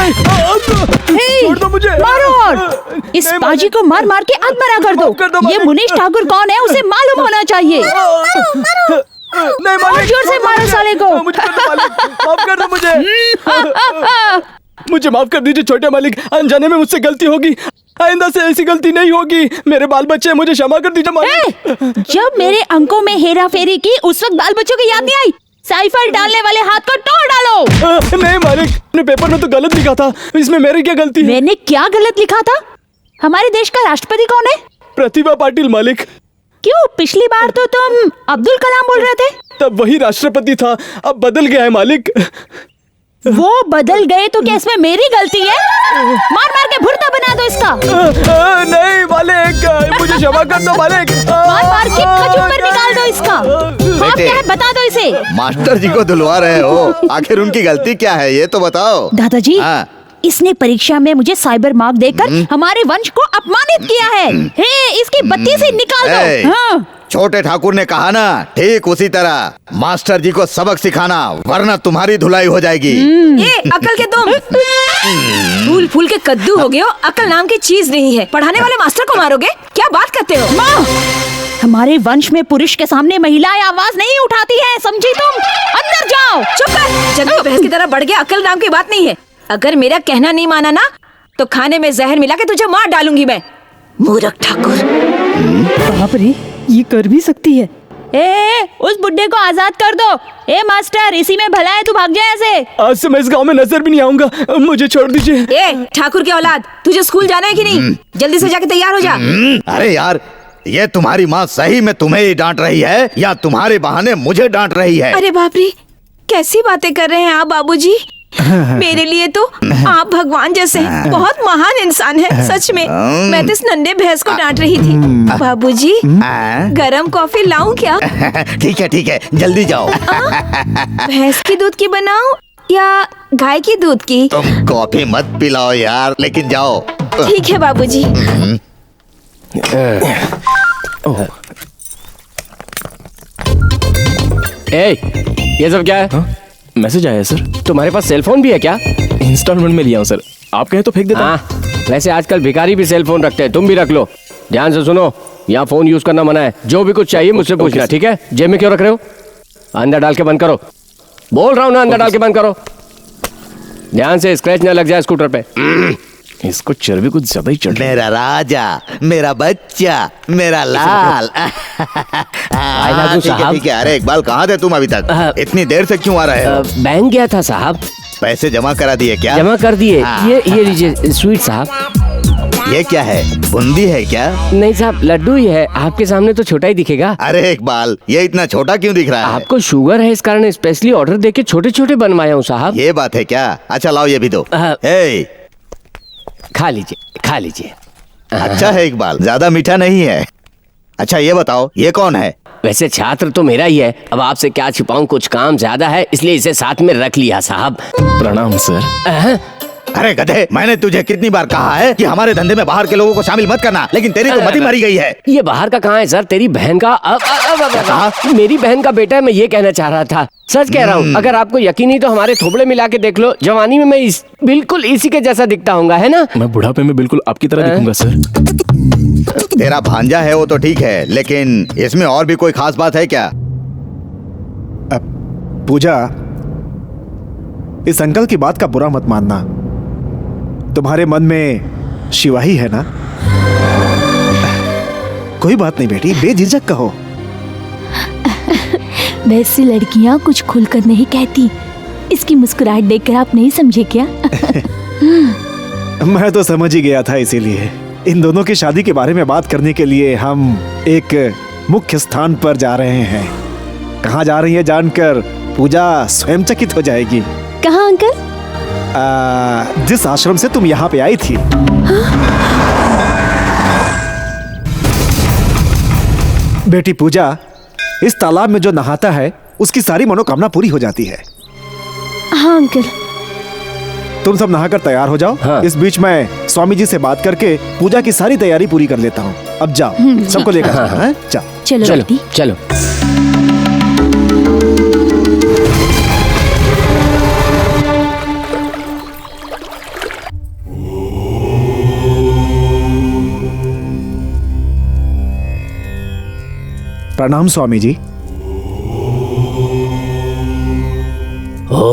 छोड़ दो मुझे। मारो और इस पाजी को मार मार के अधमरा कर दो। ये मुनीश ठाकुर कौन है उसे मालूम होना चाहिए। नहीं और जोर से मारो साले को। मुझे माफ कर दो मुझे माफ कर दीजिए छोटे मालिक, अनजाने में मुझसे गलती होगी, आइंदा से ऐसी गलती नहीं होगी। मेरे बाल बच्चे, मुझे क्षमा कर दीजिए मालिक। जब मेरे अंकों में हेरा फेरी की उस वक्त बाल बच्चों की याद नहीं आई। साइफर डालने वाले हाथ को तोड़ डालो। नहीं मालिक, अपने पेपर में तो गलत लिखा था, इसमें मेरी क्या गलती है? मैंने क्या गलत लिखा था? हमारे देश का राष्ट्रपति कौन है? प्रतिभा पाटिल मालिक। क्यों, पिछली बार तो तुम अब्दुल कलाम बोल रहे थे। तब वही राष्ट्रपति था, अब बदल गया है मालिक। वो बदल गए तो क्या इसमें मेरी गलती है? मार मार के भुर्ता बना दो इसका। नहीं मालिक, मुझे क्षमा कर दो मालिक। मार मार के खजूर निकाल दो इसका। आप क्या है बता दो इसे। मास्टर जी को धुलवा रहे हो, आखिर उनकी गलती क्या है ये तो बताओ। दादाजी, इसने परीक्षा में मुझे साइबर मार्क देकर हमारे वंश को अपमानित किया है। हे, इसकी बत्ती से निकाल दो। हाँ। छोटे ठाकुर ने कहा ना, ठीक उसी तरह मास्टर जी को सबक सिखाना, वरना तुम्हारी धुलाई हो जाएगी। ये अकल के तुम फूल फूल के कद्दू हो गए हो। अकल नाम की चीज नहीं है, पढ़ाने वाले मास्टर को मारोगे? क्या बात करते हो? माँ, हमारे वंश में पुरुष के सामने महिलाएं आवाज नहीं उठाती हैं, समझी तुम? अंदर जाओ। चुप कर, जंगली भैंस की तरह बढ़ गया। अकल नाम की बात नहीं है। अगर मेरा कहना नहीं माना ना तो खाने में जहर मिला के तुझे मार डालूंगी मैं। मूर्ख ठाकुर। बाप रे, ये कर भी सकती है। ए, उस बुड्ढे को आजाद कर दो। ए मास्टर, इसी में भला है, तू भाग जाए ऐसे। आज से मैं इस गांव में नजर भी नहीं आऊंगा, मुझे छोड़ दीजिए। ए ठाकुर की औलाद, तुझे स्कूल जाना है कि नहीं? जल्दी से जाके तैयार हो जा। अरे यार, ये तुम्हारी माँ सही में तुम्हें ही डांट रही है या तुम्हारे बहाने मुझे डांट रही है? अरे बाप रे, कैसी बातें कर रहे हैं आप बाबूजी। मेरे लिए तो आप भगवान जैसे बहुत महान इंसान हैं। सच में मैं तो इस नन्हे भैंस को डांट रही थी। बाबूजी, गरम कॉफी लाऊं क्या? ठीक है, जल्दी जाओ। भैंस की दूध की बनाऊं या गाय की दूध की? तुम कॉफी मत पिलाओ यार, लेकिन जाओ। ठीक है बाबूजी। ये सब क्या है? मैसेज आया है सर। तुम्हारे पास सेल फोन भी है क्या? इंस्टॉलमेंट में लिया हूँ सर, आप कहें तो फेंक देता हूँ। वैसे आजकल भिखारी भी सेल फोन रखते हैं, तुम भी रख लो। ध्यान से सुनो, यहाँ फोन यूज करना मना है। जो भी कुछ चाहिए मुझसे पूछना, ठीक है? जेब में क्यों रख रहे हो? अंदर डाल के बंद करो। बोल रहा हूँ ना, अंदर डाल के बंद करो। ध्यान से, स्क्रैच न लग जाए स्कूटर पे। इसको चर्बी कुछ ज्यादा ही चढ़। मेरा राजा, मेरा बच्चा, मेरा लाल। ठीक है। अरे इकबाल, कहाँ थे तुम अभी तक? इतनी देर से क्यों आ रहे हो? बैंक गया था साहब। पैसे जमा करा दिए क्या? जमा कर दिए। ये लीजिए स्वीट साहब। ये क्या है, बूंदी है क्या? नहीं साहब, लड्डू ही है। आपके सामने तो छोटा ही दिखेगा। अरे इकबाल, ये इतना छोटा क्यों दिख रहा है? आपको शुगर है, इस कारण स्पेशली ऑर्डर देके छोटे छोटे बनवाया हूँ साहब। ये बात है क्या? अच्छा लाओ, ये भी दो। खा लीजिए। अच्छा है इकबाल, ज्यादा मीठा नहीं है। अच्छा ये बताओ, ये कौन है? वैसे छात्र तो मेरा ही है, अब आपसे क्या छिपाऊं, कुछ काम ज्यादा है इसलिए इसे साथ में रख लिया साहब। प्रणाम सर। अरे गधे, मैंने तुझे कितनी बार कहा है कि हमारे धंधे में बाहर के लोगों को शामिल मत करना, लेकिन तेरी तो मती मारी गई है। ये बाहर का कहाँ है सर? तेरी बहन का मेरी बहन का बेटा है, मैं ये कहना चाह रहा था। सच कह रहा हूँ, अगर आपको यकीन नहीं तो हमारे थोबड़े मिला के देख लो। जवानी में मैं बिल्कुल इसी के जैसा दिखता हूँ, है ना? मैं बुढ़ापे में बिल्कुल आपकी तरह दिखूंगा सर। तेरा भांजा है वो तो ठीक है, लेकिन इसमें और भी कोई खास बात है क्या? पूजा, इस अंकल की बात का बुरा मत मानना। तुम्हारे मन में शिवा ही है ना? कोई बात नहीं बेटी, बेझिझक कहो। वैसी लड़कियां कुछ खुलकर नहीं कहती। इसकी मुस्कुराहट देखकर आप नहीं समझे क्या? मैं तो समझ ही गया था, इसीलिए इन दोनों की शादी के बारे में बात करने के लिए हम एक मुख्य स्थान पर जा रहे हैं। कहाँ जा रही है जानकर पूजा स्वयं चकित हो जाएगी। कहाँ अंकल? जिस आश्रम से तुम यहाँ पे आई थी। बेटी पूजा, इस तालाब में जो नहाता है उसकी सारी मनोकामना पूरी हो जाती है। हाँ अंकल। तुम सब नहाकर तैयार हो जाओ। हाँ। इस बीच मैं स्वामी जी से बात करके पूजा की सारी तैयारी पूरी कर लेता हूँ। अब जाओ, सबको लेकर जाओ। चलो। प्रणाम स्वामी जी। ओ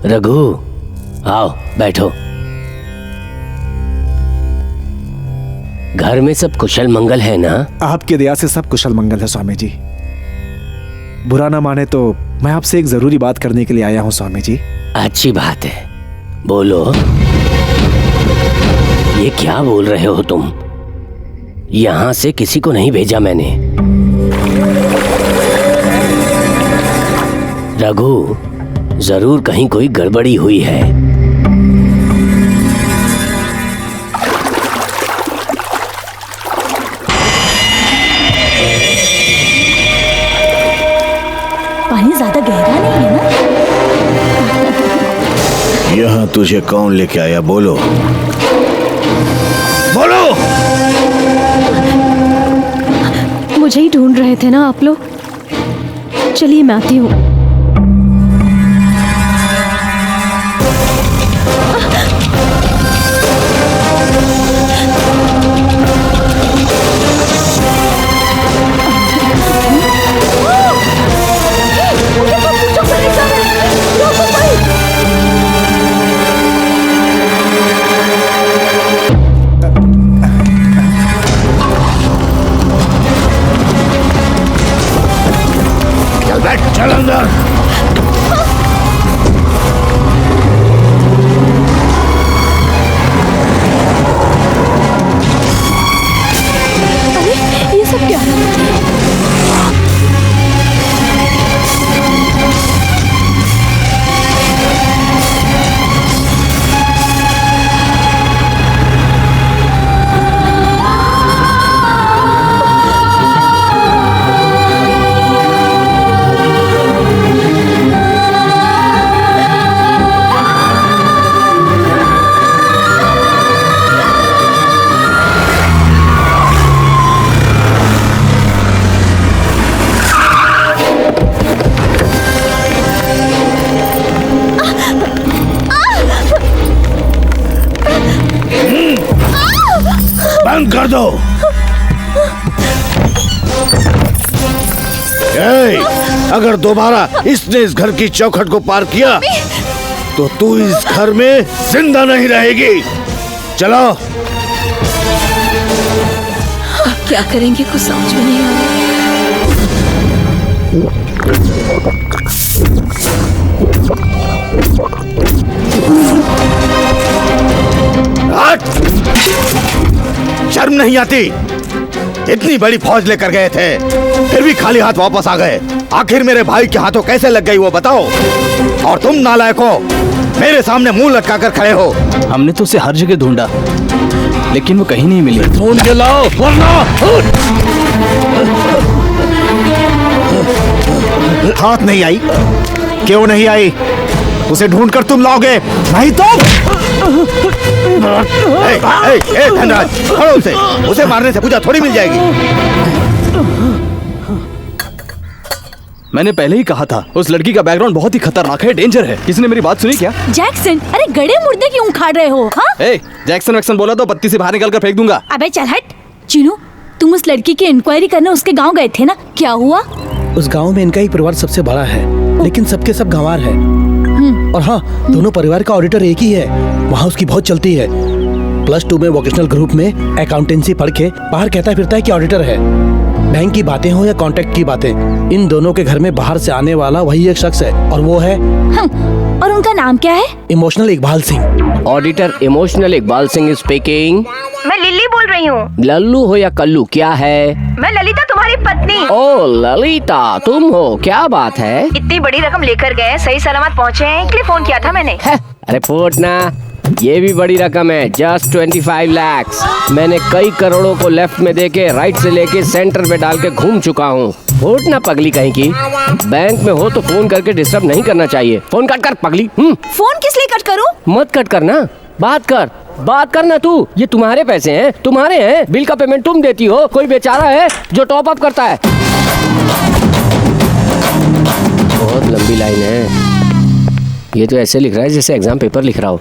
रघु, आओ बैठो। घर में सब कुशल मंगल है ना? आपकी दया से सब कुशल मंगल है स्वामी जी। बुरा ना माने तो मैं आपसे एक जरूरी बात करने के लिए आया हूँ स्वामी जी। अच्छी बात है, बोलो। ये क्या बोल रहे हो तुम? यहां से किसी को नहीं भेजा मैंने। रघु, जरूर कहीं कोई गड़बड़ी हुई है। पानी ज्यादा गहरा नहीं है ना? यहाँ तुझे कौन लेके आया? बोलो बोलो। मुझे ही ढूंढ रहे थे ना आप लोग? चलिए मैं आती हूँ। चल अंदर। ये सब क्या है? बंद कर दो। अगर दोबारा इसने इस घर की चौखट को पार किया तो तू इस घर में जिंदा नहीं रहेगी। चलो। क्या करेंगे कुछ समझ में नहीं आ रहा। शर्म नहीं आती? इतनी बड़ी फौज लेकर गए थे, फिर भी खाली हाथ वापस आ गए। आखिर मेरे भाई के हाथों कैसे लग गई वो बताओ। और तुम नालायक हो, मेरे सामने मुंह लटका कर खड़े हो। हमने तो उसे हर जगह ढूंढा, लेकिन वो कहीं नहीं मिली। ढूंढ के लाओ वरना। हाथ नहीं आई? क्यों नहीं आई? उसे ढूंढकर तुम लाओगे, नहीं तो धनराज, छोड़ो उसे। उसे मारने से पूजा थोड़ी मिल जाएगी। मैंने पहले ही कहा था, उस लड़की का बैकग्राउंड बहुत ही खतरनाक है, डेंजर है। किसी ने मेरी बात सुनी क्या? जैक्सन, अरे गड़े मुर्दे क्यों उखाड़ रहे हो? हाँ? जैक्सन वैक्सन बोला तो बत्ती से बाहर निकल कर फेंक दूंगा। अबे चल हट। चिनू, तुम उस लड़की की इंक्वायरी करने उसके गांव गए थे ना, क्या हुआ? उस गांव में इनका ही परिवार सबसे बड़ा है, लेकिन सबके सब गंवार है। और हाँ, दोनों परिवार का ऑडिटर एक ही है। वहाँ उसकी बहुत चलती है। +2 में वोकेशनल ग्रुप में अकाउंटेंसी पढ़ के बाहर कहता फिरता है कि ऑडिटर है। बैंक की बातें हो या कॉन्ट्रैक्ट की बातें, इन दोनों के घर में बाहर से आने वाला वही एक शख्स है, और वो है और उनका नाम क्या है? Emotional Iqbal Singh. Auditor emotional Iqbal Singh speaking. मैं लिली बोल रही हूँ। लल्लू हो या कल्लू, क्या है? मैं ललिता, तुम्हारी पत्नी। ओ ललिता, तुम हो? क्या बात है? इतनी बड़ी रकम लेकर गए, सही सलामत पहुँचे हैं, इसलिए फोन किया था मैंने। अरे फूटना, ये भी बड़ी रकम है, जस्ट 25 लाख। मैंने कई करोड़ों को लेफ्ट में देके राइट से लेके सेंटर में डाल के घूम चुका हूँ। फूटना पगली कहीं की। बैंक में हो तो फोन करके डिस्टर्ब नहीं करना चाहिए। फोन कट कर पगली। फोन किस लिए कट करूँ? मत कट करना, बात करना तू। ये तुम्हारे पैसे हैं, तुम्हारे हैं। बिल का पेमेंट तुम देती हो। कोई बेचारा है जो टॉप अप करता है। बहुत लंबी लाइन है। ये तो ऐसे लिख रहा है जैसे एग्जाम पेपर लिख रहा हो।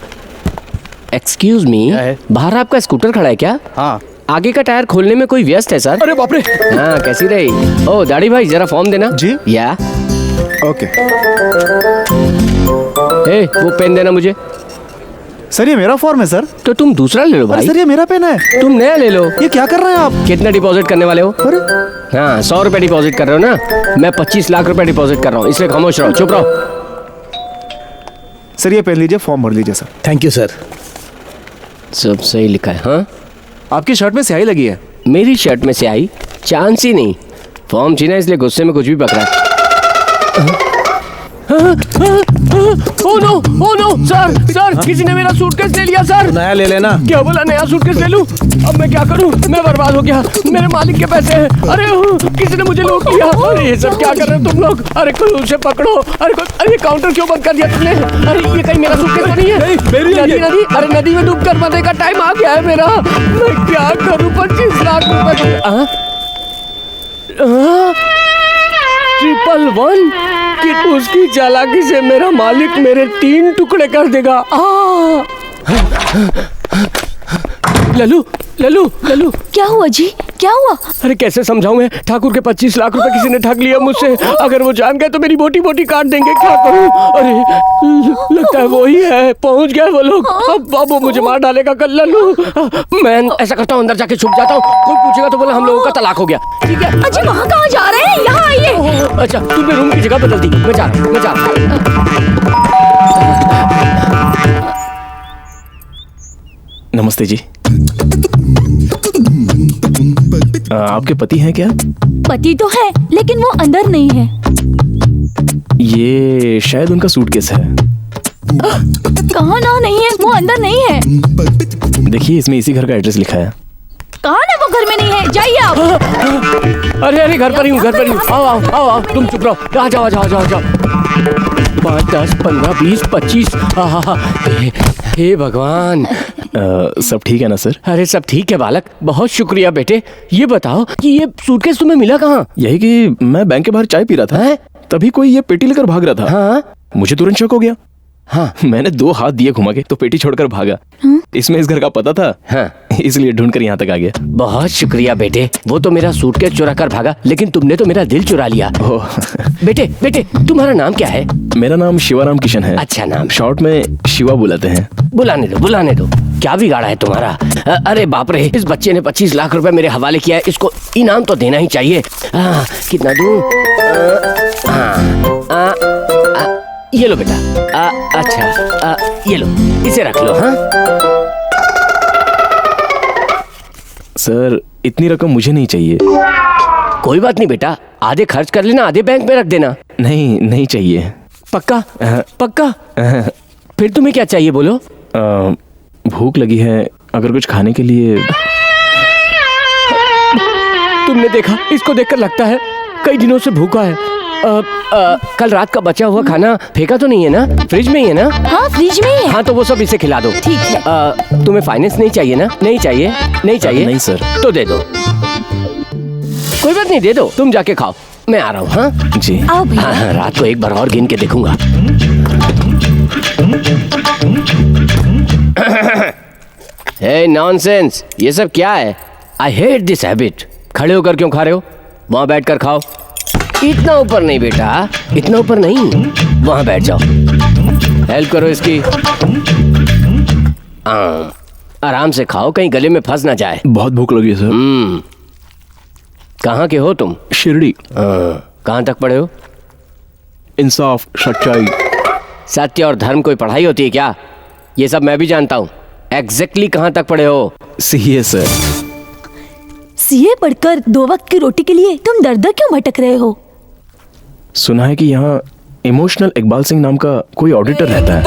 एक्सक्यूज मी, बाहर आपका स्कूटर खड़ा है क्या? हाँ, आगे का टायर खोलने में कोई व्यस्त है सर। अरे बाप रे। हाँ कैसी रही? ओ दाढ़ी भाई जरा फॉर्म देना। जी। या ओके ए वो पेन देना मुझे। सर, ये मेरा फॉर्म है सर। तो तुम दूसरा ले लो भाई। सर, ये मेरा पेन है। तुम नया ले लो। ये क्या कर रहे हैं आप? कितना डिपॉजिट करने वाले हो? अरे हाँ 100 रुपए डिपॉजिट कर रहे हो ना? मैं 25 लाख रुपए डिपॉजिट कर रहा हूँ, इसलिए खामोश रहो, चुप रहो। सर, ये पेन लीजिए, फॉर्म भर लीजिए सर। Thank you sir. सब सही लिखा है। हाँ आपकी शर्ट में स्याही लगी है। मेरी शर्ट में से आई चांस ही नहीं। फॉर्म छीना इसलिए गुस्से में कुछ भी पकड़ा। ओ नो सर किसी ने मेरा सूटकेस ले लिया सर। नया ले लेना। क्या बोला नया सूटकेस ले लूं? अब मैं क्या करूं? मैं बर्बाद हो गया। मेरे मालिक के पैसे हैं। अरे किसी ने मुझे लूट लिया। अरे ये सब क्या कर रहे हो तुम लोग? अरे कोई उसे पकड़ो। अरे काउंटर क्यों बंद कर दिया तुमने? अरे ये कहीं मेरा सूटकेस तो नहीं है? नहीं, मेरी है ये। नदी अरे नदी में डूबकर मरने का टाइम आ गया है मेरा। मैं क्या करूं? 25 लाख रुपए 111 कि उसकी चालाकी से मेरा मालिक मेरे 3 टुकड़े कर देगा। लल्लू लल्लू लल्लू क्या हुआ जी? क्या हुआ? अरे कैसे समझाऊं मैं? ठाकुर के 25 लाख रुपए किसी ने ठग लिया मुझसे। अगर वो जान गए तो मेरी बोटी बोटी काट देंगे। क्या करूं? अरे लगता है वो ही है। पहुंच गए वो लोग। अब वो मुझे मार डालेगा कल। लल्लू मैं ऐसा करता हूँ, अंदर जाके छुप जाता हूँ। कोई पूछेगा तो बोला हम लोगों का तलाक हो गया। ठीक है? अजी वहाँ कहाँ जा रहे हैं? यहाँ आइए। अच्छा तुमने रूम की जगह बदल दी। मैं जा रहा हूँ। नमस्ते जी। आपके पति हैं क्या? पति तो है लेकिन वो अंदर नहीं है। ये शायद उनका सूटकेस है। कहाँ ना नहीं है? वो अंदर नहीं है। देखिए इसमें इसी घर का एड्रेस लिखा है। कहाँ ना वो घर में नहीं है? जाइए आप। अरे घर पर ही हूँ। आओ तुम चुप रहो। आ जाओ 5 10 15 20 25। हे भगवान। सब ठीक है ना सर? अरे सब ठीक है बालक, बहुत शुक्रिया बेटे। ये बताओ कि ये सूटकेस तुम्हें मिला कहाँ? यही कि मैं बैंक के बाहर चाय पी रहा था। हैं? तभी कोई ये पेटी लेकर भाग रहा था। हाँ मुझे तुरंत शक हो गया। हाँ मैंने 2 हाथ दिए घुमा के तो पेटी छोड़कर भागा। इसमें इस घर का पता था। हाँ इसलिए ढूंढकर यहाँ तक आ गया। बहुत शुक्रिया बेटे। वो तो मेरा सूटकेस चुरा कर भागा, लेकिन तुमने तो मेरा दिल चुरा लिया। ओह बेटे तुम्हारा नाम क्या है? मेरा नाम शिवाराम किशन है। अच्छा नाम। शॉर्ट में शिवा बुलाते हैं। बुलाने दो। क्या बिगाड़ा है तुम्हारा? अरे बाप रे, इस बच्चे ने 25 लाख रुपए मेरे हवाले किया है। इसको इनाम तो देना ही चाहिए। कितना दूं? ये लो बेटा। अच्छा ये लो, इसे रख लो। हाँ सर इतनी रकम मुझे नहीं चाहिए। कोई बात नहीं बेटा, आधे खर्च कर लेना, आधे बैंक में रख देना। नहीं चाहिए। पक्का? फिर तुम्हें क्या चाहिए बोलो? भूख लगी है, अगर कुछ खाने के लिए। तुमने देखा, इसको देखकर लगता है कई दिनों से भूखा है। कल रात का बचा हुआ खाना फेंका तो नहीं है ना? फ्रिज में ही है ना? हाँ फ्रिज में ही है। हाँ तो वो सब इसे खिला दो। ठीक है। तुम्हें फाइनेंस नहीं चाहिए ना? नहीं चाहिए? नहीं सर। तो दे दो। कोई बात नहीं, दे दो। तुम जाके खाओ, मैं आ रहा हूँ। हाँ जी। आओ भैया। हाँ रात को एक बार और गिन के देखूंगा। हे नॉनसेंस, ये सब क्या है? I hate this habit. खड़े होकर क्यों खा रहे हो? वहां बैठकर खाओ। इतना ऊपर नहीं बेटा, इतना ऊपर नहीं, वहां बैठ जाओ। हेल्प करो इसकी। आराम से खाओ, कहीं गले में फंस ना जाए। बहुत भूख लगी है सर। कहाँ के हो तुम? शिरडी। कहाँ तक पढ़े हो? इंसाफ, सच्चाई। सत्य और धर्म कोई पढ़ाई होती है क्या? ये सब मैं भी जानता हूँ। एग्जैक्टली कहाँ तक पढ़े हो? CA sir. सीए पढ़कर 2 वक्त की रोटी के लिए तुम दर-दर क्यों भटक रहे हो? सुना है कि यहाँ इमोशनल इकबाल सिंह नाम का कोई ऑडिटर रहता है।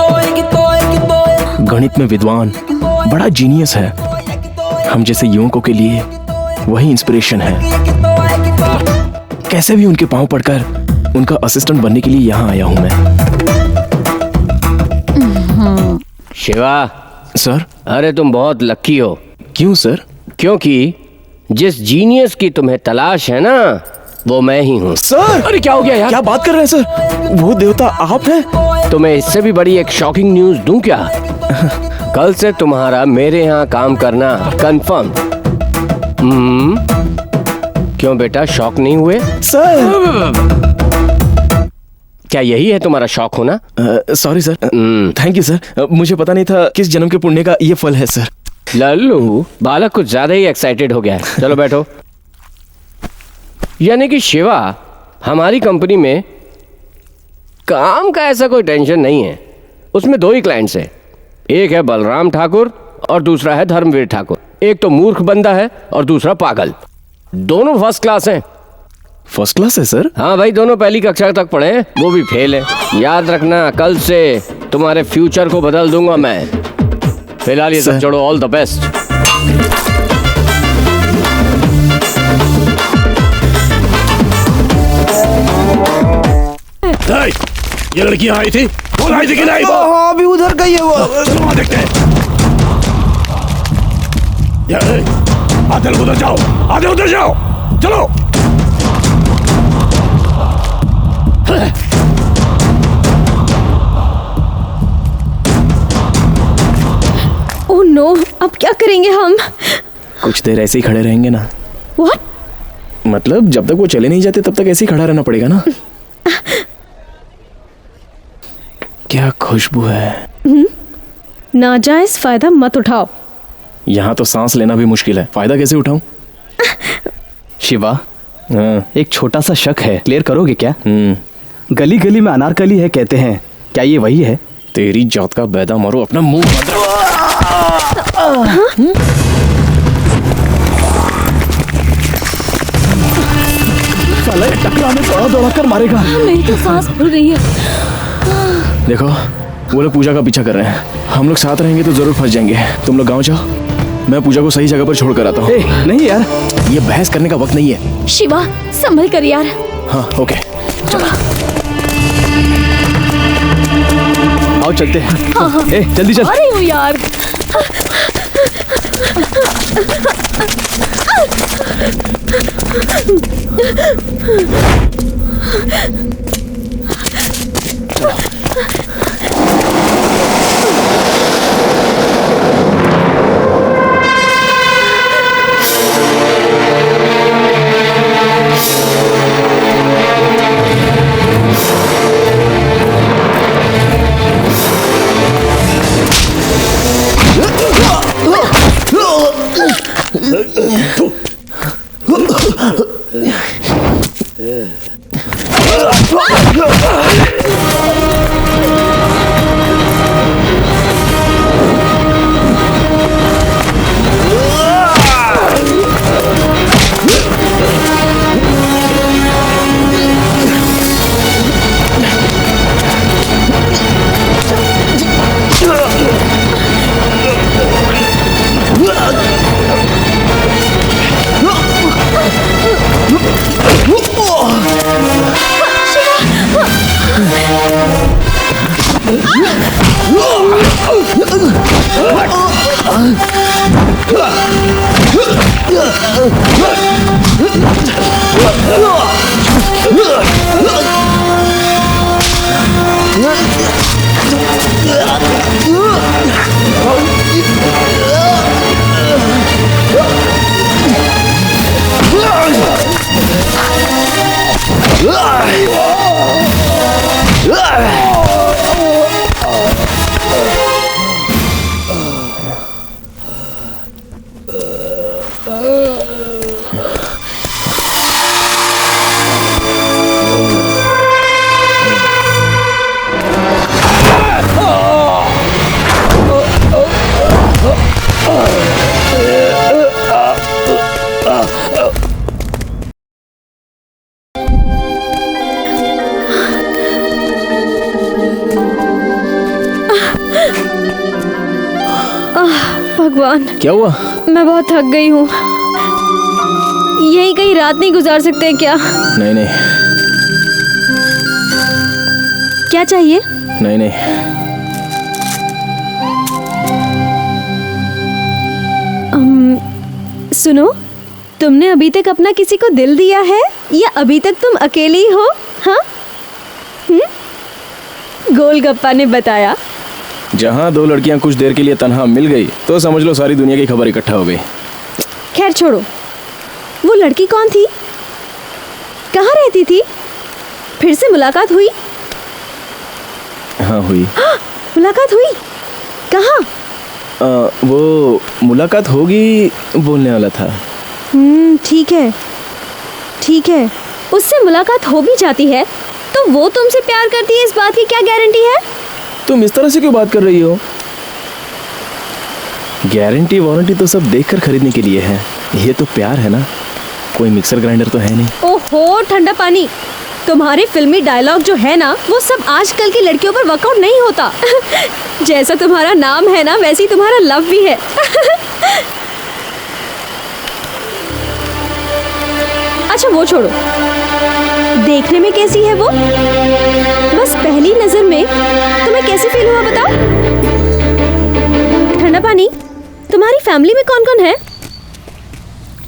गणित में विद्वान, बड़ा जीनियस है। हम जैसे युवकों के लिए वही इंस्पिरेशन है। कैसे भी उनके पांव पड़कर उनका असिस्टेंट बनने के लिए यहाँ आया हूँ मैं। शिवा। सर। अरे तुम बहुत लकी हो। क्यों सर? क्योंकि जिस जीनियस की तुम्हें तलाश है ना, वो मैं ही हूँ। सर। अरे क्या हो गया यार? क्या बात कर रहे हैं सर? वो देवता आप हैं? तुम्हें इससे भी बड़ी एक शॉकिंग न्यूज दूं क्या? कल से तुम्हारा मेरे यहाँ काम करना कंफर्म। क्यों बेटा, शौक नहीं हुए? सर क्या यही है तुम्हारा शौक होना? Sorry sir, thank you sir. मुझे पता नहीं था किस जन्म के पुण्य का ये फल है सर। लल्लू, बालक कुछ ज्यादा ही एक्साइटेड हो गया है। चलो बैठो। यानी कि शिवा, हमारी कंपनी में काम का ऐसा कोई टेंशन नहीं है। उसमें 2 ही क्लाइंट्स हैं, एक है बलराम ठाकुर और दूसरा है धर्मवीर ठाकुर। एक तो मूर्ख बंदा है और दूसरा पागल। दोनों फर्स्ट क्लास हैं। फर्स्ट क्लास है सर? हाँ भाई, दोनों पहली कक्षा तक पढ़े हैं, वो भी फेल है। याद रखना, कल से तुम्हारे फ्यूचर को बदल दूंगा मैं। फिलहाल ये सब छोड़ो, ऑल द बेस्ट। ये लड़की यहाँ आई थी? कौन आई थी कि नहीं? हाँ, अभी उधर गई है वो। चलो देखते हैं। आधे लोग उधर जाओ, आधे उधर जाओ, चलो। ओह नो, अब क्या करेंगे हम? कुछ देर ऐसे ही खड़े रहेंगे ना। What? मतलब जब तक वो चले नहीं जाते तब तक ऐसे ही खड़ा रहना पड़ेगा ना। क्या खुशबू है। नाजायज फायदा मत उठाओ। यहाँ तो सांस लेना भी मुश्किल है, फायदा कैसे उठाऊं? शिवा, हाँ। एक छोटा सा शक है, क्लियर करोगे क्या? गली गली में अनारकली है कहते हैं, क्या ये वही है? तेरी जात का बैदा मारो, अपना मुंह बंद रख। साला ये टकला में दौड़ा दौड़ा कर मारेगा। मेरी तो सांस फूल रही है। देखो, वो लोग पूजा का पीछा कर रहे हैं। हम लोग साथ रहेंगे तो जरूर फंस जाएंगे। तुम लोग गांव जाओ, मैं पूजा को सही जगह पर छोड़ कर आता हूँ। नहीं यार, ये बहस करने का वक्त नहीं है। शिवा, संभल कर यार। हाँ ओके, चलो। आओ चलते हैं। जल्दी चल। अरे हूँ यार। भगवान, क्या हुआ? मैं बहुत थक गई हूँ। यहीं कहीं रात नहीं गुजार सकते हैं क्या? नहीं नहीं क्या चाहिए? नहीं नहीं, सुनो, तुमने अभी तक अपना किसी को दिल दिया है या अभी तक तुम अकेली हो? हाँ? गोलगप्पा ने बताया। जहाँ 2 लड़कियाँ कुछ देर के लिए तन्हा मिल गई तो समझ लो सारी दुनिया की खबर इकट्ठा हो गई। खैर छोड़ो, वो लड़की कौन थी? कहाँ रहती थी? फिर से मुलाकात हुई? हाँ हुई। मुलाकात हुई? कहाँ? वो मुलाकात होगी बोलने वाला था। ठीक है ठीक है। उससे मुलाकात हो भी जाती है तो वो तुमसे प्यार करती है, इस बात की क्या गारंटी है? तुम इस तरह से क्यों बात कर रही हो? गारंटी वारंटी तो सब देखकर खरीदने के लिए है, ये तो प्यार है ना, कोई मिक्सर ग्राइंडर तो है नहीं। ओहो ठंडा पानी, तुम्हारे फिल्मी डायलॉग जो है ना वो सब आजकल की लड़कियों पर वर्कआउट नहीं होता। जैसा तुम्हारा नाम है ना वैसे ही तुम्हारा लव भी है। अच्छा वो छोड़ो, देखने में कैसी है वो? बस पहली नजर में तुम्हें कैसे फील हुआ बताओ? ठंडा पानी, तुम्हारी फैमिली में कौन कौन है?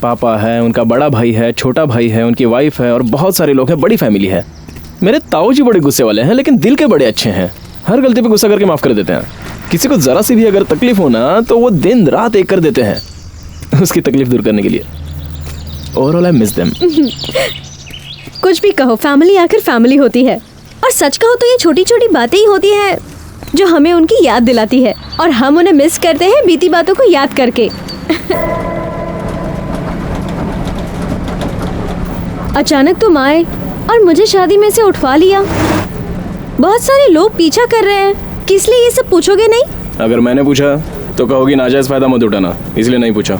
पापा है, उनका बड़ा भाई है, छोटा भाई है, उनकी वाइफ है और बहुत सारे लोग हैं, बड़ी फैमिली है। मेरे ताऊ जी बड़े गुस्से वाले हैं लेकिन दिल के बड़े अच्छे हैं, हर गलती पे गुस्सा करके माफ कर देते हैं। किसी को जरा सी भी अगर तकलीफ हो ना तो वो दिन रात एक कर देते हैं उसकी तकलीफ दूर करने के लिए। Overall I miss them. कुछ भी कहो, फैमिली आखिर फैमिली होती है। और सच कहो तो ये छोटी छोटी बातें ही होती हैं जो हमें उनकी याद दिलाती है और हम उन्हें मिस करते हैं बीती बातों को याद करके। अचानक तुम आए और मुझे शादी में से उठवा लिया। बहुत सारे लोग पीछा कर रहे हैं, किस लिए ये सब पूछोगे नहीं? अगर मैंने पूछा तो कहोगी नाजायज फायदा मत उठाना, इसलिए नहीं पूछा।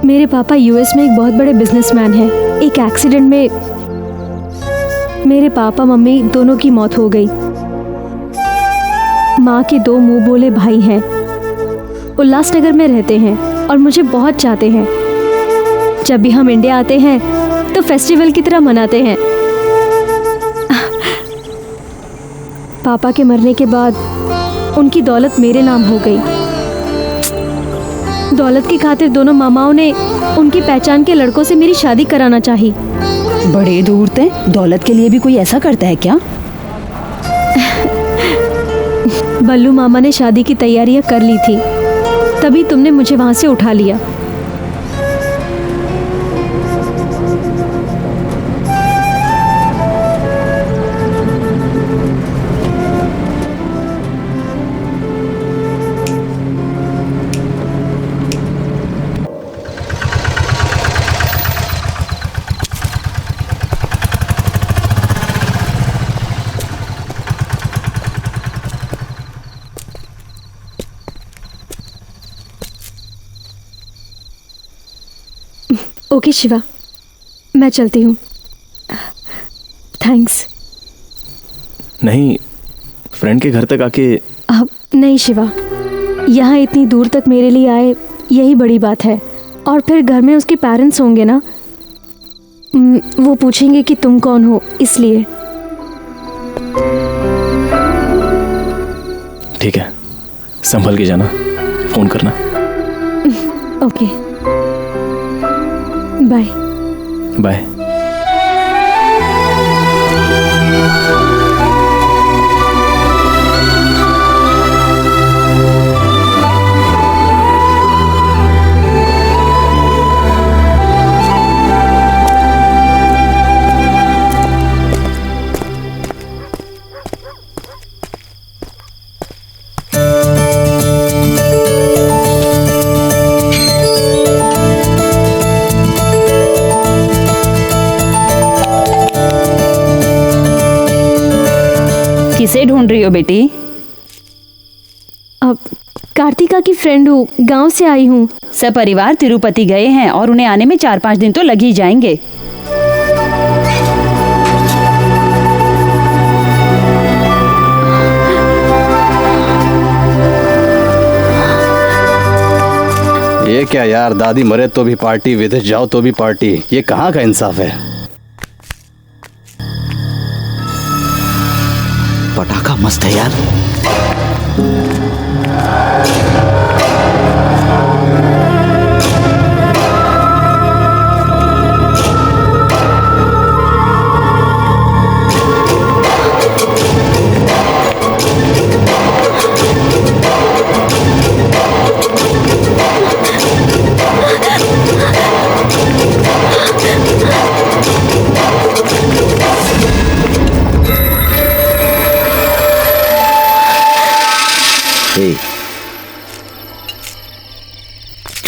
मेरे पापा यूएस में एक बहुत बड़े बिजनेसमैन हैं। एक एक्सीडेंट में मेरे पापा मम्मी दोनों की मौत हो गई। माँ के 2 मुंह बोले भाई हैं, उल्लासनगर में रहते हैं और मुझे बहुत चाहते हैं। जब भी हम इंडिया आते हैं तो फेस्टिवल की तरह मनाते हैं। पापा के मरने के बाद उनकी दौलत मेरे नाम हो गई। दौलत की खातिर दोनों मामाओं ने उनकी पहचान के लड़कों से मेरी शादी कराना चाही। बड़े दूर थे, दौलत के लिए भी कोई ऐसा करता है क्या? बल्लू मामा ने शादी की तैयारियां कर ली थी, तभी तुमने मुझे वहां से उठा लिया। ओके शिवा, मैं चलती हूँ। थैंक्स। नहीं, फ्रेंड के घर तक आके। अब नहीं शिवा, यहाँ इतनी दूर तक मेरे लिए आए यही बड़ी बात है। और फिर घर में उसके पेरेंट्स होंगे ना, वो पूछेंगे कि तुम कौन हो, इसलिए। ठीक है, संभल के जाना, फोन करना। Okay, bye bye. किसे ढूंढ रही हो बेटी? अब कार्तिका की फ्रेंड हूँ, गांव से आई हूँ। सब परिवार तिरुपति गए हैं और उन्हें आने में 4-5 दिन तो लग ही जाएंगे। ये क्या यार, दादी मरे तो भी पार्टी, विदेश जाओ तो भी पार्टी, ये कहाँ का इंसाफ है? पटाखा मस्त है यार।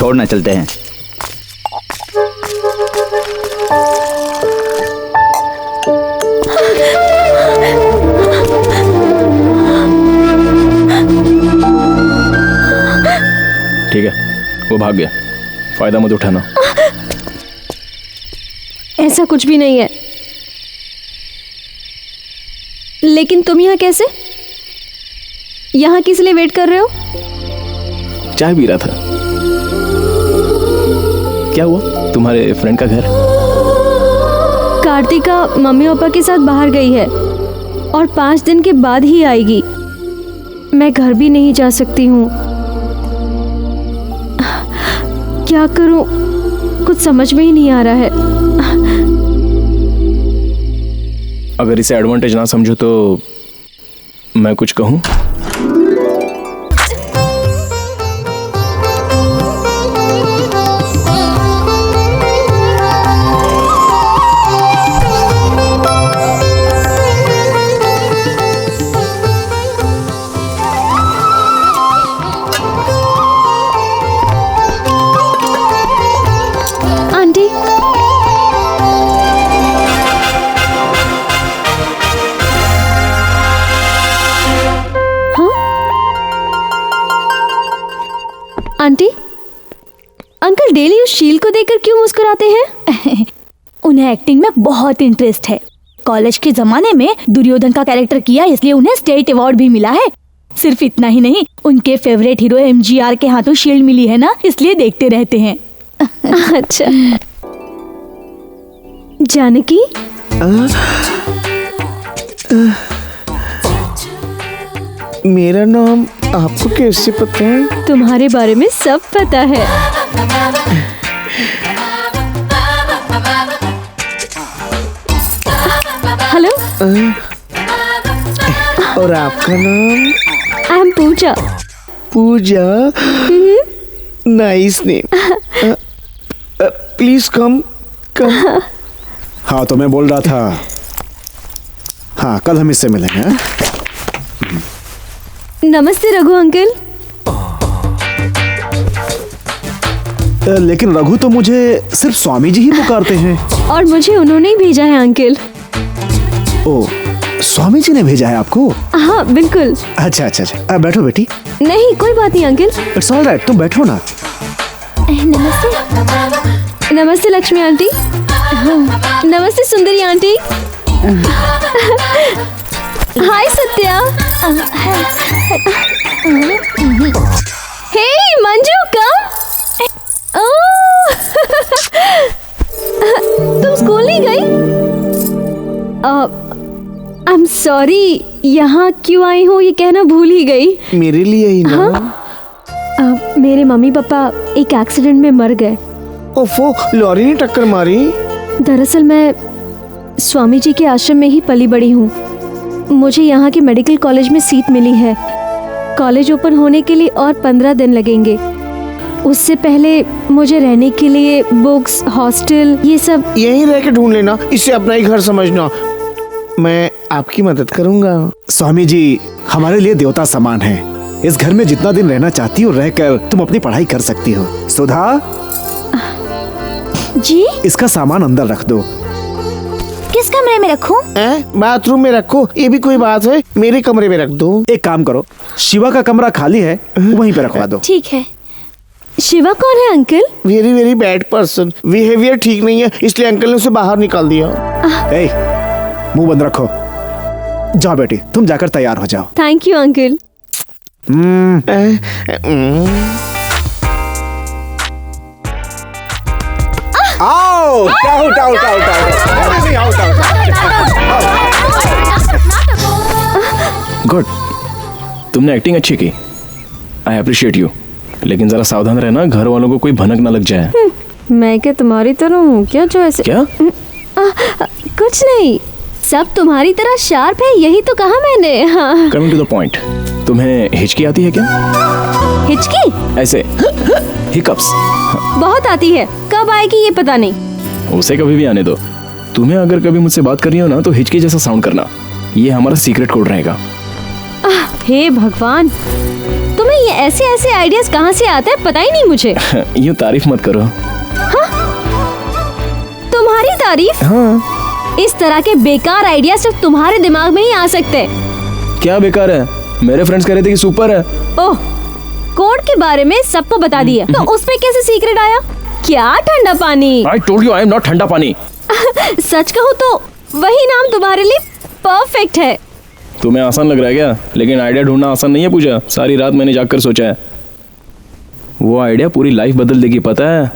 छोड़ना, चलते हैं। ठीक है, वो भाग गया, फायदा मत उठाना। ऐसा कुछ भी नहीं है। लेकिन तुम यहाँ कैसे? यहाँ किस लिए वेट कर रहे हो? चाय पी रहा था। क्या हुआ? तुम्हारे फ्रेंड का घर? कार्तिका मम्मी पापा के साथ बाहर गई है और 5 दिन के बाद ही आएगी। मैं घर भी नहीं जा सकती हूँ। क्या करूँ, कुछ समझ में ही नहीं आ रहा है। अगर इसे एडवांटेज ना समझो तो मैं कुछ कहूँ? आंटी, आंटी, अंकल डेली उस शील को देखकर क्यों मुस्कुराते हैं? उन्हें एक्टिंग में बहुत इंटरेस्ट है। कॉलेज के जमाने में दुर्योधन का कैरेक्टर किया, इसलिए उन्हें स्टेट अवार्ड भी मिला है। सिर्फ इतना ही नहीं, उनके फेवरेट हीरो MGR के हाथों शील्ड मिली है ना, इसलिए देखते रहते हैं। अच्छा। जानकी, मेरा नाम आपको कैसे पता है? तुम्हारे बारे में सब पता है। हेलो। और आपका नाम? I am Pooja. Pooja, nice name. Please come come. हाँ, तो मैं बोल रहा था, हाँ कल हम इससे मिलेंगे। हाँ? नमस्ते रघु अंकल। लेकिन रघु तो मुझे सिर्फ स्वामी जी ही पुकारते हैं। और मुझे उन्होंने ही भेजा है अंकल। ओ, स्वामी जी ने भेजा है आपको? हाँ बिल्कुल। अच्छा अच्छा अच्छा, बैठो बेटी। नहीं कोई बात नहीं अंकल। इट्स ऑल राइट, तुम बैठो ना। नमस्ते। नमस्ते लक्ष्मी आंटी। नमस्ते सुंदरी आंटी। हाय सत्या। हे मंजू कम। तुम स्कूल नहीं गई? आई एम सॉरी, यहाँ क्यों आई हूँ ये कहना भूल ही गई। मेरे लिए ही ना। हाँ? मेरे मम्मी पापा एक एक्सीडेंट में मर गए। ओफो, लॉरी ने टक्कर मारी? दरअसल मैं स्वामी जी के आश्रम में ही पली बड़ी हूँ। मुझे यहाँ के मेडिकल कॉलेज में सीट मिली है। कॉलेज ओपन होने के लिए और 15 दिन लगेंगे। उससे पहले मुझे रहने के लिए बुक्स, हॉस्टल, ये सब यहीं रह के ढूंढ लेना, इसे अपना ही घर समझना। मैं आपकी मदद करूंगा। स्वामी जी हमारे लिए देवता समान है। इस घर में जितना दिन रहना चाहती हो रहकर तुम अपनी पढ़ाई कर सकती हो। सुधा जी, इसका सामान अंदर रख दो। किस कमरे में रखूं? बाथरूम में रखो, ये भी कोई बात है? मेरे कमरे में रख दो। एक काम करो, शिवा का कमरा खाली है, वहीं पे रखवा दो। ठीक है। शिवा कौन है uncle? Very very bad person, behaviour ठीक नहीं है, इसलिए अंकल ने उसे बाहर निकाल दिया। ए, मुंह बंद रखो। जाओ बेटी, तुम जाकर तैयार हो जाओ। Thank you uncle. आओ, उठाओ, उठाओ, उठाओ, गुड, तुमने एक्टिंग अच्छी की, आई अप्रिशिएट यू। लेकिन जरा सावधान रहना, घर वालों को कोई भनक ना लग जाए। मैं क्या तुम्हारी तरह हूँ क्या जो ऐसे? क्या? कुछ नहीं, सब तुम्हारी तरह शार्प है, यही तो कहा मैंने। हाँ। कमिंग टू द पॉइंट, तुम्हें हिचकी आती है क्या? हिचकी? ऐसे हिकअप्स। बहुत आती है, कब आएगी ये पता नहीं। उसे कभी भी आने दो। तुम्हें अगर कभी मुझसे बात करनी हो ना तो हिचकी जैसा साउंड करना, ये हमारा सीक्रेट कोड रहेगा। हे भगवान, तुम्हें ये ऐसे ऐसे आइडियाज कहाँ से आते हैं पता ही नहीं मुझे। यूँ तारीफ मत करो। तुम्हारी तारीफ? हाँ। इस तरह के बेकार आइडिया सिर्फ तुम्हारे दिमाग में ही आ सकते हैं। क्या बेकार है? मेरे फ्रेंड्स कह रहे थे कि सुपर है। ओह, कोड के बारे में सबको बता दिया, तो उसमें कैसे सीक्रेट आया? क्या ठंडा पानी? I told you I am not ठंडा पानी। सच कहूँ तो वही नाम तुम्हारे लिए परफेक्ट है। तुम्हें आसान लग रहा है क्या? लेकिन आइडिया ढूंढना आसान नहीं है पूजा। सारी रात मैंने जाकर सोचा है। वो आइडिया पूरी लाइफ बदल देगी, पता है?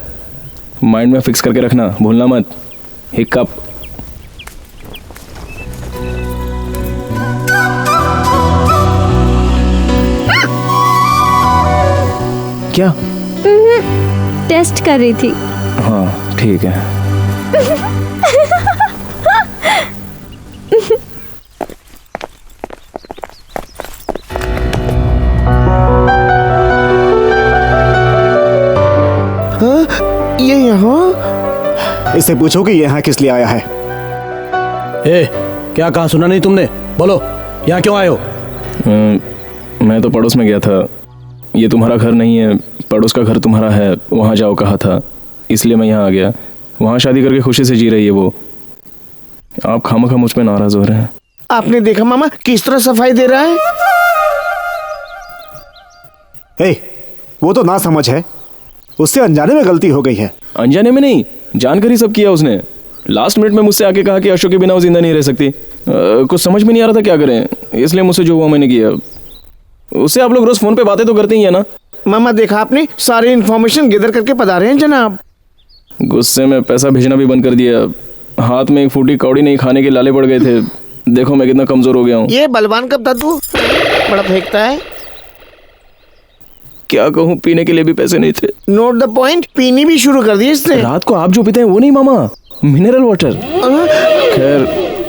माइंड में फिक्स करके रखना, भूलना मत। हिक्कप। क्या? टेस्ट कर रही थी। हाँ ठीक है। ये यहाँ? इससे पूछो कि ये यहाँ किस लिए आया है। ए, क्या कहा सुना नहीं तुमने? बोलो, यहाँ क्यों आए हो? मैं तो पड़ोस में गया था। ये तुम्हारा घर नहीं है, पड़ोस का घर तुम्हारा है, वहाँ जाओ कहा था, इसलिए मैं यहाँ आ गया। वहाँ शादी करके खुशी से जी रही है वो। आप खामखा मुझ पे नाराज हो रहे हैं। आपने देखा मामा किस तरह सफाई दे रहा है? वो तो ना समझ है, उससे अनजाने में गलती हो गई है। अनजाने में नहीं, जानकर ही सब किया उसने। लास्ट मिनट में मुझसे आके कहा कि अशोक के बिना वो जिंदा नहीं रह सकती। कुछ समझ में नहीं आ रहा था क्या करें, इसलिए मुझसे जो हुआ मैंने किया। उससे आप लोग रोज फोन पे बातें तो करते ही है ना? मामा देखा आपने, सारी इन्फॉर्मेशन गैदर करके पधारे हैं जनाब। गुस्से में पैसा भेजना भी बंद कर दिया। हाथ में एक फूटी कौड़ी नहीं खाने के लाले पड़ गए थे। देखो मैं कितना कमजोर हो गया हूँ। ये बलवान कब था तू? बड़ा फेंकता है। क्या कहूँ, पीने के लिए भी पैसे नहीं थे। नोट द पॉइंट, पीनी भी शुरू कर दी इसने। रात को आप जो पीते हैं वो नहीं मामा, मिनरल वाटर। खैर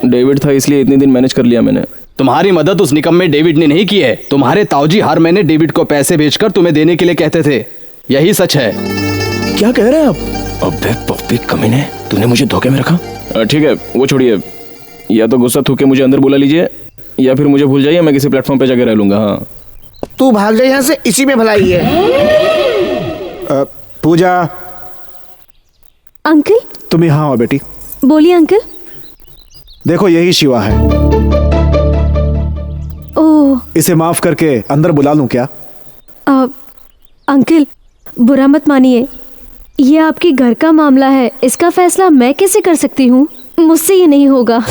डेविड था इसलिए इतने दिन मैनेज कर लिया मैंने। तुम्हारी मदद उस निकम्मे डेविड ने नहीं की है। तुम्हारे ताऊजी हर महीने डेविड को पैसे भेजकर तुम्हें देने के लिए कहते थे। यही सच है। क्या कह रहे हैं आप? अबे पप्पी कमीने, तूने मुझे धोखे में रखा। ठीक है वो छोड़िए, या तो गुस्सा थूक के मुझे अंदर बुला लीजिए या फिर मुझे भूल जाइए, मैं किसी प्लेटफॉर्म पे जाकर रह लूंगा। हाँ तू भाग जा यहाँ से, इसी में भलाई है। पूजा। अंकल तुम यहाँ आओ बेटी। बोलिए अंकल। देखो यही शिवा है। ओह, इसे माफ करके अंदर बुला लूं क्या? अंकल बुरा मत मानिए, ये आपके घर का मामला है, इसका फैसला मैं कैसे कर सकती हूँ? मुझसे ये नहीं होगा।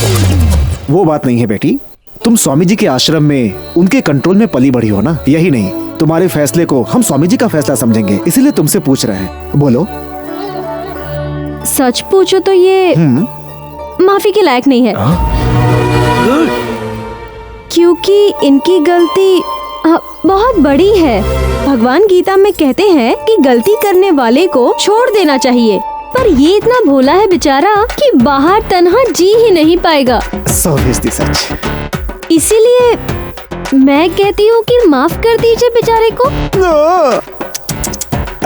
वो बात नहीं है बेटी, तुम स्वामी जी के आश्रम में उनके कंट्रोल में पली बढ़ी हो ना। यही नहीं, तुम्हारे फैसले को हम स्वामी जी का फैसला समझेंगे, इसीलिए तुमसे पूछ रहे हैं। बोलो। सच पूछो तो ये माफी के लायक नहीं है। क्योंकि इनकी गलती बहुत बड़ी है। भगवान गीता में कहते हैं कि गलती करने वाले को छोड़ देना चाहिए, पर ये इतना भोला है बेचारा कि बाहर तन्हा जी ही नहीं पाएगा। 100% सच। इसीलिए मैं कहती हूँ कि माफ कर दीजिए बेचारे को।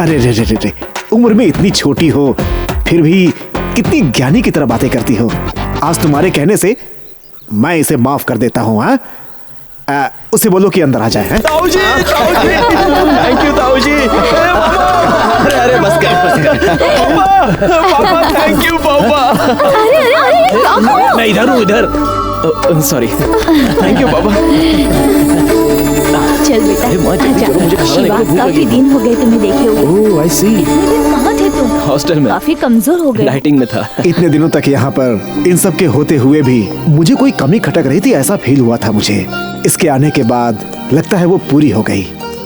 अरे रे रे रे रे, उम्र में इतनी छोटी हो फिर भी कितनी ज्ञानी की तरह बातें करती हो। आज तुम्हारे कहने से मैं इसे माफ कर देता हूँ। हाँ, उसे बोलो कि अंदर आ जाए। ताऊजी, ताऊजी, थैंक यू ताऊजी। अरे बस कर। पापा थैंक यू पापा। मैं इधर हूँ, इधर। सॉरी, थैंक यू पापा। चल बेटा आजा। शिवा, काफी दिन हो गए तुम्हें देखे हुए। ओह आई सी। इतने दिन कहाँ थे तुम? हॉस्टल में। काफी कमजोर हो गए। लाइटिंग में था। इतने दिनों तक यहाँ पर इन सब के होते हुए भी मुझे कोई कमी खटक रही थी, ऐसा फील हुआ था मुझे। इसके आने के बाद लगता है वो पूरी हो गई।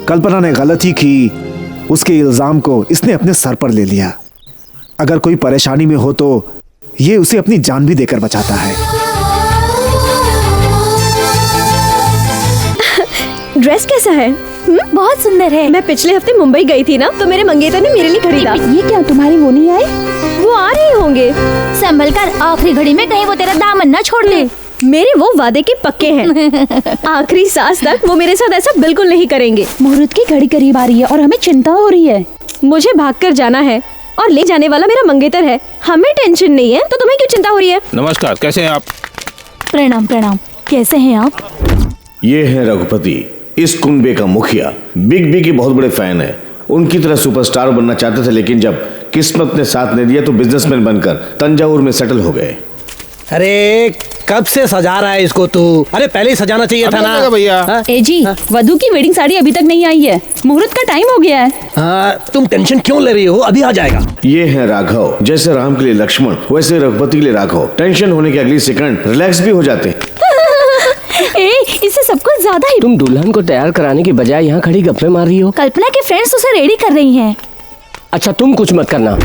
कल्पना ने गलती की, उसके इल्जाम को इसने अपने सर पर ले लिया। अगर कोई परेशानी में हो तो ये उसे अपनी जान भी देकर बचाता है। ड्रेस कैसा है? बहुत सुंदर है। मैं पिछले हफ्ते मुंबई गई थी ना, तो मेरे मंगेतर ने मेरे लिए खरीदा। ये क्या, तुम्हारे वो नहीं आए? वो आ रहे होंगे। संभल कर, आखिरी घड़ी में कहीं वो तेरा दामन ना छोड़ दे। मेरे वो वादे के पक्के हैं। आखिरी सांस तक वो मेरे साथ ऐसा बिल्कुल नहीं करेंगे। मुहूर्त की घड़ी करीब आ रही है और हमें चिंता हो रही है। मुझे भागकर जाना है और ले जाने वाला मेरा मंगेतर है। हमें टेंशन नहीं है, तो तुम्हें क्यों चिंता हो रही है? नमस्कार, कैसे हैं आप? प्रणाम प्रणाम, कैसे हैं आप? ये है रघुपति, इस कुनबे का मुखिया बिग बी के बहुत बड़े फैन है। उनकी तरह सुपरस्टार बनना चाहते थे, लेकिन जब किस्मत ने साथ नहीं दिया तो बिजनेसमैन बनकर तंजावुर में सेटल हो गए। अरे कब से सजा रहा है इसको तू? अरे पहले ही सजाना चाहिए था ना भैया। ए जी, वधू की वेडिंग साड़ी अभी तक नहीं आई है, मुहूर्त का टाइम हो गया है। तुम टेंशन क्यों ले रही हो? अभी आ जाएगा। ये है राघव। जैसे राम के लिए लक्ष्मण, वैसे रघुपति के लिए राघव। टेंशन होने के अगली सेकंड रिलैक्स भी हो जाते हैं। इससे सब कुछ ज्यादा ही। तुम दुल्हन को तैयार कराने की बजाय यहाँ खड़ी गप्पे मार रही हो। कल्पना के फ्रेंड्स उसे रेडी कर रही हैं। अच्छा तुम कुछ मत करना।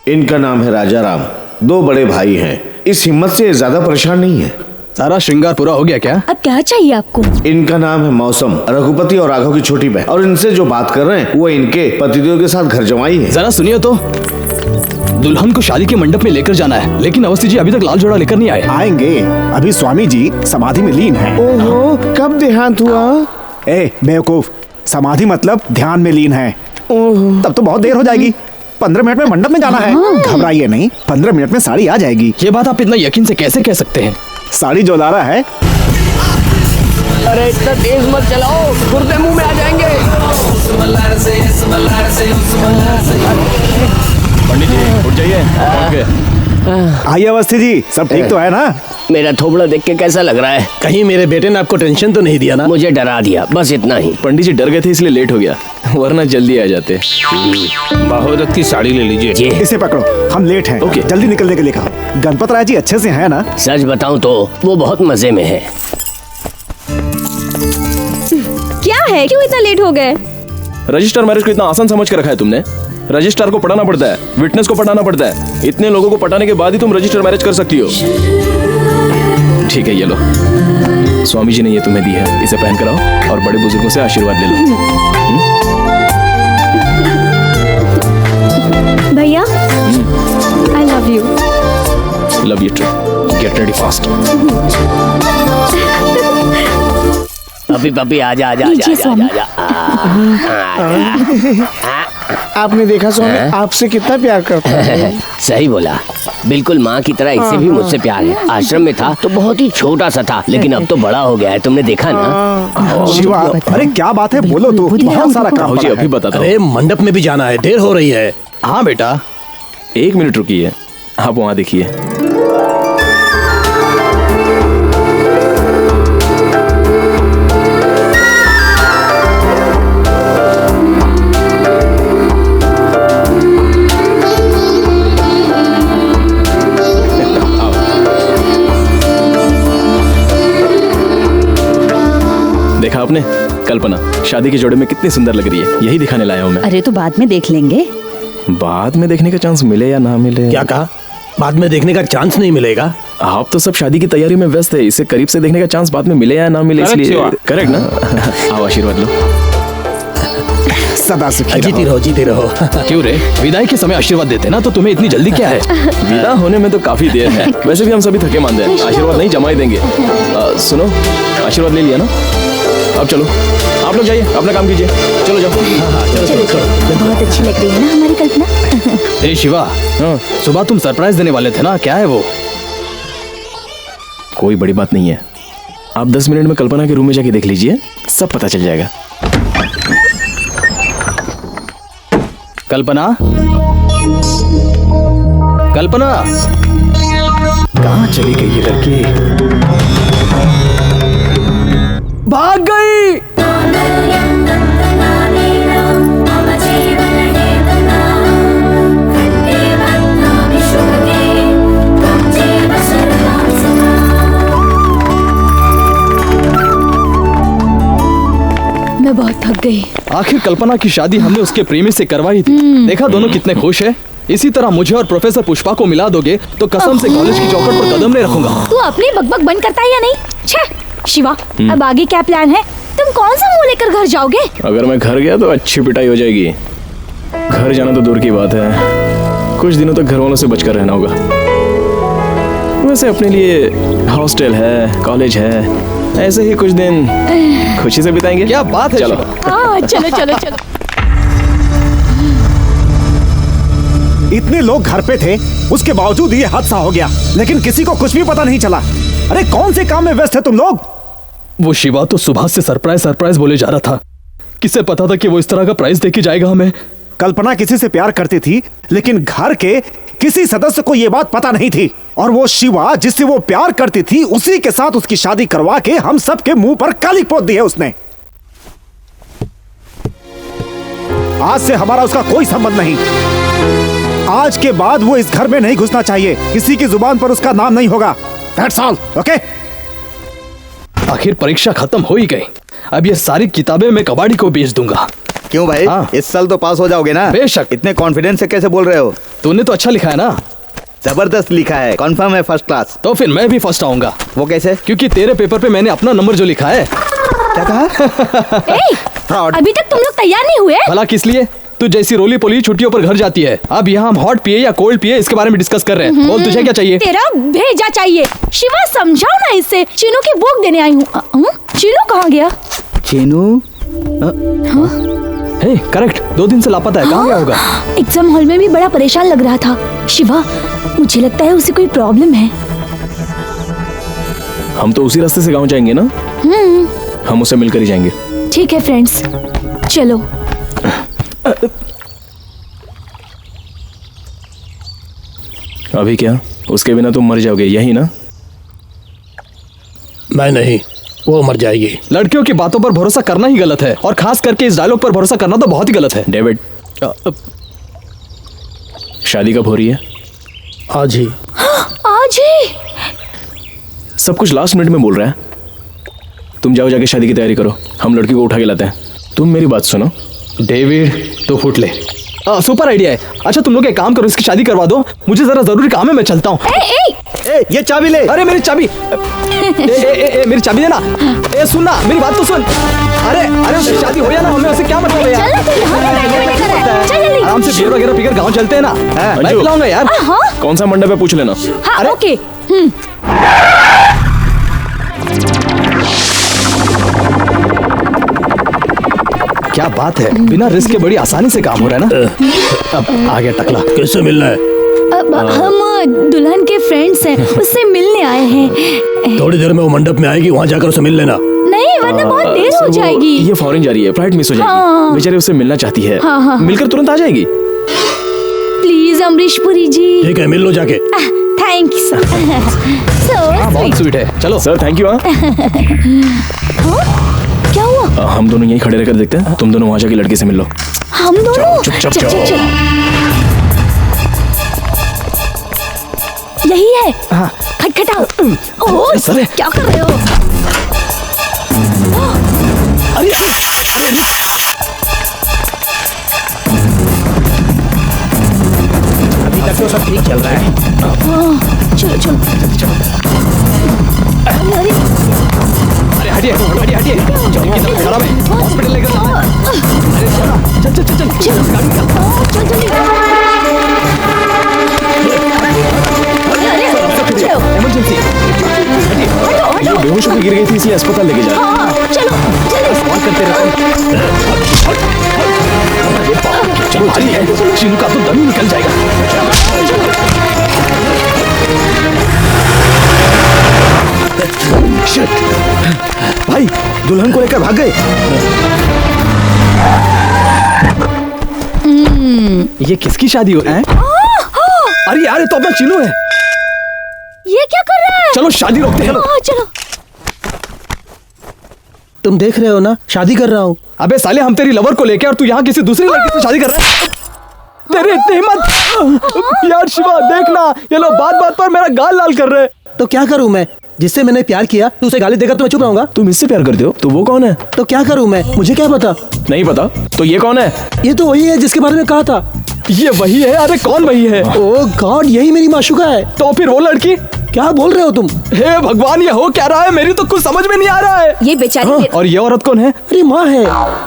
इनका नाम है राजा राम, 2 बड़े भाई हैं। इस हिम्मत से ज्यादा परेशान नहीं है। सारा श्रृंगार पूरा हो गया क्या? अब क्या चाहिए आपको? इनका नाम है मौसम, रघुपति और राघव की छोटी बहन। और इनसे जो बात कर रहे हैं वो इनके पतिदेव के साथ घर जमाई है। जरा सुनिए तो, दुल्हन को शादी के मंडप में लेकर जाना है, लेकिन अवस्थी जी अभी तक लाल जोड़ा लेकर नहीं आए। आएंगे, अभी स्वामी जी समाधि में लीन हैं। ओहो, कब देहांत हुआ? ए बेवकूफ, समाधि मतलब ध्यान में लीन है। तब तो बहुत देर हो जाएगी। 15 मिनट में मंडप में जाना है। घबराइए नहीं, 15 मिनट में साड़ी आ जाएगी। ये बात आप इतना यकीन से कैसे कह सकते हैं? साड़ी जो ला रहा है। अरे इतना तेज मत चलाओ, गुर्दे मुंह में आ जाएंगे। पंडित जी उठ जाइए। आइए अवस्थी जी, सब ठीक तो है ना? मेरा थोबड़ा देख के कैसा लग रहा है? कहीं मेरे बेटे ने आपको टेंशन तो नहीं दिया ना? मुझे डरा दिया, बस इतना ही। पंडित जी डर गए थे इसलिए लेट हो गया, वरना जल्दी आ जाते। बहुरत की साड़ी ले लीजिए। इसे पकड़ो, हम लेट हैं। ओके। जल्दी निकलने के लिए कहा। गणपत राय जी अच्छे से हैं ना? सच बताऊं तो वो बहुत मजे में है। क्या है, क्यों इतना लेट हो गए? रजिस्टर मैरिज को इतना आसान समझ कर रखा है तुमने? रजिस्ट्रार को पढ़ाना पड़ता है, विटनेस को पढ़ाना पड़ता है। इतने लोगों को पटाने के बाद ही तुम रजिस्टर मैरिज कर सकती हो। ठीक है, ये लो, स्वामी जी ने ये तुम्हें दी है, इसे पहन कर आओ और बड़े बुजुर्गों से आशीर्वाद ले लो। भैया, I love you. Love you too. Get ready fast. Puppy puppy आजा आजा लीजिए आजा स्वामी। आपने देखा स्वामी, आपसे कितना प्यार करता है। सही बोला, बिल्कुल माँ की तरह इसे भी मुझसे प्यार है। आश्रम में था तो बहुत ही छोटा सा था, लेकिन अब तो बड़ा हो गया है, तुमने देखा ना? शिवा, अरे क्या बात है, बोलो तो। बहुत सारा काम जी अभी बताता हूँ। अरे मंडप में भी जाना है, देर हो रही है। हाँ बेटा, 1 मिनट रुकिए, आप वहाँ देखिए। देखा आपने? कल्पना शादी के जोड़े में कितनी सुंदर लग रही है, यही दिखाने लाया हूँ मैं। अरे तो बाद में देख लेंगे। बाद में देखने का चांस मिले या ना मिले? क्या कहा? बाद में देखने का चांस नहीं मिलेगा? आप तो सब शादी की तैयारी में व्यस्त है, इसे करीब से देखने का चांस बाद में मिले या ना मिले, इसलिए करेक्ट ना? आओ आशीर्वाद लो। सदा सुखी जीती रहो, जीती रहो। क्यों रे, विदाई के समय आशीर्वाद देते ना, तो तुम्हें इतनी जल्दी क्या है? विदा होने में तो काफी देर है, वैसे भी हम सभी थके मांदे हैं, आशीर्वाद नहीं जमा ही देंगे। सुनो, आशीर्वाद ले लिया ना? अब चलो, आप लोग जाइए, अपना काम कीजिए। चलो जाओ। बहुत अच्छी लग रही है ना हमारी कल्पना। ए शिवा, सुबह तुम सरप्राइज देने वाले थे ना, क्या है वो? कोई बड़ी बात नहीं है, आप 10 मिनट में कल्पना के रूम में जाके देख लीजिए, सब पता चल जाएगा। कल्पना, कल्पना, कहाँ चली गई ये लड़की? भाग गई। मैं बहुत थक गई। आखिर कल्पना की शादी हमने उसके प्रेमी से करवाई थी। देखा दोनों कितने खुश है। इसी तरह मुझे और प्रोफेसर पुष्पा को मिला दोगे तो कसम से कॉलेज की चौखट पर कदम नहीं रखूंगा। तू अपनी बकबक बंद करता है या नहीं? छे शिवा, अब आगे क्या प्लान है? तुम कौन सा मुंह लेकर घर जाओगे? अगर मैं घर गया तो अच्छी पिटाई हो जाएगी। घर जाना तो दूर की बात है, कुछ दिनों तक घर वालों से बचकर रहना होगा। वैसे अपने लिए हॉस्टल है, कॉलेज है, ऐसे ही कुछ दिन खुशी से बिताएंगे। क्या बात है? चलो चलो चलो चलो। इतने लोग घर पे थे, उसके बावजूद ये हादसा हो गया, लेकिन किसी को कुछ भी पता नहीं चला। अरे कौन से काम में व्यस्त है तुम लोग? वो शिवा तो सुबह से सरप्राइज बोले जा रहा था। किसे पता था कि वो इस तरह का प्राइज देके जाएगा हमें। कल्पना किसी से प्यार करती थी, लेकिन घर के किसी सदस्य को यह बात पता नहीं थी। और वो शिवा जिससे वो प्यार करती थी, उसी के साथ उसकी शादी करवा के हम सबके मुंह पर काली पोत दी है उसने। आज से हमारा उसका कोई संबंध नहीं। आज के बाद वो इस घर में नहीं घुसना चाहिए। किसी की जुबान पर उसका नाम नहीं होगा। That's all, okay? आखिर परीक्षा खत्म हो ही गई। अब ये सारी किताबें मैं कबाड़ी को बेच दूंगा। क्यों भाई? इस साल तो पास हो जाओगे ना? बेशक। इतने कॉन्फिडेंस से कैसे बोल रहे हो? तूने तो अच्छा लिखा है ना? जबरदस्त लिखा है, कंफर्म है फर्स्ट क्लास। तो फिर मैं भी फर्स्ट आऊंगा। वो कैसे? क्योंकि तेरे पेपर पे मैंने अपना नंबर जो लिखा है। क्या कहा? अभी तक तुम लोग तैयार नहीं हुए? भला किस लिए? तू जैसी रोली पोली छुट्टियों पर घर जाती है, अब यहाँ हम हॉट पिए या कोल्ड पिए इसके बारे में डिस्कस कर रहे हैं। बोल तुझे क्या चाहिए? तेरा भेजा चाहिए। शिवा समझाओ ना इसे। चीनू की बुक देने आई हूँ। चीनू कहाँ गया? चीनू? हे, करेक्ट। 2 दिन से लापता है। कहाँ गया होगा? एग्जाम हॉल में भी बड़ा परेशान लग रहा था। शिवा, मुझे लगता है उसे कोई प्रॉब्लम है। हम तो उसी रास्ते से गांव जाएंगे ना? हम उसे मिलकर ही जाएंगे। ठीक है फ्रेंड्स, चलो। अभी क्या? उसके बिना तुम मर जाओगे, यही ना? मैं नहीं, वो मर जाएगी। लड़कियों की बातों पर भरोसा करना ही गलत है, और खास करके इस डायलॉग पर भरोसा करना तो बहुत ही गलत है। डेविड, शादी कब हो रही है? आज ही। आज ही? सब कुछ लास्ट मिनट में बोल रहा है। तुम जाओ, जाके शादी की तैयारी करो। हम लड़की को उठा के लाते हैं। तुम मेरी बात सुनो। डेविड, तो फुट ले। सुपर आइडिया है। अच्छा तुम लोग एक काम करो, इसकी शादी करवा दो। मुझे जरा जरूरी काम है, मैं चलता हूँ। ये चाबी ले। अरे मेरी चाबी। मेरी चाबी देना। सुनना, मेरी बात तो सुन। अरे उसकी शादी हो या ना, हमें उसे क्या मतलब है यार? आराम से बियर वगैरह पीकर गाँव चलते हैं ना। मैं पिलाऊंगा यार। कौन सा मंडप है पूछ लेना। हाँ, ओके। क्या बात है, बिना रिस्क के बड़ी आसानी से काम हो रहा है ना। अब आ गया टकला। कैसे मिलना है? हम दुल्हन के फ्रेंड्स हैं, उससे मिलने आए हैं। थोड़ी देर में वो मंडप में आएगी, वहाँ जाकर उसे मिल लेना। नहीं, वरना बहुत देर हो जाएगी। ये फॉरेन जा रही है, फ्लाइट मिस हो जाएगी। बेचारी उससे मिलना चाहती है। मिलकर तुरंत आ जाएगी। प्लीज अमरीश पुरी जी। ठीक है, मिल लो जाके। Thank you sir. बहुत स्वीट है। चलो सर, थैंक यू। क्या हुआ? हम दोनों यहीं खड़े रहकर देखते हैं। तुम दोनों वहाँ जाके लड़के से मिल लो। हम दोनों? चुपचाप चल, जाओ। चल, चल। यही है। खटखटाओ। ओह, सर, क्या कर रहे हो? अरे अभी तक तो सब ठीक चल रहा है। चलो। अरे हटिए। चल, खराब है। हॉस्पिटल लेकर जाना है। चल गाड़ी निकाल। इमरजेंसी। ये बेहोश होकर गिर गई थी, इसलिए अस्पताल लेके जा रहे हैं। चलो कॉल करते रहते हैं। चलो चलिए, चीनू का तो दम ही निकल जाएगा। शिट! भाई, दुल्हन को लेकर भाग गए। ये किसकी शादी हो रही है? अरे यार, ये तो अपना चीनू है। ये क्या कर रहा है? चलो शादी रोकते हैं। चलो। तुम देख रहे हो ना, शादी कर रहा हूँ। अबे साले, हम तेरी लवर को लेके और तू यहाँ किसी दूसरी लड़की से शादी कर रहा है? तेरी इतनी हिम्मत! यार शिवा, देखना, ये लोग बात पर मेरा गाल लाल कर रहे हैं। तो क्या करूँ मैं? जिससे मैंने प्यार किया, तू उसे गाली देकर तो मैं चुप रहूंगा? तुम इससे प्यार करते हो? तो वो कौन है? तो क्या करूँ मैं? मुझे क्या पता? नहीं पता? तो ये कौन है? ये तो वही है जिसके बारे में कहा था। ये वही है? अरे कौन वही है? ओह गॉड, यही मेरी माशूका है। तो फिर वो लड़की? क्या बोल रहे हो तुम? हे भगवान, ये हो क्या रहा है? मेरी तो कुछ समझ में नहीं आ रहा है। ये बेचारी और ये औरत कौन है? अरे माँ है।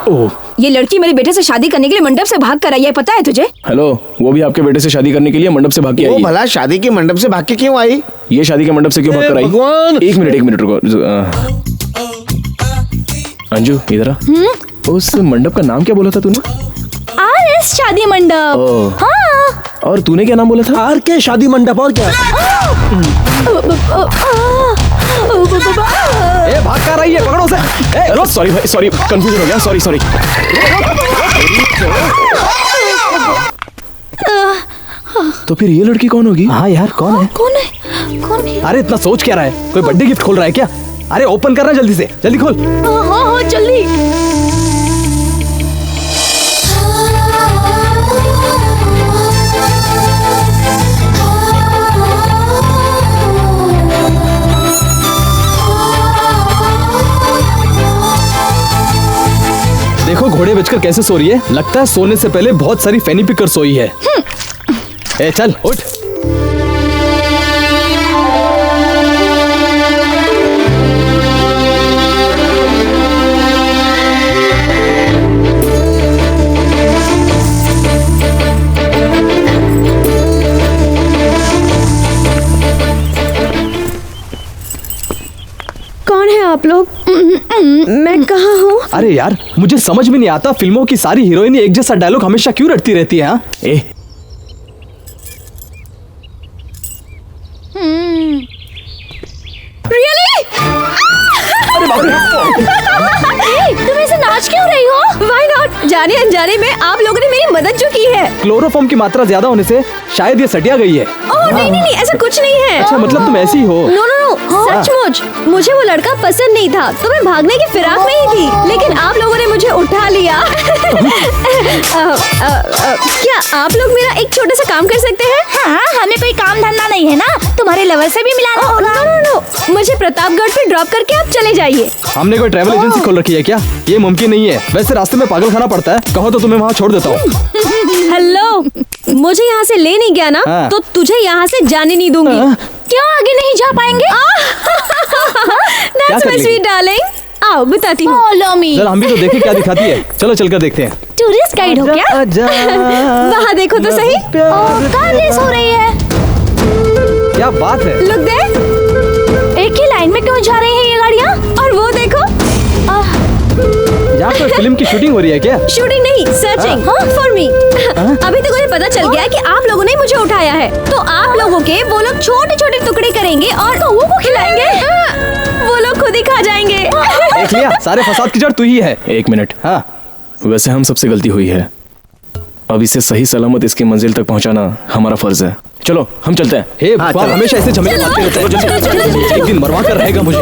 ओह, ये लड़की मेरे बेटे से शादी करने के लिए मंडप से भाग कर आई है, पता है तुझे? हेलो, वो भी आपके बेटे से शादी करने के लिए मंडप से भाग के आई वो है। भला शादी के मंडप से भाग के क्यों आई? ये शादी के मंडप से क्यों भाग कर आई? भगवान! एक मिनट रुको। अंजू, इधर आ। उस मंडप का नाम क्या बोला था तूने? RS शादी मंडप। ओह। हाँ। और तूने क्या नाम बोला था? आर के शादी मंडप। और क्या? भाग कर रही है, पकड़ो सॉरी भाई, सॉरी, कंफ्यूजन हो गया, सॉरी सॉरी। तो फिर ये लड़की कौन होगी? हाँ यार, कौन है? कौन है? कौन है? अरे इतना सोच क्या रहा है? कोई बर्थडे गिफ्ट खोल रहा है क्या? अरे ओपन करना जल्दी से, जल्दी खोल। हाँ जल्दी। देखो घोड़े बेचकर कैसे सो रही है। लगता है सोने से पहले बहुत सारी फैनी पिकर सोई है। ए चल उठ। कौन है आप लोग? मैं कहाँ हूँ? अरे यार मुझे समझ में नहीं आता, फिल्मों की सारी हीरोइन एक जैसा डायलॉग हमेशा क्यों रटती रहती है? हाँ ए रियली? अरे बाप रे, तुम ऐसे नाच क्यों रही हो? Why not? जाने अनजाने में आप लोगों ने मेरी मदद जो की है। क्लोरोफॉर्म की मात्रा ज्यादा होने से शायद ये सटिया गई है। ओह नहीं, ऐसा कुछ नहीं है। अच्छा मतलब तुम ऐसी हो? नो, सचमुच मुझे वो लड़का पसंद नहीं था, तो मैं भागने की फिराक में ही थी, लेकिन आप लोगों ने मुझे उठा लिया। क्या आप लोग मेरा एक छोटा सा काम कर सकते हैं? हाँ, हमें कोई काम धंधा नहीं है ना, तुम्हारे लवर से भी मिलाना होगा। नो, मुझे प्रतापगढ़ पे ड्रॉप करके आप चले जाइए। हमने कोई ट्रैवल एजेंसी खोल रखी है क्या? ये मुमकिन नहीं है। वैसे रास्ते में पागल खाना पड़ता है, कहो तो तुम्हें वहाँ छोड़ देता हूँ। हेलो, मुझे यहाँ से ले नहीं गया ना, हाँ। तो तुझे यहाँ से जाने नहीं दूंगी। क्यों आगे नहीं जा पाएंगे? That's my sweet darling। आओ बताती हूँ। Follow me। चल हम भी तो देखें क्या दिखाती है। चलो चलकर देखते हैं। टूरिस्ट गाइड हो क्या? वहाँ देखो तो सही। कार रेस हो रही है। क्या बात है? लुक दे। एक ही लाइन में क्यों जा रही है ये गाड़ियाँ? और वो देखो। यहाँ पर फिल्म की शूटिंग हो रही है क्या? शूटिंग नहीं, सर्चिंग फॉर मी। अभी तक मुझे पता चल गया है कि आप लोगों ने मुझे उठाया है, तो आप लोगों के वो लोग छोटे छोटे टुकड़े करेंगे और कौवों को खिलाएंगे। वो लोग खुद ही खा जाएंगे। देख लिया, सारे फसाद की जड़ तू ही है। एक मिनट। हाँ वैसे हम सबसे गलती हुई है, अब इसे सही सलामत इसकी मंजिल तक पहुंचाना हमारा फर्ज है। चलो हम चलते हैं। हे भगवान, हमेशा ऐसे झमेले मारते रहते हैं। एक दिन मरवा कर रहेगा मुझे।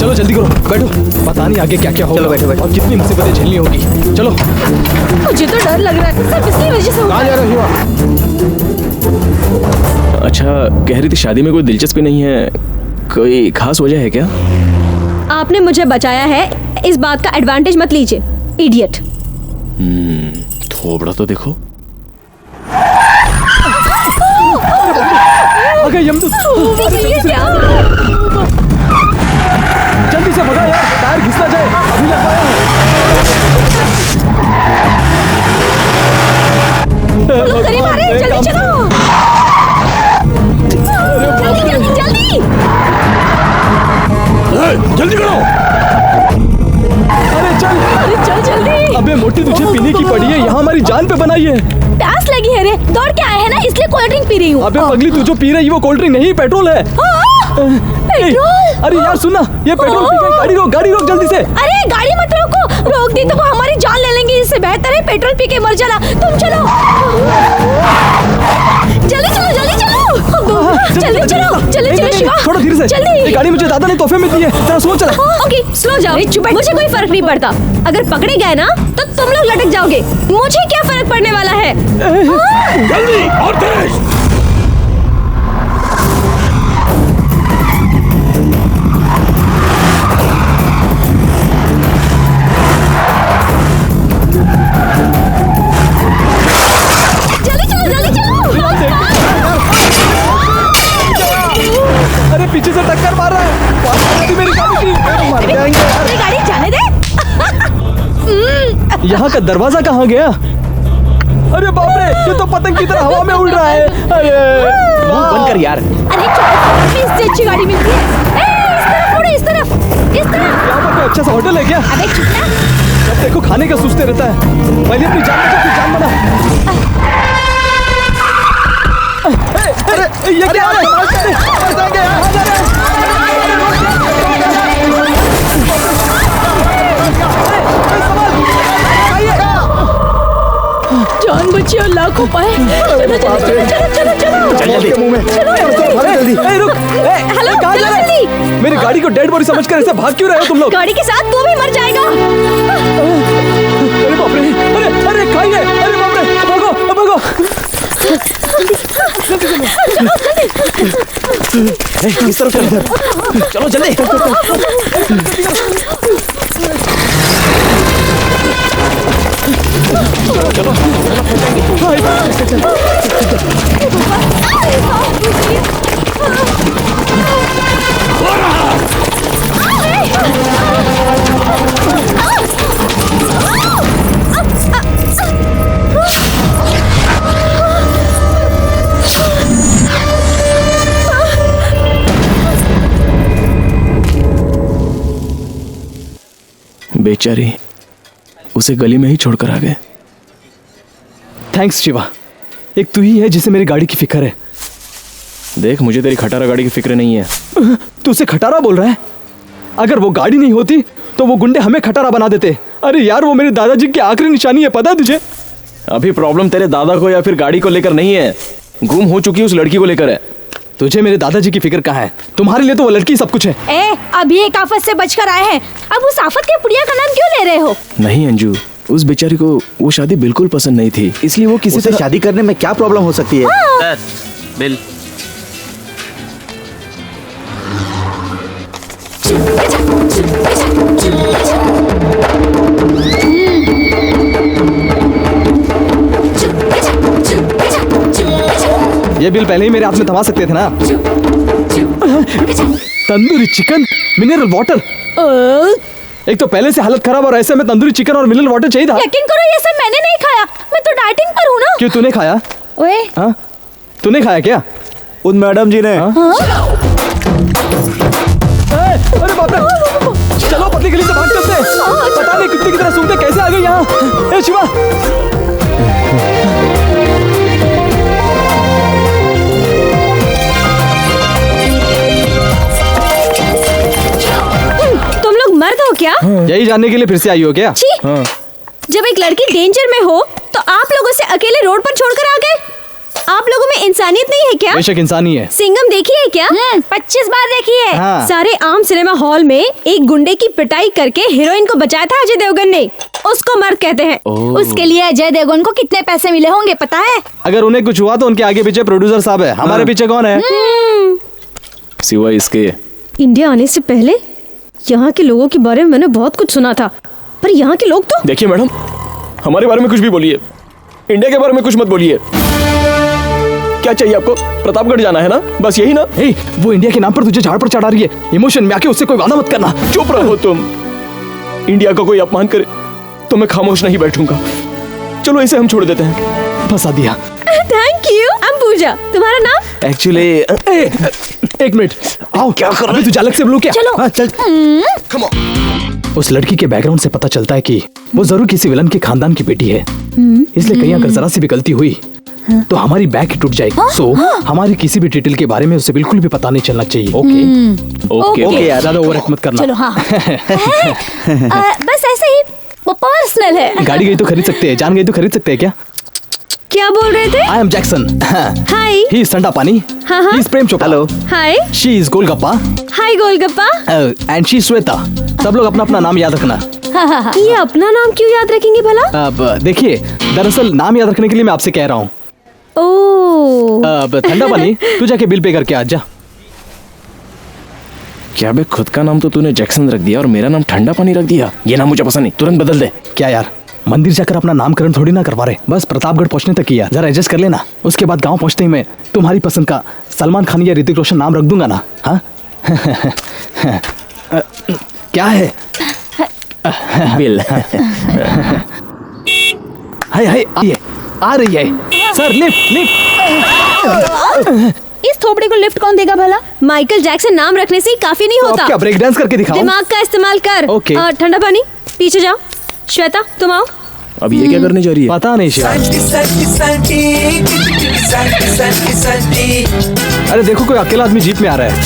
चलो जल्दी करो, बैठो। पता नहीं आगे क्या क्या होगा। बैठो बैठो। और कितनी मुसीबतें झेलनी होगी। चलो। मुझे तो डर लग रहा है, सब इसकी वजह से हुआ। कहाँ जा रही हो? अच्छा कह रही थी शादी में कोई दिलचस्पी नहीं है, कोई खास वजह है क्या? आपने मुझे बचाया है, इस बात का एडवांटेज मत लीजिए, इडियट। थोड़ा तो देखो। अगर यमदूत जल्दी से भगा यार, टायर घिस ना जाए। अभी लग पाया लोग करीब आ रहे हैं, जल्दी चलो। जल्दी करो। अरे चल जल्दी। अबे मोटी तुझे पीने की पड़ी है, यहाँ हमारी जान पे बनाई है। प्यास लगी है रे, दौड़ के आए हैं ना, इसलिए कोल्ड ड्रिंक पी रही हूँ। अबे पगली, तू जो पी रही है वो कोल्ड ड्रिंक नहीं, पेट्रोल है। पेट्रोल? अरे यार सुनना, ये पेट्रोल पी गई। गाड़ी रोक जल्दी से। अरे गाड़ी मत रोको, रोक दी तो वो हमारी जान ले लेंगे। इससे बेहतर है पेट्रोल पी के मर जाना। तुम चलो, जल्दी चलो, जल्दी चलो, जल्दी चलो, जल्दी चलो शिवा, थोड़ा धीरे से। जल्दी। ये गाड़ी मुझे दादा ने तोहफे में दी है, जरा स्लो चला। ओके स्लो जाओ, मुझे कोई फर्क नहीं पड़ता। अगर पकड़े गए ना तो तुम लोग लटक जाओगे, मुझे क्या फर्क पड़ने वाला है। जल्दी और तेज। अरे पीछे से टक्कर मार रहा है मेरी गाड़ी की। मर जाएंगे यार। मेरी गाड़ी जाने दे। यहाँ का दरवाजा कहाँ गया? अरे बाप रे, ये तो पतंग की तरह हवा में उड़ रहा है। अरे बंद कर यार। अरे इससे अच्छी गाड़ी मिलती है। इस तरफ मुड़ो, इस तरफ, इस तरफ। यहाँ पर कोई अच्छा सा होटल है क्या? अबे चुप ना। अब देखो खाने का सोचते रहता है। पहले अपनी जान बचा, फिर जान बना। अरे ये क्या है? बच्चियों लाखों पाए। चलो चलो चलो चलो चलो चल जल्दी। जल्दी। रुक। हेलो, कहाँ जा चलो रहे जल्दी। हैं? मेरी गाड़ी को डेड बॉडी समझकर ऐसे भाग क्यों रहे हो तुम लोग? गाड़ी के साथ तू भी मर जाएगा। अरे बाप रे, अरे अरे खाइए, अरे बाप रे, भागो भागो। इस तरफ चल इधर। चलो जल्दी। बेचारी उसे गली में ही छोड़कर आ गए। थैंक्स शिवा, एक तू ही है जिसे मेरी गाड़ी की फिक्र है। देख, मुझे तेरी खटारा गाड़ी की फिक्र नहीं है। तू उसे खटारा बोल रहा है? अगर वो गाड़ी नहीं होती तो वो गुंडे हमें खटारा बना देते। अरे यार, वो मेरे दादाजी की आखिरी निशानी है, पता है तुझे? अभी प्रॉब्लम तेरे दादा को या फिर गाड़ी को लेकर नहीं है, गुम हो चुकी उस लड़की को लेकर है। तुझे मेरे दादाजी की फिक्र कहाँ है? तुम्हारे लिए तो वो लड़की सब कुछ है। ए, अभी एक आफत से बचकर आए हैं, अब उस आफत के पुड़िया का नाम क्यों ले रहे हो? नहीं अंजू, उस बेचारी को वो शादी बिल्कुल पसंद नहीं थी, इसलिए वो किसी से शादी करने में क्या प्रॉब्लम हो सकती है? हाँ। बिल ये बिल पहले ही मेरे हाथ में थमा सकते थे ना। Tandoori chicken, mineral water. एक तो पहले से हालत खराब और ऐसे में तंदूरी चिकन और मिनरल वाटर चाहिए था। यकीन करो, ये सब मैंने नहीं खाया, मैं तो डाइटिंग पर हूँ ना। क्यों, तूने खाया? ओए, हाँ, तूने खाया क्या? उन मैडम जी ने। अरे बाप रे, चलो पतली गली से भाग चलते हैं। पता नहीं कुत्ते की तरह सूंघते कैसे आ गए यहाँ। ए शिवा, तुम लोग मर्द हो क्या? यही जानने के लिए फिर से आई हो क्या? छी! जब एक लड़की डेंजर में हो तो आप लोग उसे अकेले रोड पर छोड़कर आ गए। आप लोगों में इंसानियत नहीं है क्या? बेशक इंसानी है। सिंघम देखी है क्या? 25 बार देखी है। हाँ। सारे आम सिनेमा हॉल में एक गुंडे की पिटाई करके हीरोइन को बचाया था अजय देवगन ने। उसको मर्द कहते हैं। उसके लिए अजय देवगन को कितने पैसे मिले होंगे पता है? अगर उन्हें कुछ हुआ तो उनके आगे पीछे प्रोड्यूसर साहब है। हमारे पीछे कौन है? सिवा इसके। इंडिया आने से पहले यहाँ के लोगों के बारे में मैंने बहुत कुछ सुना था, पर यहाँ के लोग तो। देखिए मैडम, हमारे बारे में कुछ भी बोलिए, इंडिया के बारे में कुछ मत बोलिए। क्या चाहिए आपको? प्रतापगढ़ जाना है ना, बस यही ना? वो इंडिया के नाम पर तुझे झाड़ पर चढ़ा रही है। इमोशन में आके उससे कोई वादा मत करना। चुप रहो तुम। इंडिया का कोई अपमान करे तो मैं खामोश नहीं बैठूंगा। चलो इसे हम छोड़ देते हैं। फंसा दिया। Thank you. I'm पूजा, तुम्हारा नाम? एक्चुअली एक मिनट, आओ। क्या कर रहे? तुझे अलग से बोलूं क्या? चलो। हाँ, चल। Come on। उस लड़की के बैकग्राउंड से पता चलता है कि वो जरूर किसी विलन के खानदान की बेटी है, इसलिए कहीं अगर जरा सी भी गलती हुई तो हमारी बैक टूट जाएगी। सो हमारी किसी भी डिटेल के बारे में उसे बिल्कुल भी पता नहीं चलना चाहिए। ओके ओके यार, ज्यादा ओवर मत करना। चलो हाँ। बस ऐसे ही, वो पर्सनल है। गाड़ी गई तो खरीद सकते हैं, जान गई तो खरीद सकते हैं क्या? क्या बोल रहे थे? I am Jackson. Hi. He is ठंडा पानी। हाँ हाँ। He is Prem Chopra. Hello. Hi. She is golgappa. Hi golgappa. And she Shweta. सब लोग अपना अपना नाम याद रखना। ये अपना नाम क्यों याद रखेंगे भला? अब देखिए, दरअसल नाम याद रखने के लिए मैं आपसे कह रहा हूँ। अब ठंडा पानी, तू जाके बिल पे करके आ जा। क्या बे, खुद का नाम तो तूने जैक्सन रख दिया और मेरा नाम ठंडा पानी रख दिया। ये नाम मुझे पसंद नहीं, तुरंत बदल दे। क्या यार, मंदिर जाकर अपना नामकरण थोड़ी ना करवा रहे, बस प्रतापगढ़ पहुंचने तक किया। जरा एडजस्ट कर लेना। उसके बाद गांव पहुंचते ही मैं तुम्हारी पसंद का सलमान खान या ऋतिक रोशन नाम रख दूंगा ना। हाँ। क्या है? बिल। हाय हाय, आ रही है। Sir lift lift. इस थोपड़े को लिफ्ट कौन देगा भला? माइकल जैक्सन नाम रखने से ही काफी नहीं होता। तो क्या ब्रेक डांस करके दिखाओ? दिमाग का इस्तेमाल कर। ओके। ठंडा पानी, पीछे जाओ। श्वेता तुम आओ। अब ये क्या करने जा रही है? पता नहीं शिवा। अरे देखो, कोई अकेला आदमी जीप में आ रहा है।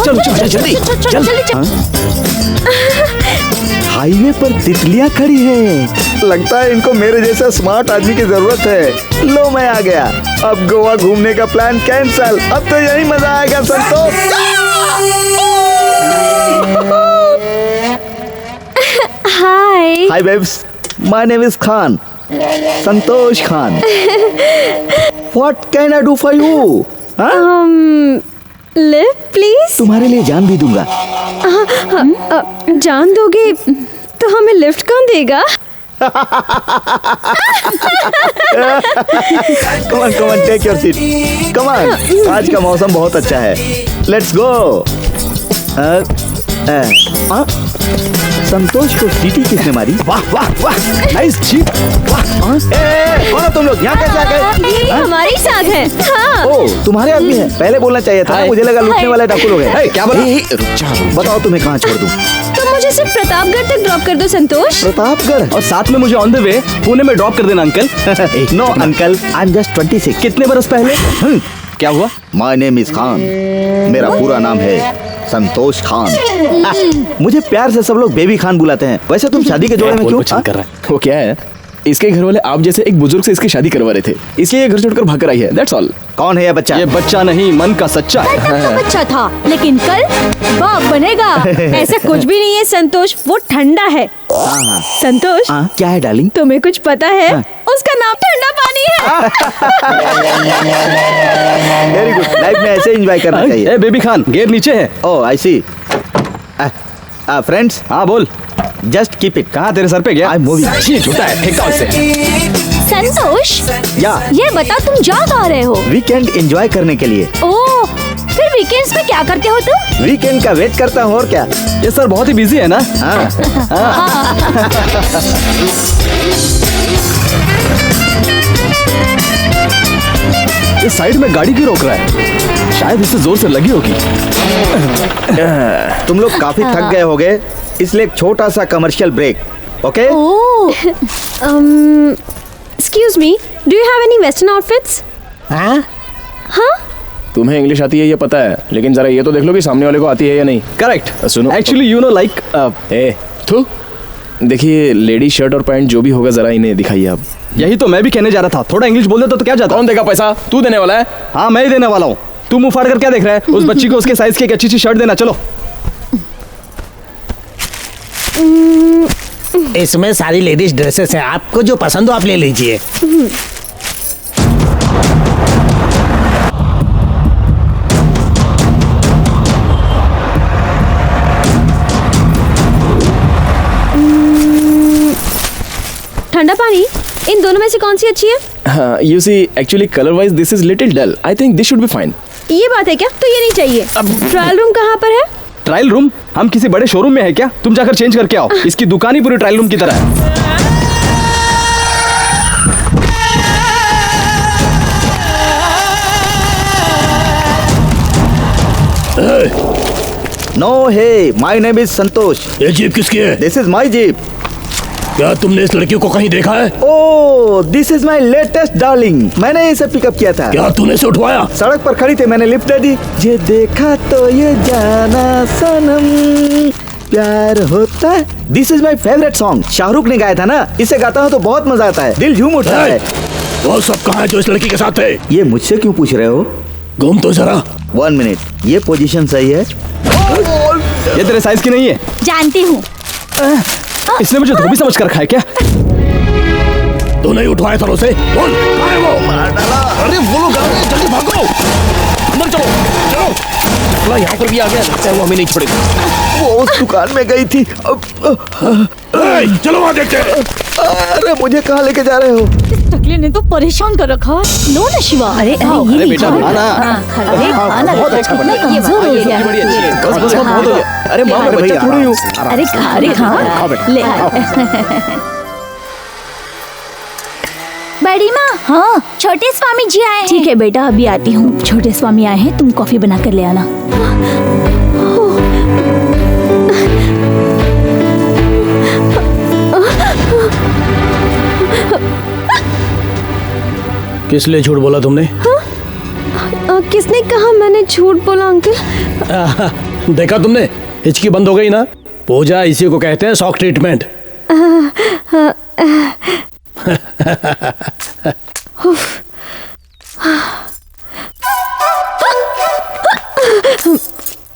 चल जल्दी। हाईवे पर तितलियां खड़ी हैं। लगता है इनको मेरे जैसा स्मार्ट आदमी की जरूरत है। लो मैं आ गया। अब गोवा घूमने का प्लान कैंसल। अब तो यही मजा आएगा Santosh. Hi hi babes, my name is Khan, Santosh Khan. What can I do for you? Lift please. तुम्हारे लिए जान भी दूंगा। जान दोगे तो हमें लिफ्ट कौन देगा? Come on, take your seat. Come on. आज का मौसम बहुत अच्छा है। Let's go. संतोष को सीटी किसने मारी? वाह वाह वाह, नाइस जीप। वाह, कौन हो तुम लोग? यहाँ कैसे आ गए? ये हमारी साग है। हाँ। ओ, तुम्हारे आदमी है। पहले बोलना चाहिए था। मुझे लगा लूटने वाले डाकू लोग हैं। क्या बोला? बताओ तुम्हें कहाँ छोड़ दूँ? तो मुझे सिर्फ प्रतापगढ़ तक ड्रॉप कर दो संतोष। प्रतापगढ़? और साथ में मुझे ऑन द वे पुणे में ड्रॉप कर देना uncle. No uncle, I am just 26। कितने बरस पहले? क्या हुआ? My name is Khan. मेरा पूरा नाम है संतोष खान। मुझे प्यार से सब लोग बेबी खान बुलाते हैं। वैसे तुम शादी के जोड़े में क्यों कर रहा है? वो क्या है, इसके घर वाले आप जैसे एक बुजुर्ग से इसकी शादी करवा रहे थे, इसलिए ये घर छोड़कर भाग कर आई है। That's all. कौन है ये बच्चा? ये बच्चा नहीं, मन का सच्चा कल तक तो बच्चा था, लेकिन कल बाप बनेगा। ऐसा कुछ भी नहीं है संतोष, वो ठंडा है। संतोष, क्या है डार्लिंग? तुम्हें कुछ पता है? उसका नाम ठंडा पानी है। वेरी गुड, लाइफ में ऐसे एंजॉय करना चाहिए। बेबी खान, गेयर नीचे है। ओह आई सी। फ्रेंड्स, हाँ बोल। Just keep it. कहाँ तेरे सर पे गया? आई मूवी। ये झूठा है, फेंक दो इसे। संतोष, या ये बता तुम जा कहाँ रहे हो? वीकेंड एंजॉय करने के लिए। ओह, फिर वीकेंड्स में क्या करते हो तुम? वीकेंड का वेट करता हूँ और क्या। ये सर बहुत ही बिजी है ना? इस साइड में गाड़ी क्यों रोक रहा है? शायद इससे जोर से लगी होगी। तुम लोग काफी थक गए होगे, इसलिए एक छोटा सा commercial break. Okay? Excuse me, do you have any western outfits? हाँ? तुम्हें इंग्लिश आती है ये पता है, लेकिन जरा ये तो देख लो कि सामने वाले को आती है या नहीं। करेक्ट। सुनो, एक्चुअली यू नो लाइक देखिए, लेडी शर्ट और पैंट जो भी होगा जरा इन्हें दिखाइए आप। यही तो मैं भी कहने जा रहा था। थोड़ा इंग्लिश बोल दे तो क्या जाता? कौन देगा पैसा? तू देने वाला है? हाँ मैं ही देने वाला हूँ। तू मुंह फाड़ कर क्या देख रहा है? उस बच्ची को उसके साइज की एक अच्छी शर्ट देना। चलो। इसमें सारी लेडीज ड्रेसेस हैं, आपको जो पसंद हो आप ले लीजिए। ठंडा पानी, इन दोनों में से कौन सी अच्छी है? You see, actually colour wise this is little dull. I think this should be fine. ये बात है क्या? तो ये नहीं चाहिए। ट्रायल रूम कहाँ पर है? Trial room? हम किसी बड़े शोरूम में है क्या? तुम जाकर चेंज करके आओ। इसकी दुकान ही पूरी ट्रायल रूम की तरह है। No hey, my name is Santosh. ये जीप किसकी है? This is my jeep. क्या तुमने इस लड़की को कहीं देखा है? Oh, this is my latest darling. मैंने इसे पिकअप किया था। क्या तूने इसे उठवाया? सड़क पर खड़ी थी, मैंने लिफ्ट दे दी। ये देखा तो ये जाना सनम, प्यार होता है। This is my favourite song. Shahrukh ने गाया था ना, इसे गाता हूँ तो बहुत मजा आता है, दिल झूम उठता है। वो सब कहाँ है जो इस लड़की के साथ है? ये मुझसे क्यों पूछ रहे हो? घूम तो जरा। 1 मिनट, ये पोजीशन सही है? ये तेरे साइज की नहीं है। जानती हूँ। इसने मुझे धोबी समझ कर रखा है क्या? तू नहीं उठवाया था उसे? बोल, कहाँ है वो? मार डाला। अरे वो लोग आ रहे हैं, जल्दी भागो। अंदर चलो, चलो। यहाँ पर भी आ गया, लगता है वो हमें नहीं छोड़ेगा। वो उस दुकान में गई थी। चलो वहाँ देखते हैं। अरे मुझे कहाँ लेके जा रहे हो? टकले ने तो परेशान कर रखा है। लो ना शिवा। अरे अरे बेटा खाना। बहुत अच्छा बना। कमजोर हो गया। बड़ी अच्छी है। बस बहुत हो गया। अरे माँ मैं बच्चा थोड़ी हूँ। अरे खा ले। बड़ी माँ, हाँ छोटे स्वामी जी आए हैं। ठीक है बेटा, अभी आती हूँ। छोटे स्वामी आए हैं, तुम कॉफी बना कर ले आना। किस लिए झूठ बोला तुमने? किसने कहा मैंने झूठ बोला अंकल? देखा तुमने, हिचकी बंद हो गई ना? पूजा, इसी को कहते हैं शॉक ट्रीटमेंट।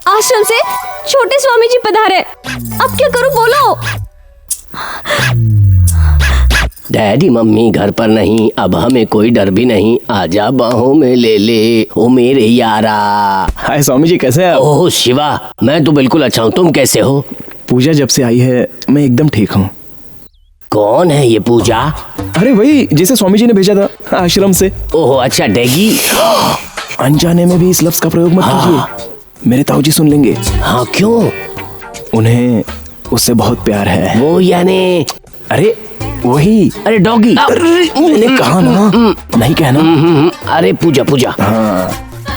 आश्रम से छोटे स्वामी जी पधारे, अब क्या करूं बोलो। डैडी मम्मी घर पर नहीं, अब हमें कोई डर भी नहीं, आजा बाहों में ले ले ओ मेरे यारा। हाय स्वामी जी, कैसे हैं आप? ओह शिवा, मैं तो बिल्कुल अच्छा हूँ, तुम कैसे हो? पूजा जब से आई है मैं एकदम ठीक हूँ। कौन है ये पूजा? अरे वही जिसे स्वामी जी ने भेजा था आश्रम से। ओह अच्छा, डैगी। अनजाने में भी इस लफ्ज का प्रयोग मत कीजिए, मेरे ताऊ जी सुन लेंगे। हाँ क्यों? उन्हें उससे बहुत प्यार है। वो यानी? अरे वही, अरे डॉगी। मैंने कहा ना नहीं कहना। अरे पूजा पूजा,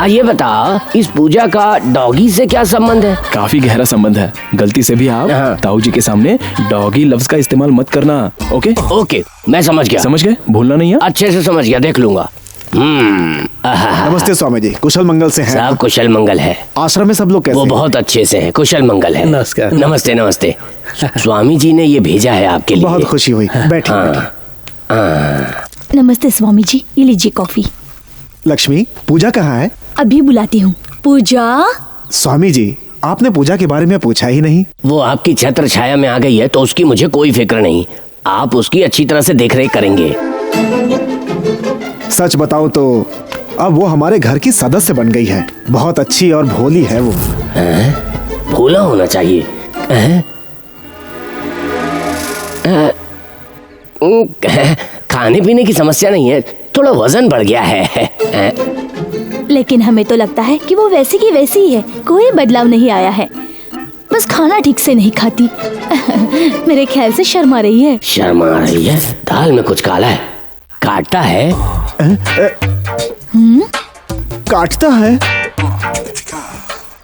ये बता, इस पूजा का डॉगी से क्या संबंध है? काफी गहरा संबंध है। गलती से भी आप ताऊ जी के सामने डॉगी लफ्ज का इस्तेमाल मत करना। ओके ओके, मैं समझ गया। समझ गए? भूलना नहीं है। अच्छे से समझ गया, देख लूंगा। नमस्ते स्वामी जी, कुशल मंगल से हैं? सब कुशल मंगल है। आश्रम में सब लोग कैसे वो हैं? बहुत अच्छे से हैं, कुशल मंगल है। नमस्कार। नमस्ते नमस्ते। स्वामी जी ने ये भेजा है आपके लिए। बहुत खुशी हुई, बैठिए। नमस्ते स्वामी जी, ये लीजिए कॉफी। लक्ष्मी, पूजा कहाँ है? अभी बुलाती हूँ। पूजा। स्वामी जी, आपने पूजा के बारे में पूछा ही नहीं। वो आपकी छत्र छाया में आ गई है तो उसकी मुझे कोई फिक्र नहीं, आप उसकी अच्छी तरह से देखरेख करेंगे। सच बताऊं तो अब वो हमारे घर की सदस्य बन गई है। बहुत अच्छी और भोली है वो। भोला होना चाहिए। खाने पीने की समस्या नहीं है, थोड़ा वजन बढ़ गया है। लेकिन हमें तो लगता है कि वो वैसी की वैसी ही है, कोई बदलाव नहीं आया है, बस खाना ठीक से नहीं खाती। मेरे ख्याल से शर्मा रही है। शर्मा रही है? दाल में कुछ काला है, काटता है। काटता है?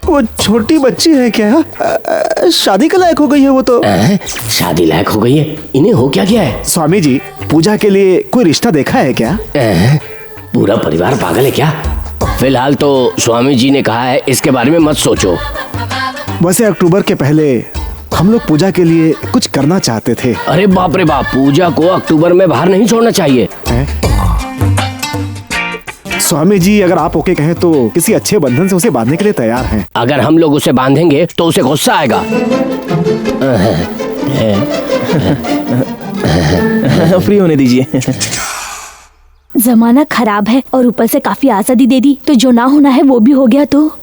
वो छोटी बच्ची है क्या? शादी के लायक हो गई है वो तो। शादी लायक हो गई है? इन्हें हो क्या गया है? स्वामी जी, पूजा के लिए कोई रिश्ता देखा है क्या? पूरा परिवार पागल है क्या? फिलहाल तो स्वामी जी ने कहा है इसके बारे में मत सोचो। वैसे अक्टूबर के पहले हम लोग पूजा के लिए कुछ करना चाहते थे। अरे बाप रे बाप, पूजा को अक्टूबर में बाहर नहीं छोड़ना चाहिए। स्वामी जी, अगर आप ओके कहें तो किसी अच्छे बंधन से उसे बांधने के लिए तैयार हैं। अगर हम लोग उसे बांधेंगे तो उसे गुस्सा आएगा। फ्री होने दीजिए। जमाना खराब है और ऊपर से काफी आजादी दे दी, तो जो ना होना है वो भी हो गया। तो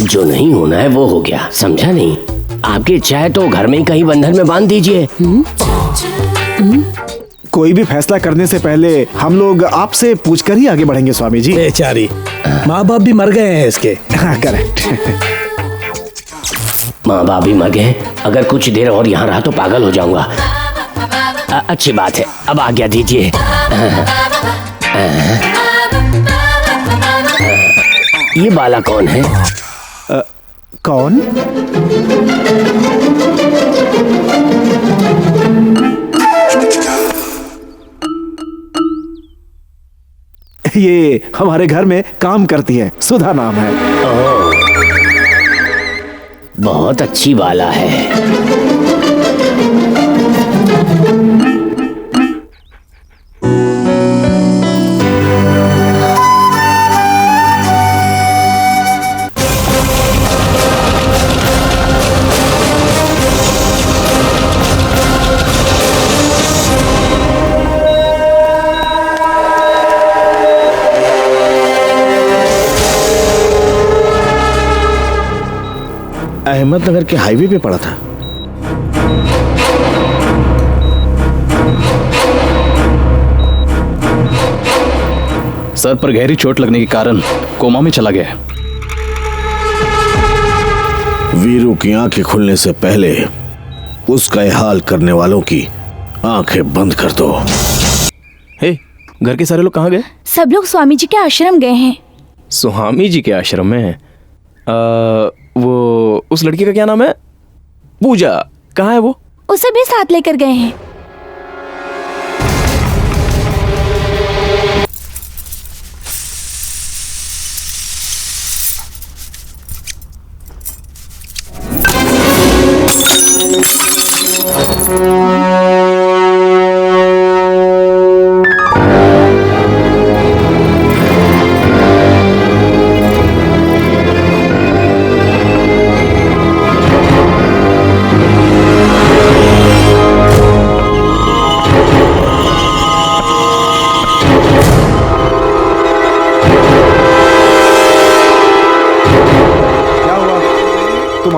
जो नहीं होना है वो हो गया, समझा नहीं? आपकी इच्छा है तो घर में ही कहीं बंधन में बांध दीजिए। कोई भी फैसला करने से पहले हम लोग आपसे पूछकर ही आगे बढ़ेंगे स्वामी जी। बेचारी माँ बाप भी मर गए हैं इसके। हाँ, करेक्ट। माँ बाप भी मर गए? अगर कुछ देर और यहाँ रहा तो पागल हो जाऊंगा। अच्छी बात है, अब आज्ञा दीजिए। ये बाला कौन है? कौन? ये हमारे घर में काम करती है, सुधा नाम है। बहुत अच्छी बाला है। अहमदनगर के हाईवे पे पड़ा था। सर पर गहरी चोट लगने के कारण कोमा में चला गया है। वीरू की आंखें खुलने से पहले उसका यह हाल करने वालों की आंखें बंद कर दो। हे, घर के सारे लोग कहाँ गए? सब लोग स्वामी जी के आश्रम गए हैं। स्वामी जी के आश्रम में? वो उस लड़की का क्या नाम है? पूजा, कहाँ है वो? उसे भी साथ लेकर गए हैं।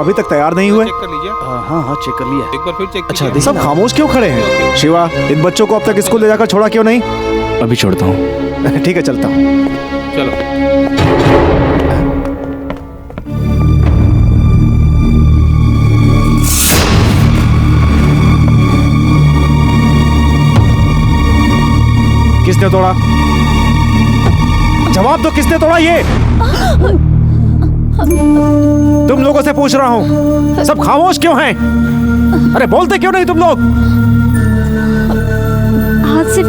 अभी तक तैयार नहीं हुए? हाँ हाँ चेक कर लिया। एक बार फिर चेक अच्छा, सब खामोश क्यों खड़े हैं? शिवा, इन बच्चों को अब तक स्कूल ले जाकर छोड़ा क्यों नहीं? अभी छोड़ता हूँ। ठीक है, चलता हूँ। चलो। किसने तोड़ा? जवाब दो, किसने तोड़ा ये? तुम लोगों से पूछ रहा हूं, सब खामोश क्यों हैं? अरे बोलते क्यों नहीं तुम लोग? हाथ से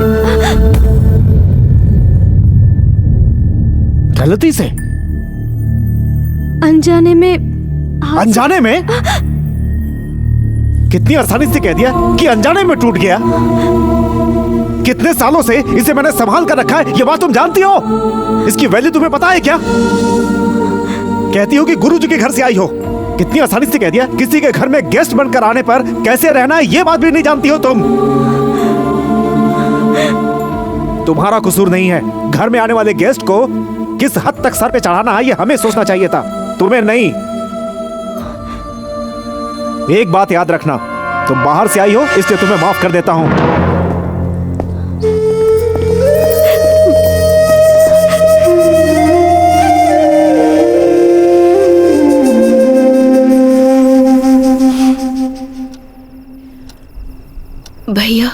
गलती से, अनजाने में। अनजाने में? कितनी आसानी से कह दिया कि अनजाने में टूट गया। कितने सालों से इसे मैंने संभाल कर रखा है, ये बात तुम जानती हो? इसकी वैल्यू तुम्हें पता है क्या? कहती हो कि गुरुजी के घर से आई हो। कितनी आसानी से कह दिया किसी के घर में गेस्ट बनकर आने पर कैसे रहना है, ये बात भी नहीं जानती हो तुम। तुम्हारा कसूर नहीं है। घर में आने वाले गेस्ट को किस हद तक सर पे चढ़ाना है, ये हमें सोचना चाहिए था, तुम्हें नहीं। एक बात याद रखना, तुम बाहर से आई हो इसलिए तुम्हें माफ कर देता हूं। भैया,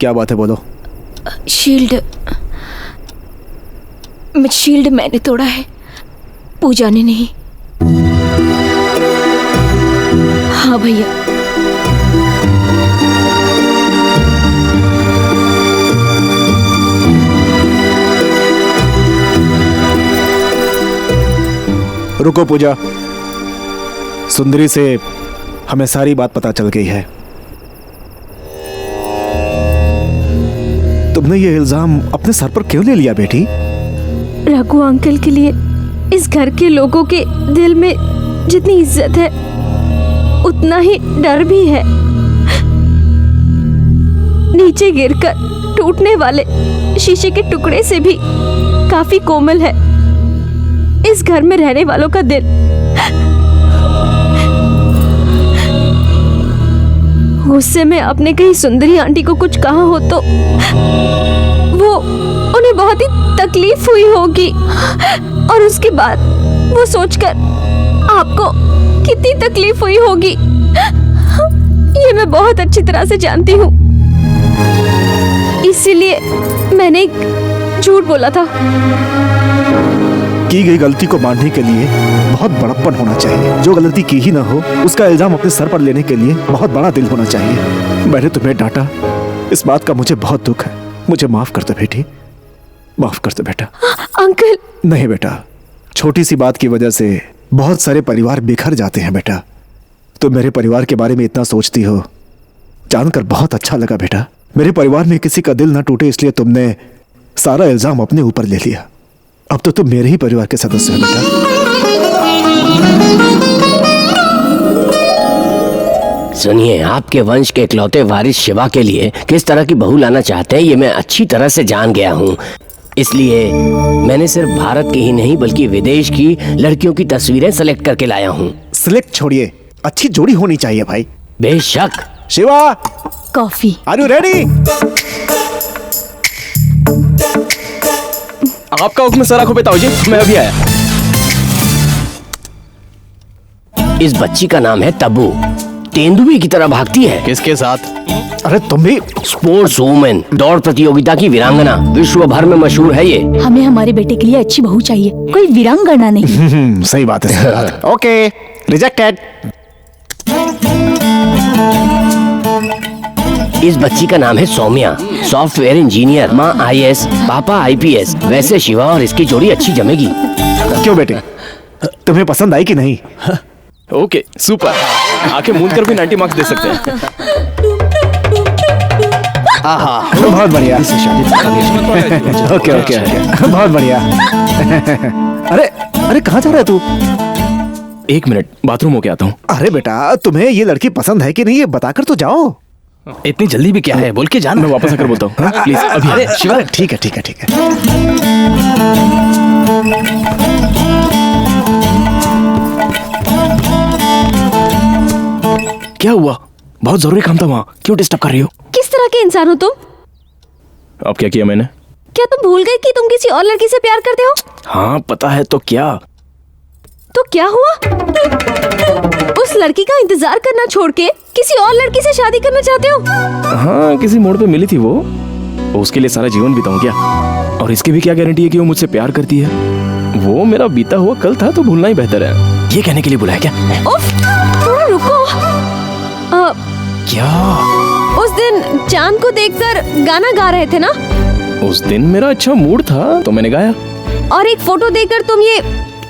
क्या बात है, बोलो। शील्ड मैंने तोड़ा है, पूजा ने नहीं। हाँ भैया। रुको पूजा, सुंदरी से हमें सारी बात पता चल गई है। तुमने ये इल्जाम अपने सर पर क्यों ले लिया बेटी? रघु अंकल के लिए इस घर के लोगों के दिल में जितनी इज्जत है उतना ही डर भी है। नीचे गिरकर टूटने वाले शीशे के टुकड़े से भी काफी कोमल है इस घर में रहने वालों का दिल। गुस्से में अपने कहीं सुंदरी आंटी को कुछ कहा हो तो वो उन्हें बहुत ही तकलीफ हुई होगी, और उसके बाद वो सोचकर आपको कितनी तकलीफ हुई होगी ये मैं बहुत अच्छी तरह से जानती हूँ। इसीलिए मैंने एक झूठ बोला था। की गई गलती को मानने के लिए बहुत बड़प्पन होना चाहिए। जो गलती की ही ना हो उसका इल्जाम अपने सर पर लेने के लिए बहुत बड़ा दिल होना चाहिए। मैंने तुम्हें डांटा, इस बात का मुझे बहुत दुख है। मुझे माफ कर दो बेटी, माफ कर दो बेटा। अंकल। नहीं बेटा, छोटी सी बात की वजह से बहुत सारे परिवार बिखर जाते हैं बेटा। तुम मेरे परिवार के बारे में इतना सोचती हो, जानकर बहुत अच्छा लगा बेटा। मेरे परिवार में किसी का दिल ना टूटे इसलिए तुमने सारा इल्जाम अपने ऊपर ले लिया। अब तो तुम मेरे ही परिवार के सदस्य हो बेटा। सुनिए, आपके वंश के इकलौते वारिस शिवा के लिए किस तरह की बहू लाना चाहते हैं ये मैं अच्छी तरह से जान गया हूँ। इसलिए मैंने सिर्फ भारत की ही नहीं बल्कि विदेश की लड़कियों की तस्वीरें सेलेक्ट करके लाया हूँ। सिलेक्ट छोड़िए, अच्छी जोड़ी होनी चाहिए भाई। बेशक। Shiva, coffee. Are you ready? आपका हुक्म सर आंखों पे ताऊ जी, मैं अभी आया। इस बच्ची का नाम है तब्बू। तेंदुए की तरह भागती है। किसके साथ? अरे तुम भी। स्पोर्ट्स वुमेन, दौड़ प्रतियोगिता की वीरांगना, विश्व भर में मशहूर है ये। हमें हमारे बेटे के लिए अच्छी बहू चाहिए, कोई वीरांगना नहीं। सही बात है, सही बात है। Okay, rejected. इस बच्ची का नाम है सौम्या, सॉफ्टवेयर इंजीनियर, माँ IAS, पापा IPS। वैसे शिवा और इसकी जोड़ी अच्छी जमेगी। क्यों बेटे, तुम्हें पसंद आई कि नहीं? Okay, super. आंखें मूंद कर भी 90 मार्क्स दे सकते हैं। बहुत बढ़िया। ओके ओके, बहुत बढ़िया। अरे अरे, कहाँ जा रहा है तू? 1 मिनट, बाथरूम होके आता हूँ। अरे बेटा, तुम्हें ये लड़की पसंद है कि नहीं ये बताकर तो जाओ। इतनी जल्दी भी क्या है, बोल के जाना। मैं वापस आकर बोलता हूँ, प्लीज अभी। अरे शिवा, ठीक है ठीक है ठीक है। क्या हुआ? बहुत जरूरी काम था वहाँ, क्यों डिस्टर्ब कर रही हो? किस तरह के इंसान हो तुम? अब क्या किया मैंने? क्या तुम भूल गए कि तुम किसी और लड़की से प्यार करते हो? हाँ पता है, तो क्या? तो क्या हुआ? उस लड़की का इंतजार करना छोड़ के किसी और लड़की से शादी करना चाहते हो? हाँ, किसी मोड़ पे मिली थी वो, उसके लिए सारा जीवन बिताऊं क्या? और इसकी भी क्या गारंटी है कि वो मुझसे प्यार करती है? वो मेरा बीता हुआ कल था, तो भूलना ही बेहतर है। ये कहने के लिए बुलाया क्या? उफ, थोड़ा रुको। क्या? उस दिन चांद को देखकर गाना गा रहे थे ना? उस दिन मेरा अच्छा मूड था तो मैंने गाया। और एक फोटो देखकर तुम ये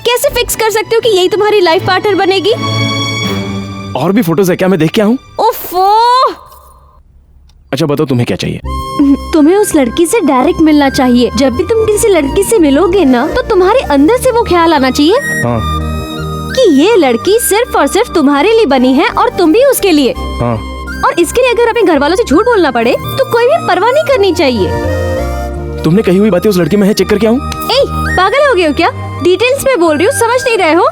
कैसे फिक्स कर सकते हो कि यही तुम्हारी लाइफ पार्टनर बनेगी? और भी फोटोज है क्या? मैं देख के आऊं? उफ़्फ़ो! अच्छा बताओ, तुम्हें क्या चाहिए? तुम्हें उस लड़की से डायरेक्ट मिलना चाहिए। जब भी तुम किसी लड़की से मिलोगे ना, तो तुम्हारे अंदर से वो ख्याल आना चाहिए कि ये लड़की सिर्फ और सिर्फ तुम्हारे लिए बनी है और तुम भी उसके लिए। और इसके लिए अगर अपने घर वालों से झूठ बोलना पड़े तो कोई भी परवाह नहीं करनी चाहिए। तुमने कही हुई बातें उस लड़की में है, चेक करके आऊं? ए, पागल हो गए हो क्या? डिटेल्स में बोल रही हूँ, समझ नहीं रहे हो?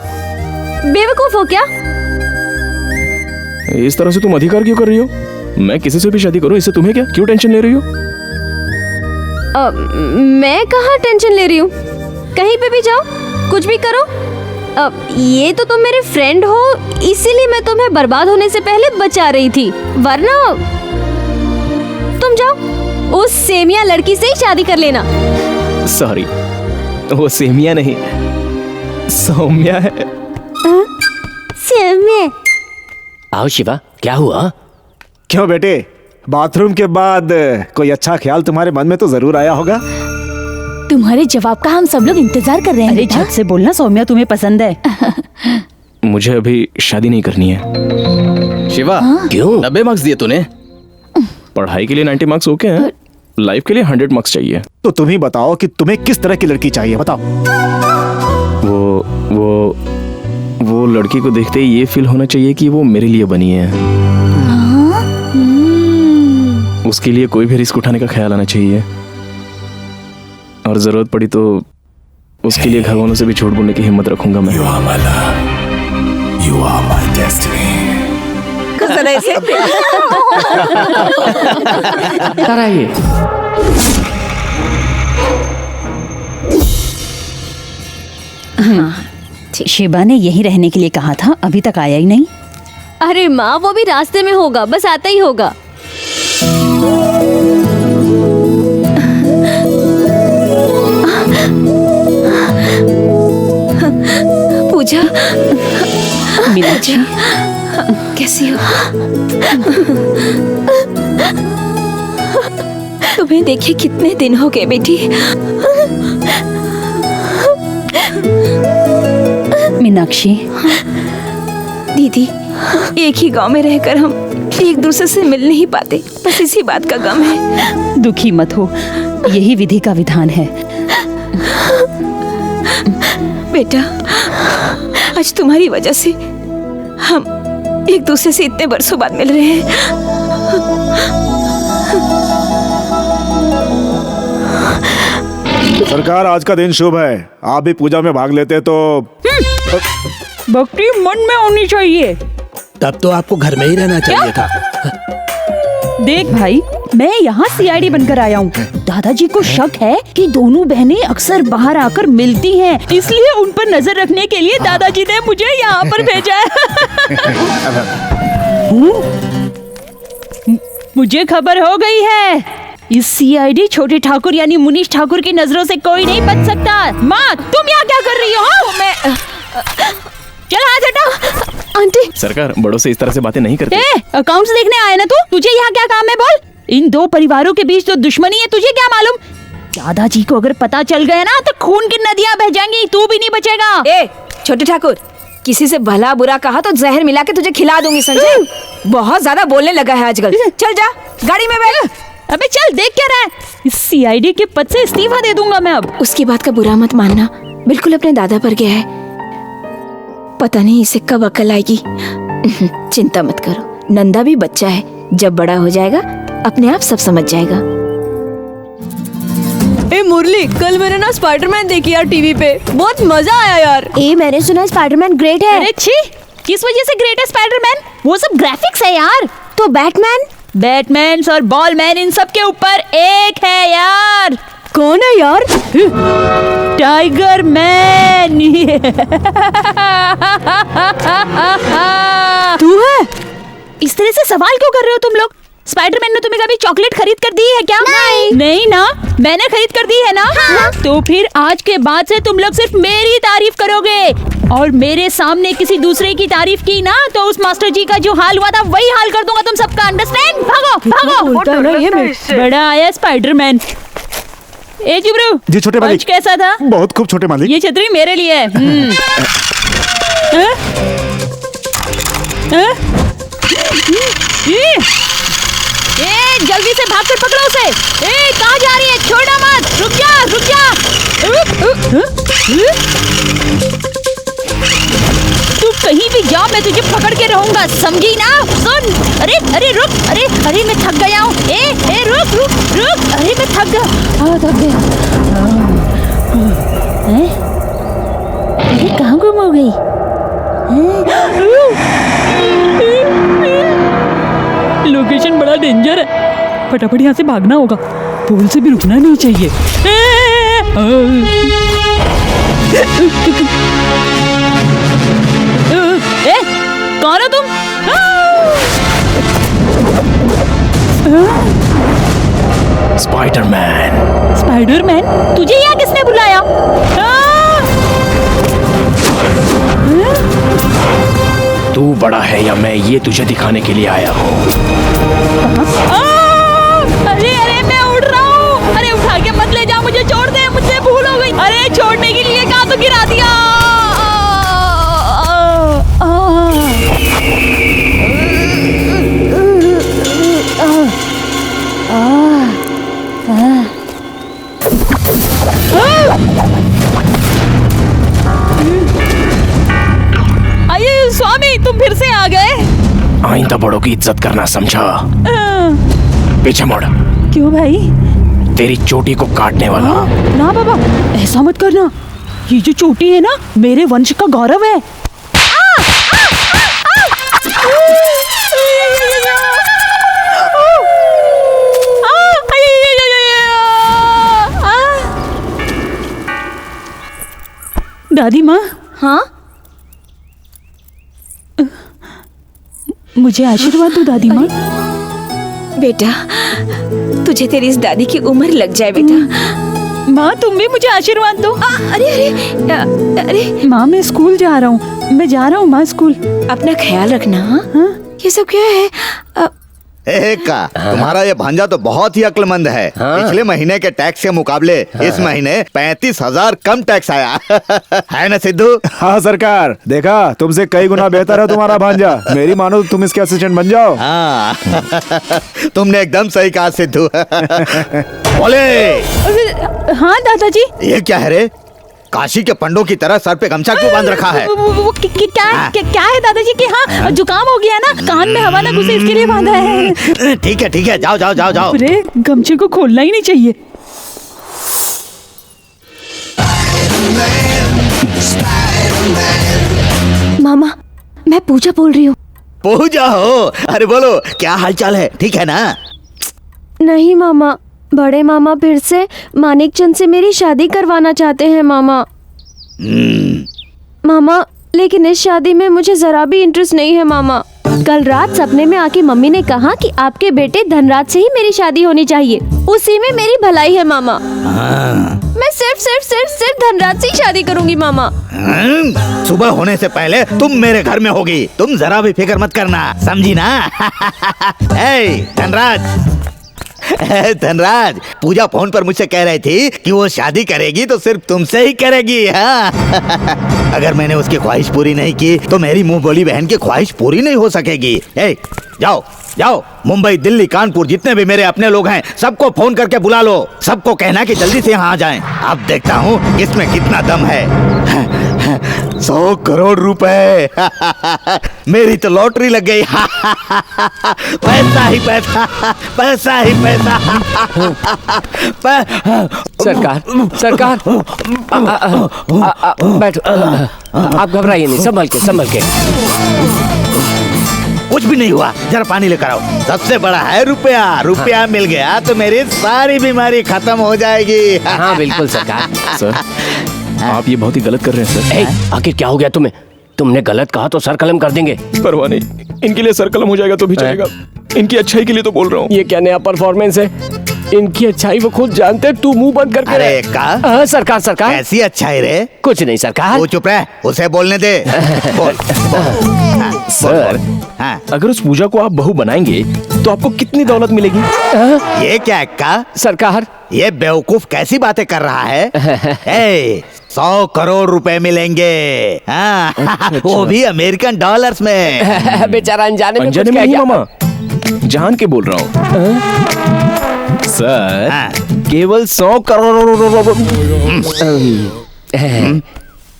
बेवकूफ हो क्या? इस तरह से तुम अधिकार क्यों कर रही हो? मैं किसी से भी शादी करूं, इससे तुम्हें क्या? क्यों टेंशन ले रही हो? मैं कहाँ टेंशन ले रही हूँ? कहीं पे भी जाओ, कुछ भी करो, ये तो तुम मेरे फ्रेंड हो, इसीलिए मैं तुम्हें बर्बाद होने से पहले बचा रही थी, वरना तुम जाओ उस सेमिया लड़की से ही शादी कर लेना। सॉरी, वो सेमिया नहीं, सौम्या है। सेमिया। आओ शिवा, क्या हुआ? क्यों बेटे, बाथरूम के बाद कोई अच्छा ख्याल तुम्हारे मन में तो जरूर आया होगा। तुम्हारे जवाब का हम सब लोग इंतजार कर रहे हैं। अरे झट से बोलना, सौम्या तुम्हें पसंद है? मुझे अभी शादी नहीं करनी है। शिवा, क्यों? 90 मार्क्स दिए तूने? पढ़ाई के लिए 90 मार्क्स ओके हैं, लाइफ के लिए 100 मार्क्स चाहिए। तो तुम ही बताओ कि तुम्हें किस तरह की लड़की चाहिए, बताओ। वो लड़की को देखते ही ये फील होना चाहिए कि वो मेरे लिए बनी है। उसके लिए कोई भी रिस्क उठाने का ख्याल आना चाहिए, और जरूरत पड़ी तो उसके लिए घर वालों से भी झूठ बोलने की हिम्मत रखूंगा मैं। You are my destiny. कराइए। शिवा ने यहीं रहने के लिए कहा था, अभी तक आया ही नहीं। अरे माँ, वो भी रास्ते में होगा, बस आता ही होगा। पूजा, मीनाक्षी, कैसी हो? तुम्हें देखे कितने दिन हो गए बेटी। मीनाक्षी दीदी, एक ही गांव में रहकर हम एक दूसरे से मिल नहीं पाते, बस इसी बात का गम है। दुखी मत हो, यही विधि का विधान है। बेटा, आज तुम्हारी वजह से हम एक दूसरे से इतने बरसों बाद मिल रहे हैं। सरकार, आज का दिन शुभ है, आप भी पूजा में भाग लेते तो। भक्ति मन में होनी चाहिए। तब तो आपको घर में ही रहना चाहिए था। देख भाई, मैं यहाँ सीआईडी बनकर आया हूँ। दादाजी को शक है कि दोनों बहनें अक्सर बाहर आकर मिलती हैं, इसलिए उन पर नजर रखने के लिए दादाजी ने मुझे यहाँ पर भेजा है। मुझे खबर हो गई है, इस सीआईडी छोटे ठाकुर यानी मुनीश ठाकुर की नजरों से कोई नहीं बच सकता। माँ, तुम यहाँ क्या कर रही हो? मैं चल हाथ हटा। आंटी, सरकार, बड़ों से इस तरह से बातें नहीं करते। अकाउंट्स देखने आए ना तू? तुझे यहाँ क्या काम है बोल? इन दो परिवारों के बीच तो दुश्मनी है, तुझे क्या मालूम? दादाजी को अगर पता चल गया ना तो खून की नदियाँ बह जाएंगी, तू भी नहीं बचेगा। ए छोटे ठाकुर, किसी से भला बुरा कहा तो जहर मिला के तुझे खिला दूंगी, समझे? बहुत ज्यादा बोलने लगा है आजकल। चल जा, गाड़ी में बैठ। अबे चल, देख क्या रहा है? इस सीआईडी के पद से इस्तीफा दे दूंगा मैं अब। उसकी बात का बुरा मत मानना, बिल्कुल अपने दादा पर गया है, पता नहीं इसे कब अकल आएगी। चिंता मत करो, नंदा भी बच्चा है, जब बड़ा हो जाएगा अपने आप सब समझ जाएगा। ए मुरली, कल मैंने ना स्पाइडरमैन देखी यार टीवी पे, बहुत मजा आया यार। मैंने सुना स्पाइडरमैन ग्रेट है। अरे छी, किस वजह से ग्रेटेस्ट स्पाइडरमैन? वो सब ग्राफिक्स है यार। तो बैटमैन और बॉलमैन इन सब के ऊपर एक है यार। कौन है यार? Tiger man. तू है? इस तरह से सवाल क्यों कर रहे हो तुम लोग? स्पाइडरमैन ने तुम्हें कभी चॉकलेट खरीद कर दी है क्या? नहीं ना, मैंने खरीद कर दी है ना। हाँ। तो फिर आज के बाद से तुम लोग सिर्फ मेरी तारीफ करोगे, और मेरे सामने किसी दूसरे की तारीफ की ना तो उस मास्टर जी का जो हाल हुआ था वही हाल कर दूंगा तुम सबका। अंडरस्टैंड? भागो। बड़ा आया स्पाइडरमैन। ए जुबरू जी छोटे मालिक। आज कैसा था? बहुत खूब छोटे मालिक। ये छतरी मेरे लिए है। जल्दी से भाग कर पकड़ो उसे। कहाँ जा रही है? छोड़ना मत। रुक जा। तू कहीं भी जा, मैं तुझे पकड़ के रहूंगा, समझी ना? सुन। अरे रुक। अरे मैं थक गया हूँ। रुक। अरे मैं थक गया। अरे कहाँ गुम हो गई? लोकेशन बड़ा डेंजर है, फटाफट यहाँ से भागना होगा। पुल से भी रुकना नहीं चाहिए। कौन हो तुम? स्पाइडरमैन? तुझे यहाँ किसने बुलाया? तू बड़ा है या मैं, ये तुझे दिखाने के लिए आया हूँ। अरे मैं उड़ रहा हूँ। अरे उठा के मत ले जा, मुझे छोड़ दे, मुझसे भूल हो गई। अरे छोड़ने के लिए कहा तो गिरा दिया। स्वामी तुम फिर से आ गए। आइंदा बड़ों की इज्जत करना समझा। पीछे मुड़। क्यों भाई? तेरी चोटी को काटने वाला। ना बाबा, ऐसा मत करना। ये जो चोटी है ना, मेरे वंश का गौरव है। दादी माँ। हाँ? मुझे आशीर्वाद दो दादी माँ। बेटा, तुझे तेरी इस दादी की उम्र लग जाए बेटा। माँ तुम भी मुझे आशीर्वाद दो। अरे माँ मैं स्कूल जा रहा हूँ। मैं जा रहा हूँ माँ स्कूल। अपना ख्याल रखना। हाँ? ये सब क्या है? तुम्हारा ये भांजा तो बहुत ही अक्लमंद है। पिछले महीने के टैक्स के मुकाबले इस महीने 35,000 कम टैक्स आया। है ना सिद्धू? हाँ सरकार, देखा तुमसे कई गुना बेहतर है तुम्हारा भांजा। मेरी मानो तुम इसके असिस्टेंट बन जाओ। हाँ तुमने एकदम सही कहा सिद्धू। बोले। हाँ दादाजी। ये क्या है रे? काशी के पंडों की तरह सर पे गमछा क्यों बांध रखा है? क्या है दादाजी कि हाँ जुकाम हो गया ना, कान में हवा ना घुसे इसके लिए बांधा है। ठीक है जाओ। अरे गमछे को खोलना ही नहीं चाहिए। मामा मैं पूजा बोल रही हूँ। पूजा हो? अरे बोलो क्या हालचाल है? ठीक है ना? नहीं मामा, बड़े मामा फिर से मानिक चंद से मेरी शादी करवाना चाहते हैं मामा। मामा लेकिन इस शादी में मुझे जरा भी इंटरेस्ट नहीं है मामा। कल रात सपने में आके मम्मी ने कहा कि आपके बेटे धनराज से ही मेरी शादी होनी चाहिए, उसी में मेरी भलाई है मामा। मैं सिर्फ धनराज से ही शादी करूंगी मामा। सुबह होने से पहले तुम मेरे घर में होगी, तुम जरा भी फिक्र मत करना, समझी ना? धनराज, पूजा फोन पर मुझसे कह रही थी कि वो शादी करेगी तो सिर्फ तुमसे ही करेगी। हाँ अगर मैंने उसकी ख्वाहिश पूरी नहीं की तो मेरी मुंह बोली बहन की ख्वाहिश पूरी नहीं हो सकेगी। जाओ मुंबई, दिल्ली, कानपुर जितने भी मेरे अपने लोग हैं सबको फोन करके बुला लो। सबको कहना कि जल्दी से यहाँ आ जाएं। अब देखता हूँ इसमें कितना दम है। 100 करोड़ रुपए। मेरी तो लॉटरी लग गई। पैसा ही पैसा। सरकार सरकार बैठो। आप घबराइए नहीं, संभल के संभल के। कुछ भी नहीं हुआ, जरा पानी लेकर आओ। सबसे बड़ा है रुपया। रुपया मिल गया तो मेरी सारी बीमारी खत्म हो जाएगी। हाँ बिल्कुल सरकार। सर आप ये बहुत ही गलत कर रहे हैं सर। आखिर क्या हो गया तुम्हें? तुमने गलत कहा तो सर कलम कर देंगे। परवाह नहीं, इनके लिए सर कलम हो जाएगा तो भी चलेगा। इनकी अच्छाई के लिए तो बोल रहा हूँ। ये क्या नया परफॉर्मेंस है? इनकी अच्छाई वो खुद जानते हैं, तू मुंह बंद करके अरे का? सरकार सरकार ऐसी अच्छाई रे? कुछ नहीं सरकार। वो चुप रहे, उसे बोलने दे। बोल। सर अगर उस पूजा को आप बहू बनाएंगे तो आपको कितनी दौलत मिलेगी? ये क्या का? सरकार ये बेवकूफ कैसी बातें कर रहा है? 100 करोड़ रुपए मिलेंगे। वो भी अमेरिकन डॉलर्स में। बेचारा अनजाने में अनजाने में नहीं मामा, जान के बोल रहा हूँ सर। केवल 100 करोड़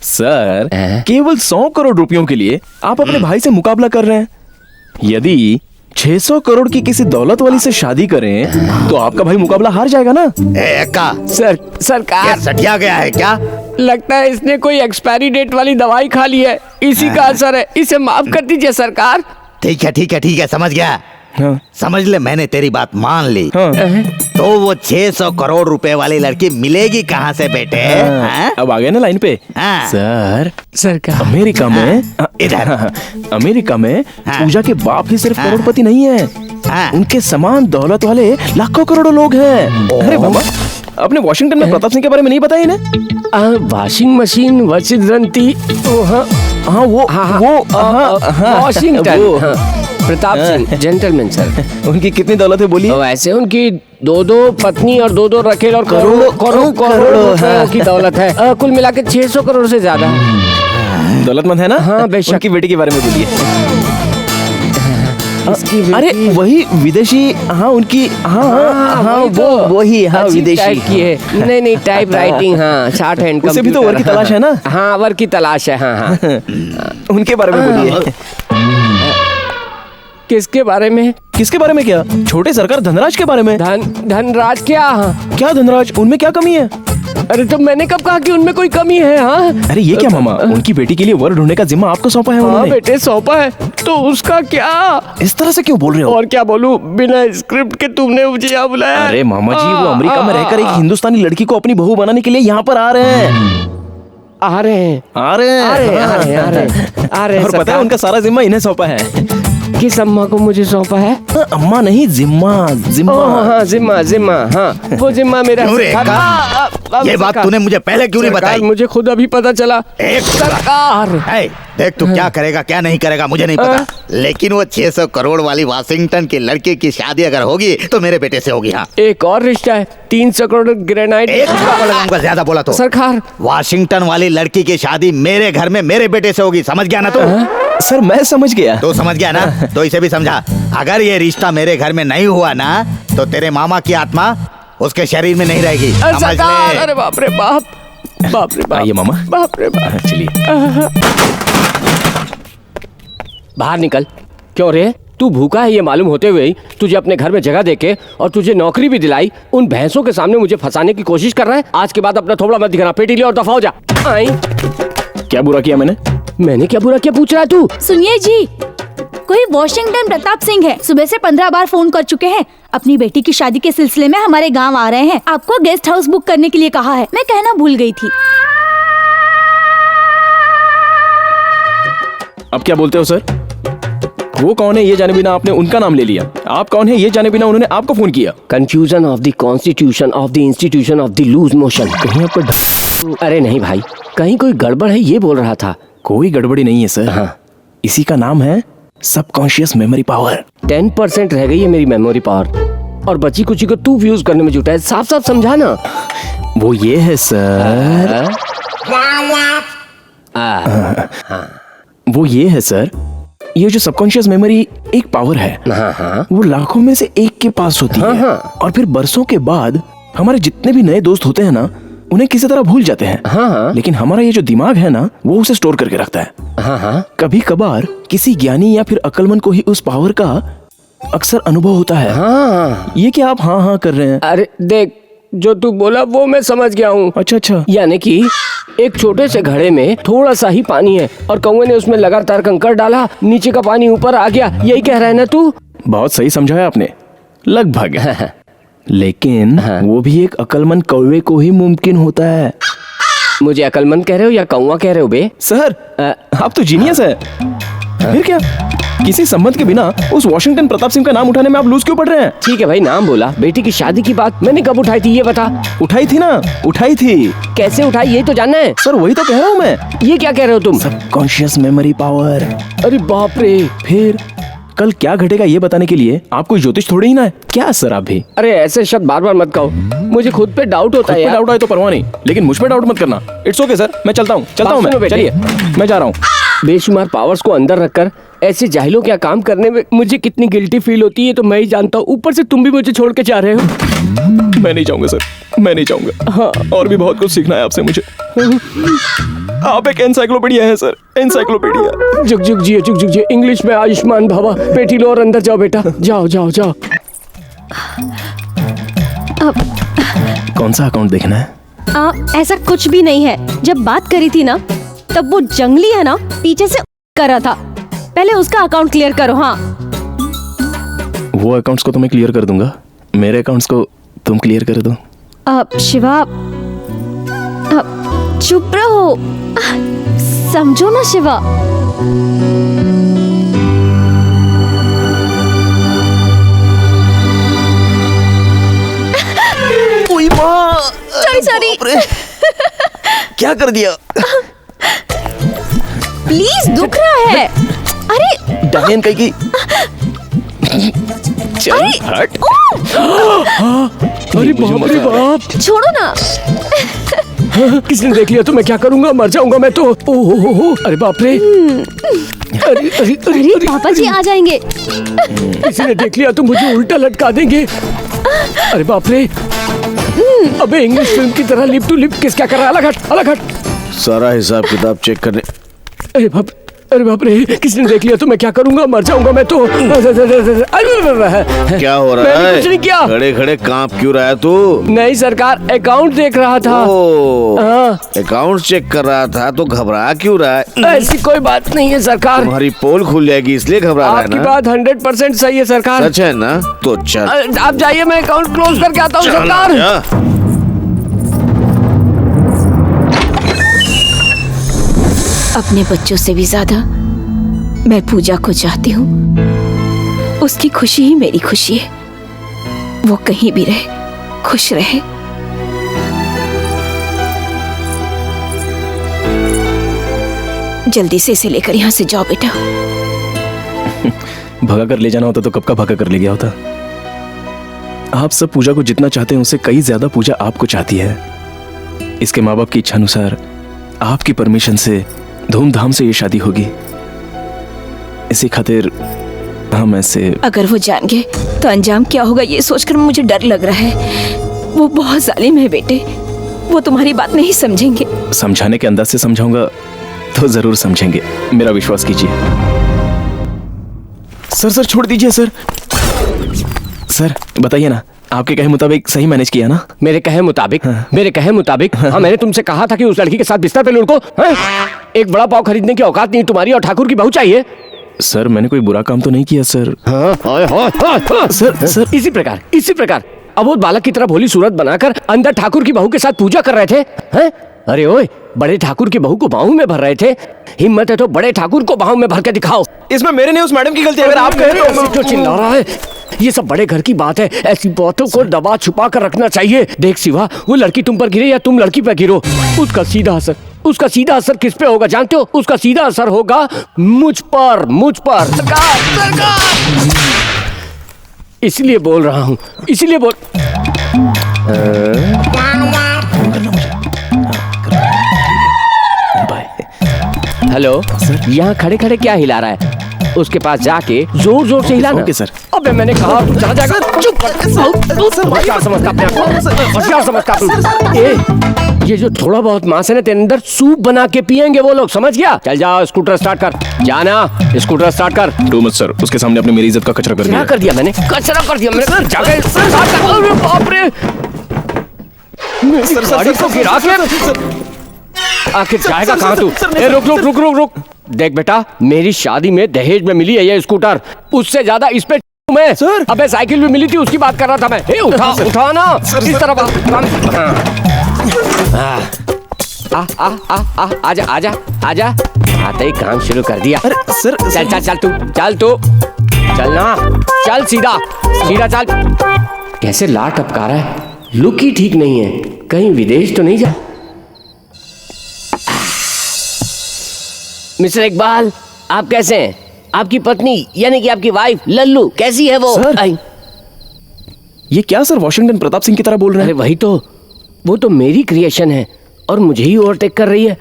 सर, केवल 100 करोड़ रुपयों के लिए आप अपने भाई से मुकाबला कर रहे हैं। यदि 600 करोड़ की किसी दौलत वाली से शादी करें तो आपका भाई मुकाबला हार जाएगा ना? सरकार सटिया गया है क्या? लगता है इसने कोई एक्सपायरी डेट वाली दवाई खा ली है, इसी का असर है। इसे माफ कर दीजिए सरकार। ठीक है ठीक है ठीक है, समझ गया। समझ ले, मैंने तेरी बात मान ली। तो वो 600 करोड़ रुपए वाली लड़की मिलेगी कहाँ से बेटे? अब आ गए ना लाइन पे। सर सरकार अमेरिका में इधर अमेरिका में पूजा के बाप ही सिर्फ करोड़पति नहीं है, उनके समान दौलत वाले लाखों करोड़ों लोग हैं। अरे बाबा, अपने वाशिंगटन में प्रताप सिंह के बारे में नहीं बताया इन्हें? वॉशिंग मशीन वशिद्रंती। हाँ वो Washington Pratap Singh gentleman sir. उनकी कितनी दौलत है बोलिए? वैसे उनकी 2 पत्नी और 2 रखेल और करोड़ों की दौलत है। कुल मिला के 600 करोड़ से ज्यादा दौलतमंद है ना? हाँ बेशक। उनकी बेटी के बारे में बोलिए। अरे वही विदेशी। हाँ उनकी वही विदेशी की है। नहीं टाइप राइटिंग। हाँ शॉर्ट हैंड। उसे भी तो वर्क की तलाश है ना? हाँ वर्क की तलाश है। हाँ उनके बारे में बोलिए। किसके बारे में? किसके बारे में क्या? छोटे सरकार धनराज के बारे में। धनराज क्या धनराज? उनमें क्या कमी है? अरे तो मैंने कब कहा कि उनमें कोई कमी है? हाँ अरे ये क्या मामा, उनकी बेटी के लिए वर ढूंढने का जिम्मा आपको सौंपा है उन्होंने। बेटे सौंपा है तो उसका क्या? इस तरह से क्यों बोल रहे हो? और क्या बोलूं, बिना स्क्रिप्ट के तुमने मुझे यहाँ बुलाया। अरे मामा जी, वो अमेरिका में रहकर एक हिंदुस्तानी लड़की को अपनी बहू बनाने के लिए यहाँ पर आ रहे हैं। और पता है उनका सारा जिम्मा इन्हें सौंपा है। किस अम्मा को मुझे सौंपा है? अम्मा नहीं, जिम्मा। हाँ जिम्मा। हाँ वो जिम्मा मेरा। ये बात तूने मुझे पहले क्यों नहीं बताई? मुझे खुद अभी पता चला। सरकार देख तू क्या करेगा क्या नहीं करेगा मुझे नहीं पता, लेकिन वो 600 करोड़ वाली वाशिंगटन की लड़की की शादी अगर होगी तो मेरे बेटे से होगी। हाँ एक और रिश्ता है, 300 करोड़ ग्रेनाइट। एक ज्यादा बोला तो सरकार। वाशिंगटन वाली लड़की की शादी मेरे घर में मेरे बेटे से होगी, समझ गया ना तू? सर मैं समझ गया। तो समझ गया ना, तो इसे भी समझा। अगर ये रिश्ता मेरे घर में नहीं हुआ ना तो तेरे मामा की आत्मा उसके शरीर में नहीं रहेगी, समझ ले। अरे बाप रे बाप, बाप रे बाप। ये मामा, बाप रे बाप। चलिए बाहर निकल। क्यों रे, तू भूखा है ये मालूम होते हुए ही तुझे अपने घर में जगह देके और तुझे नौकरी भी दिलाई, उन भैंसों के सामने मुझे फंसाने की कोशिश कर रहा है। आज के बाद अपना थोबड़ा मत दिखाना, पेटी ले और दफा हो जा। आई क्या बुरा किया मैंने क्या बुरा किया पूछ रहा है तू? सुनिए जी, कोई वॉशिंगटन प्रताप सिंह है, सुबह से 15 बार फोन कर चुके हैं। अपनी बेटी की शादी के सिलसिले में हमारे गांव आ रहे हैं। आपको गेस्ट हाउस बुक करने के लिए कहा है, मैं कहना भूल गई थी। अब क्या बोलते हो सर? वो कौन है ये जाने बिना आपने उनका नाम ले लिया। आप कौन है ये जाने बिना उन्होंने आपको फोन किया। Confusion of the constitution of the institution of the loose motion. कहीं आपको अरे नहीं भाई, कहीं कोई गड़बड़ है ये बोल रहा था। कोई गड़बड़ी नहीं है सर। हाँ इसी का नाम है सबकॉन्शियस मेमोरी पावर। 10% रह गई है मेरी मेमोरी पावर और बची कुची को तू फ्यूज करने में जुटा है। साफ साफ समझा ना। वो ये है सर, वो ये है सर, ये जो सबकॉन्शियस मेमोरी एक पावर है, वो लाखों में से एक के पास होती है और फिर बरसों के बाद हमारे जितने भी नए दोस्त होते हैं ना, उन्हें किसी तरह भूल जाते हैं। लेकिन हमारा ये जो दिमाग है ना, वो उसे स्टोर करके रखता है। कभी कभार किसी ज्ञानी या फिर अक्लमंद को ही उस पावर का अक्सर अनुभव होता है। ये क्या आप हाँ कर रहे हैं? अरे देख, जो तू बोला वो मैं समझ गया हूँ। अच्छा अच्छा, यानी कि एक छोटे से घड़े में थोड़ा सा ही पानी है और कौवे ने उसमें लगातार कंकड़ डाला, नीचे का पानी ऊपर आ गया, यही कह रहा है ना तू? बहुत सही समझाया आपने, लगभग। लेकिन वो भी एक अक्लमंद कौवे को ही मुमकिन होता है। मुझे अक्लमंद कह रहे हो या कौवा कह रहे हो बे? सर आप तो जीनियस है। फिर क्या, किसी संबंध के बिना उस वॉशिंगटन प्रताप सिंह का नाम उठाने में आप लूज क्यों पड़ रहे हैं? ठीक है भाई, नाम बोला, बेटी की शादी की बात मैंने कब उठाई थी ये बता। उठाई थी ना, उठाई थी। कैसे उठाई यही तो जानना है। सर वही तो कह रहा हूँ मैं। ये क्या कह रहे हो तुम? Subconscious memory power. अरे बाप रे। फिर कल क्या घटेगा ये बताने के लिए आप कोई ज्योतिष थोड़े ही ना है क्या सर आप भी? अरे ऐसे शब्द बार बार मत कहो, मुझे खुद पे डाउट होता है। डाउट है तो परवाह नहीं, लेकिन मुझ पे डाउट मत करना। इट्स ओके सर, मैं चलता हूँ मैं। चलिए मैं जा रहा हूँ। बेशुमार पावर्स को अंदर रखकर ऐसे जाहिलों क्या काम करने में मुझे कितनी गिल्टी फील होती है तो मैं ही जानता हूँ। ऊपर से तुम भी मुझे छोड़ के जा रहे हो। मैं नहीं जाऊंगा सर, मैं नहीं जाऊंगा। हाँ, और भी बहुत कुछ सीखना है आपसे मुझे। आप एक एनसाइक्लोपीडिया हैं सर, एनसाइक्लोपीडिया। जुग जुग जियो, जुग जुग जियो। इंग्लिश में आयुष्मान भवा। बेटी लो और अंदर जाओ बेटा, जाओ जाओ जाओ। कौन सा अकाउंट देखना है? ऐसा कुछ भी नहीं है। जब बात करी थी ना तब वो जंगली है ना पीछे से कर रहा था, पहले उसका अकाउंट क्लियर करो। हाँ, वो अकाउंट्स को तो मैं क्लियर कर दूंगा, मेरे अकाउंट्स को तुम क्लियर कर दो। शिवा चुप रहो, समझो ना शिवा। ओए माँ, सॉरी क्या कर दिया? प्लीज, दुख रहा है। अरे डायन कहीं की। चल हट। अरे बाप रे बाप, छोड़ो ना। किसने देख लिया तो मैं क्या करूंगा, मर जाऊंगा मैं तो। ओहो, अरे बाप रे। अरे अरे अरे पापा जी आ जाएंगे। किसी ने देख लिया तो मुझे उल्टा लटका देंगे। अरे बाप रे। अबे इंग्लिश फिल्म की तरह लिप टू लिप किस क्या कर रहा है? अलग हट, अलग हट। सारा हिसाब किताब चेक करने। अरे बाप रे, किसने देख लिया तो मैं क्या करूंगा, मर जाऊंगा मैं तो। क्या हो रहा है? कुछ नहीं किया। खड़े खड़े कांप क्यों रहा है तू? नहीं सरकार, अकाउंट देख रहा था। अकाउंट चेक कर रहा था तो घबरा क्यों रहा है? ऐसी कोई बात नहीं है सरकार। तुम्हारी पोल खुल जाएगी इसलिए घबरा रहा है ना? आपकी बात 100% सही है सरकार। सच है ना? तो चल आप जाइए, मैं अकाउंट क्लोज करके आता हूँ सरकार। अपने बच्चों से भी ज्यादा मैं पूजा को चाहती हूँ। उसकी खुशी ही मेरी खुशी है। वो कहीं भी रहे, खुश रहे। जल्दी से इसे लेकर यहाँ से जाओ बेटा। भगा कर ले जाना होता तो कब का भगा कर ले गया होता। आप सब पूजा को जितना चाहते हैं उससे कई ज्यादा पूजा आपको चाहती है। इसके माँ बाप की इच्छा अनुसार आपकी परमिशन से धूमधाम से ये शादी होगी। इसी खातिर हम ऐसे। अगर वो जान गए तो अंजाम क्या होगा ये सोचकर मुझे डर लग रहा है। वो बहुत जालिम है बेटे, वो तुम्हारी बात नहीं समझेंगे। समझाने के अंदाज से समझाऊंगा तो जरूर समझेंगे, मेरा विश्वास कीजिए। सर छोड़ दीजिए सर। सर बताइए ना, आपके कहे मुताबिक सही मैनेज किया ना? मेरे कहे मुताबिक? मेरे कहे मुताबिक? हाँ, मैंने तुमसे कहा था कि उस लड़की के साथ बिस्तर पे लुढ़को। एक बड़ा पाव खरीदने की औकात नहीं तुम्हारी और ठाकुर की बहू चाहिए। सर मैंने कोई बुरा काम तो नहीं किया सर। सर इसी प्रकार अबोध बालक की तरह भोली सूरत बनाकर अंदर ठाकुर की बहू के साथ पूजा कर रहे थे। हैं? अरे ओए, बड़े ठाकुर की बहू को बाहों में भर रहे थे। हिम्मत है तो बड़े ठाकुर को बाहों में भर के दिखाओ। इसमें मेरे नहीं उस मैडम की गलती है। अगर आप कहें तो क्यों चिल्ला रहा है? ये सब बड़े घर की बात है, ऐसी बातों को दबा छुपा कर रखना चाहिए। देख शिवा, वो लड़की तुम पर गिरे या तुम लड़की पर गिरो, उसका सीधा असर किस पे होगा जानते हो? उसका सीधा असर होगा मुझ पर। सरकार! इसलिए बोल रहा हूँ, इसलिए बोल। हेलो सर, यहाँ खड़े खड़े क्या हिला रहा है? उसके पास जाके जोर जोर से हिलाना। Okay sir. अबे मैंने कहा तू चला जाएगा। चुप कर। होशियार समझता अपने आप को, होशियार समझता। ये जो थोड़ा बहुत मांस है ना तेरे अंदर, सूप बना के पियेंगे वो लोग, समझ गया? चल जाओ, स्कूटर स्टार्ट कर। जाना, स्कूटर स्टार्ट कर। टू मच सर, उसके सामने अपने मेरी इज्जत का कचरा कर दिया। क्या कर दिया मैंने? कचरा कर दिया मैंने। जाके बाप रे। गाड़ी को गिरा के आखिर जाएगा कहाँ तू? ए, रुक रुक रुक रुक रुक। देख बेटा, मेरी शादी में दहेज में मिली है ये स्कूटर, उससे ज्यादा इस पे मैं सर। अबे साइकिल भी मिली थी, उसकी बात कर रहा था मैं। ए, उठा उठा ना इस तरफ आजा आजा आजा। आते ही काम शुरू कर दिया। अरे सर चल चल चल तू चल ना, चल सीधा सीधा चल। कैसे लाट टपका रहा है, लुक ही ठीक नहीं है, कहीं विदेश तो नहीं जा। मिस्टर इकबाल, आप कैसे हैं? आपकी पत्नी यानी कि आपकी वाइफ लल्लू कैसी है वो? सर, ये क्या सर वाशिंगटन प्रताप सिंह की तरह बोल रहे हैं? अरे वही तो, वो तो मेरी क्रिएशन है और मुझे ही ओवरटेक कर रही है।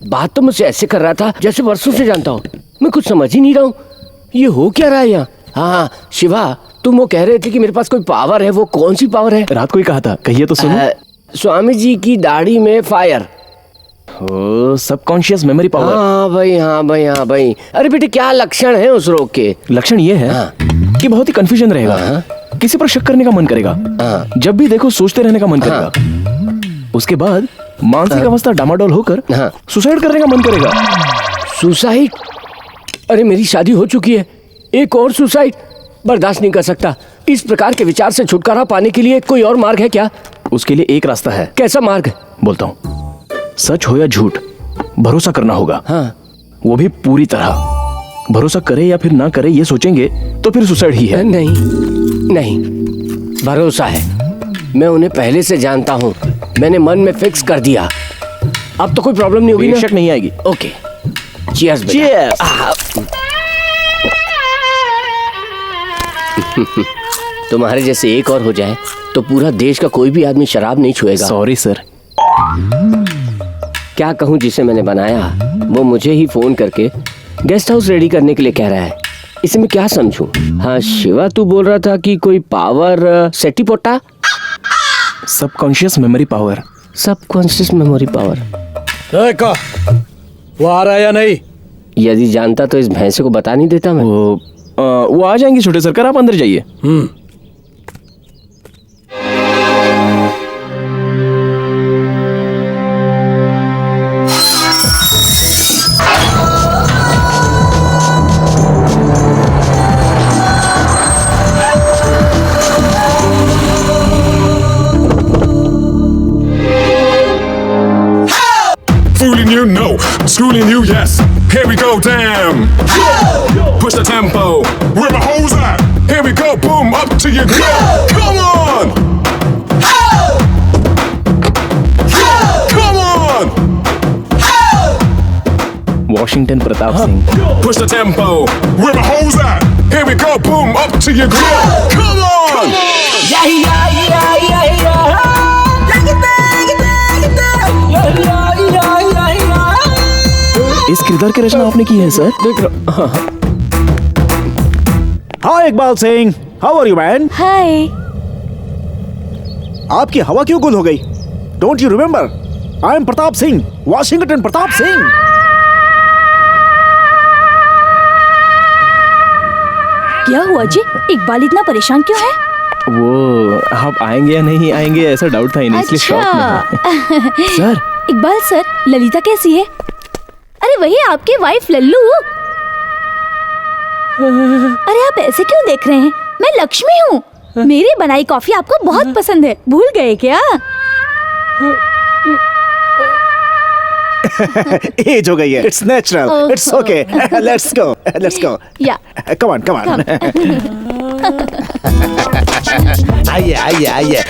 बात तो मुझसे ऐसे कर रहा था जैसे वर्षों से जानता हूँ। मैं कुछ समझ ही नहीं रहा हूँ, ये हो क्या रहा है यहाँ? हाँ शिवा, तुम वो कह रहे थे कि मेरे पास कोई पावर है, वो कौन सी पावर है? रात को ही कहा था, कहिए तो सुनो। स्वामी जी की दाढ़ी में फायर। Subconscious memory power. हाँ भाई हाँ भाई हाँ भाई। अरे बेटे क्या लक्षण है उस रोग के? लक्षण ये है कि बहुत ही कंफ्यूजन रहेगा, किसी पर शक करने का मन करेगा, जब भी देखो सोचते रहने का मन करेगा, उसके बाद मानसिक अवस्था डामाडोल होकर सुसाइड करने का मन करेगा। सुसाइड? अरे मेरी शादी हो चुकी है, एक और सुसाइड बर्दाश्त नहीं कर सकता। इस प्रकार के विचार से छुटकारा पाने के लिए कोई और मार्ग है क्या? उसके लिए एक रास्ता है। कैसा मार्ग? बोलता हूँ, सच हो या झूठ भरोसा करना होगा। हाँ। वो भी पूरी तरह। भरोसा करे या फिर ना करे ये सोचेंगे तो फिर सुसाइड ही है। नहीं, भरोसा है। मैं उन्हें पहले से जानता हूँ, मैंने मन में फिक्स कर दिया। अब तो कोई प्रॉब्लम नहीं होगी ना? शक नहीं आएगी। ओके, चीयर्स बेटा। तुम्हारे जैसे एक और हो जाए तो पूरा देश का कोई भी आदमी शराब नहीं छुएगा। Sorry sir. क्या कहूँ, जिसे मैंने बनाया वो मुझे ही फोन करके गेस्ट हाउस रेडी करने के लिए कह रहा है। इसे मैं क्या समझूं? हाँ शिवा, तू बोल रहा था कि कोई पावर सेटी पोटा? Subconscious memory power. Subconscious memory power. वो आ रहा है या नहीं? यदि जानता तो इस भैंसे को बता नहीं देता मैं। वो आ जाएंगे छोटे सरकार, आप अंदर जाइए। Fooling you, no. Schooling you, yes. Here we go, damn. Push the tempo. Where my hoes at? Here we go, boom, up to your go. Come on. Come on. Washington Pratap Singh. Push the tempo. Where my hoes at? Here we go, boom, up to your go. Come on. Yeah, yeah, yeah, yeah, yeah. इस किरदार की रचना आपने की है sir? Hi Iqbal Singh, how are you man? Hi. आपकी हवा क्यों गुल हो गई? Don't you remember? I am Pratap Singh, Washington Pratap Singh. क्या हुआ जी, इकबाल इतना परेशान क्यों है? वो आप आएंगे या नहीं आएंगे ऐसा डाउट था इन्हें, इसलिए शॉक में। सर। इकबाल सर, ललिता कैसी है? अरे वही आपकी वाइफ लल्लू। अरे आप ऐसे क्यों देख रहे हैं? मैं लक्ष्मी हूँ। मेरी बनाई कॉफी आपको बहुत पसंद है, भूल गए क्या? एज हो गई है, it's natural, it's okay, let's go या कम ऑन आइए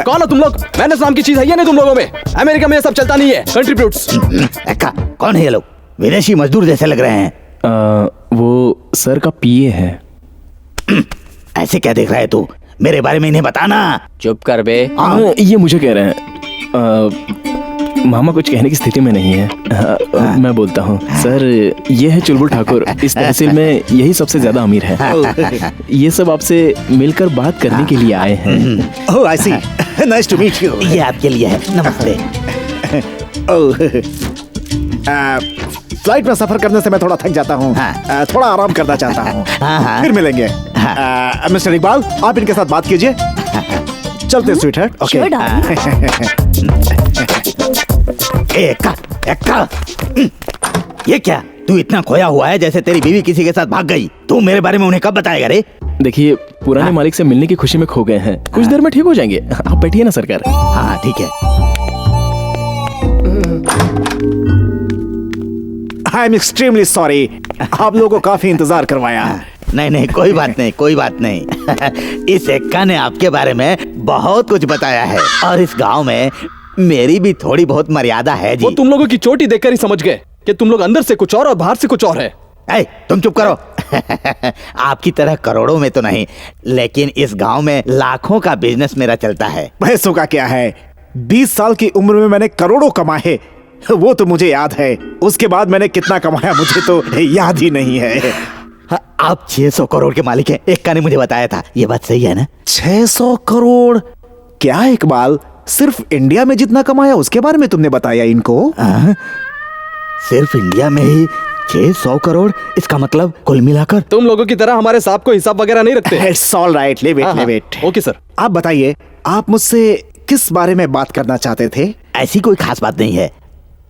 कौन हो तुम लोग? मैंने नाम की चीज है या नहीं तुम लोगों में? अमेरिका में ये सब चलता नहीं है, कंट्रीब्यूट्स। कौन है ये लोग? विदेशी मजदूर जैसे लग रहे हैं। वो सर का पीए है। ऐसे क्या देख रहा है तू? मेरे बारे में इन्हें बताना। चुप कर बे। ये मुझे कह रहे हैं। मामा कुछ कहने की स्थिति में नहीं है। मैं बोलता हूँ सर, ये है चुलबुल ठाकुर, इस तहसील में यही सबसे ज्यादा अमीर है। ये सब आपसे मिलकर बात करने के लिए आए हैं। ओह आई सी, नाइस टू मीट यू। ये आपके लिए है, नमस्ते। फ्लाइट में सफर करने से मैं थोड़ा थक जाता हूँ, थोड़ा आराम करना चाहता हूँ। फिर मिलेंगे। मिस्टर इकबाल, आप इनके साथ बात कीजिए। चलते स्वीटहार्ट। ओके Sure, एक्का, ये क्या? तू इतना खोया हुआ है जैसे तेरी बीवी किसी के साथ भाग गई। तू मेरे बारे में उन्हें कब बताएगा रे? देखिए, पुराने मालिक से मिलने की खुशी में खो गए हैं, कुछ देर में ठीक हो जाएंगे। आप बैठिए ना सरकार। हाँ ठीक है। आई एम एक्सट्रीमली सॉरी, आप लोगों को काफी इंतजार करवाया। नहीं, कोई बात नहीं, कोई बात नहीं। इस एक्का ने आपके बारे में बहुत कुछ बताया है और इस गांव में मेरी भी थोड़ी बहुत मर्यादा है जी। वो तुम लोगों की चोटी देखकर ही समझ गए कि तुम लोग अंदर से कुछ और बाहर से कुछ और है। तुम चुप करो। आपकी तरह करोड़ों में तो नहीं, लेकिन इस गांव में लाखों का बिजनेस मेरा चलता है। पैसों का क्या है, 20 साल की उम्र में मैंने करोड़ों कमाए, वो तो मुझे याद है। उसके बाद मैंने कितना कमाया मुझे तो याद ही नहीं है। आप 600 करोड़ के मालिक हैं, एक्का ने मुझे बताया था। ये बात सही है ना? 600 करोड़? क्या इकबाल, सिर्फ इंडिया में जितना कमाया उसके बारे में तुमने बताया इनको? सिर्फ इंडिया में ही 600 करोड़? इसका मतलब कुल मिलाकर? तुम लोगों की तरह हमारे साहब को हिसाब वगैरह नहीं रखते। It's all right, live it. Okay sir. आप बताइए, आप मुझसे किस बारे में बात करना चाहते थे? ऐसी कोई खास बात नहीं है।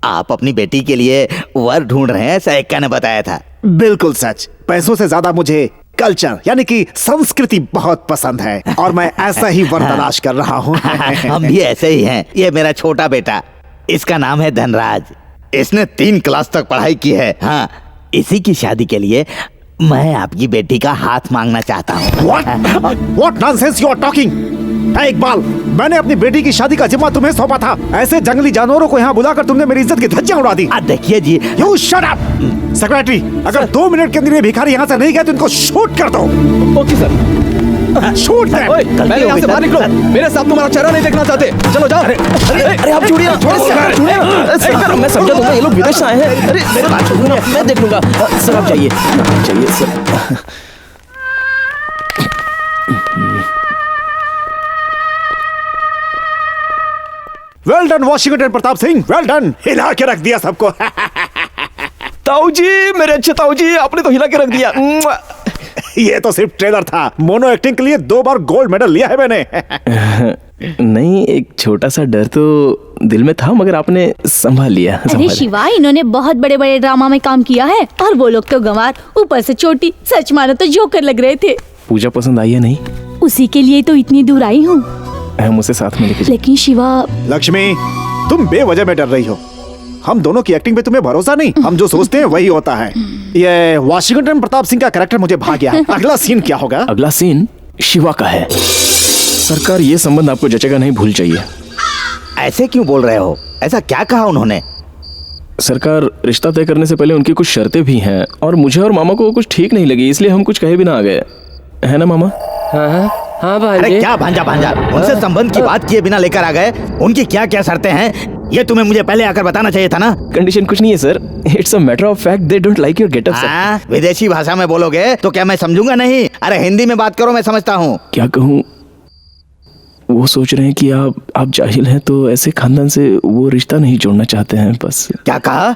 आप अपनी बेटी के लिए वर ढूंढ रहे हैं, ऐसा एक्का ने बताया था। बिल्कुल सच। पैसों से ज्यादा मुझे कल्चर यानी कि संस्कृति बहुत पसंद है और मैं ऐसा ही वर तलाश कर रहा हूँ। हम भी ऐसे ही हैं। ये मेरा छोटा बेटा, इसका नाम है धनराज। इसने 3 क्लास तक पढ़ाई की है। हाँ, इसी की शादी के लिए मैं आपकी बेटी का हाथ मांगना चाहता हूँ। What nonsense you are talking? Iqbal, मैंने अपनी बेटी की शादी का जिम्मा तुम्हें सौंपा था। ऐसे जंगली जानवरों को यहाँ बुलाकर तुमने मेरी इज्जत की धज्जियां उड़ा दी। देखिए जी। You shut up! सेक्रेटरी, अगर 2 मिनट के अंदर ये भिखारी यहाँ से नहीं गए तो इनको शूट कर दो। Okay sir. शूट है। पहले यहाँ से बाहर निकलो। मेरे साथ तुम्हारा चेहरा नहीं देखना चाहते। चलो जाओ। अरे आप छोड़िए ना, मैं समझा दूंगा, ये लोग विदेश से आए हैं। अरे मेरी बात सुनो ना, मैं देख लूंगा। सर आप जाइए sir. Well done Washington Pratap Singh, well done. हिला के रख दिया सबको। ताऊ जी, मेरे अच्छे ताऊ जी, आपने तो हिला के रख दिया। ये तो सिर्फ ट्रेलर था। मोनो एक्टिंग के लिए 2 बार गोल्ड मेडल लिया है मैंने। नहीं, एक छोटा सा डर तो दिल में था, मगर आपने संभाल लिया। अरे शिवा, इन्होंने बहुत बड़े बड़े ड्रामा में काम किया है और वो लोग तो गंवार, ऊपर से चोटी। सच मानो तो जोकर लग रहे थे। पूजा पसंद आई है नहीं? उसी के लिए तो इतनी दूर आई हूँ। मुझसे साथ में लेके। लेकिन शिवा। लक्ष्मी, तुम बेवजह में डर रही हो। हम दोनों की एक्टिंग पे तुम्हें भरोसा नहीं। हम जो सोचते हैं वही होता है। ये वॉशिंगटन प्रताप सिंह का कैरेक्टर मुझे भा गया है। अगला सीन क्या होगा? अगला सीन शिवा का है। सरकार, ये संबंध आपको जचेगा नहीं, भूल जाइए। ऐसे क्यों बोल रहे हो? ऐसा क्या कहा उन्होंने? सरकार, रिश्ता तय करने से पहले उनकी कुछ शर्तें भी हैं और मुझे और मामा को कुछ ठीक नहीं लगी, इसलिए हम कुछ कहे बिना आ गए। है ना मामा? हाँ भांजे। अरे क्या भांजा, उनसे संबंध की बात किए बिना लेकर आ गए? उनकी क्या क्या शर्तें हैं, ये तुम्हें मुझे पहले आकर बताना चाहिए था ना। कंडीशन कुछ नहीं है sir, it's a matter of fact, they don't like your getup sir. विदेशी भाषा में बोलोगे तो क्या मैं समझूंगा नहीं? अरे हिंदी में बात करो, मैं समझता हूँ। क्या कहूँ? वो सोच रहे हैं कि आप जाहिल हैं तो ऐसे खानदान से वो रिश्ता नहीं जोड़ना चाहते हैं, बस। क्या कहा?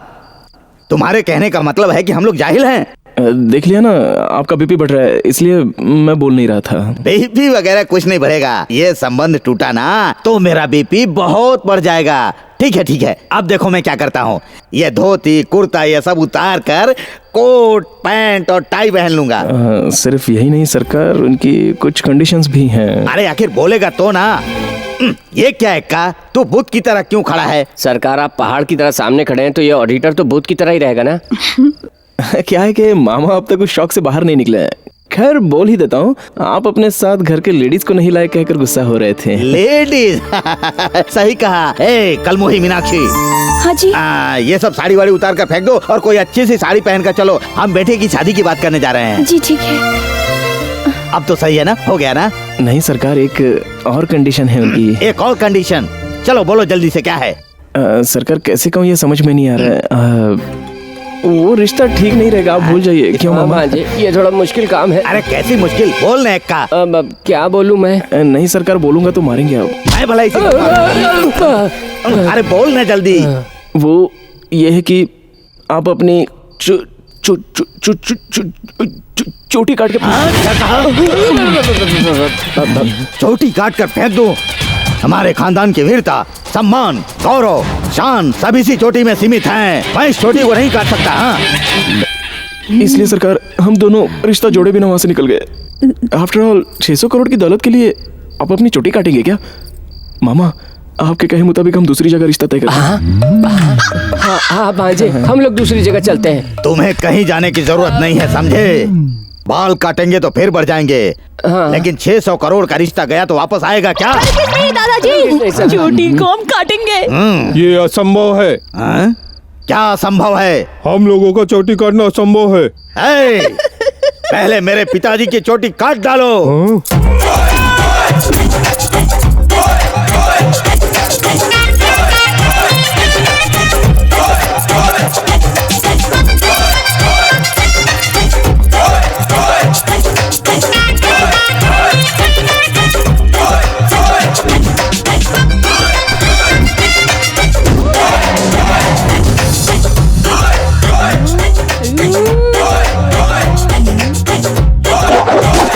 तुम्हारे कहने का मतलब है कि हम लोग जाहिल हैं? देख लिया ना, आपका बीपी बढ़ रहा है, इसलिए मैं बोल नहीं रहा था। बीपी वगैरह कुछ नहीं बढ़ेगा। ये संबंध टूटा ना तो मेरा बीपी बहुत बढ़ जाएगा। ठीक है, अब देखो मैं क्या करता हूँ। ये धोती कुर्ता ये सब उतार कर कोट पैंट और टाई पहन लूंगा। सिर्फ यही नहीं सरकार, उनकी कुछ कंडीशंस भी हैं। अरे आखिर बोलेगा तो ना। ये क्या है का? तू बुत की तरह क्यों खड़ा है? सरकार, आप पहाड़ की तरह सामने खड़े हैं तो ये ऑडिटर तो बुत की तरह ही रहेगा ना। क्या है कि मामा अब तक उस शौक से बाहर नहीं निकले हैं। खैर बोल ही देता हूँ, आप अपने साथ घर के लेडीज को नहीं लाए कहकर गुस्सा हो रहे थे। लेडीज? सही कहा। कलमुही मीनाक्षी। हाँ जी। ये सब साड़ी वाड़ी उतार कर फेंक दो और कोई अच्छी सी साड़ी पहन कर चलो। हम बेटे की शादी की बात करने जा रहे हैं। जी ठीक है। अब तो सही है ना? हो गया ना? नहीं सरकार, एक और कंडीशन है उनकी। एक और कंडीशन? चलो बोलो जल्दी से, क्या है? सरकार कैसे कहूँ ये समझ में नहीं आ रहा है। वो रिश्ता ठीक नहीं रहेगा, आप भूल जाइए। क्यों मामा जी, ये थोड़ा मुश्किल काम है। अरे कैसी मुश्किल? बोलने का। क्या बोलूं मैं? नहीं सरकार, बोलूंगा तो मारेंगे आप। मैं भला इसे अरे बोलना जल्दी। वो ये है कि आप अपनी चोटी काट के चोटी काट कर फेंक दो? हमारे खानदान की वीरता, सम्मान, गौरव, शान सब इसी चोटी में सीमित हैं। मैं इस चोटी को नहीं काट सकता। हाँ, इसलिए सरकार हम दोनों रिश्ता जोड़े बिना वहां से निकल गए। आफ्टर ऑल 600 करोड़ की दौलत के लिए आप अपनी चोटी काटेंगे क्या? मामा, आपके कहे मुताबिक हम दूसरी जगह रिश्ता तय करते हैं। हाँ भांजे, हम लोग दूसरी जगह चलते हैं। तुम्हें कहीं जाने की जरूरत नहीं है, समझे? बाल काटेंगे तो फिर बढ़ जाएंगे, लेकिन 600 करोड़ का रिश्ता गया तो वापस आएगा क्या? नहीं दादाजी, चोटी को हम काटेंगे। ये असंभव है। क्या असंभव है? हम लोगों का चोटी काटना असंभव है। पहले मेरे पिताजी की चोटी काट डालो।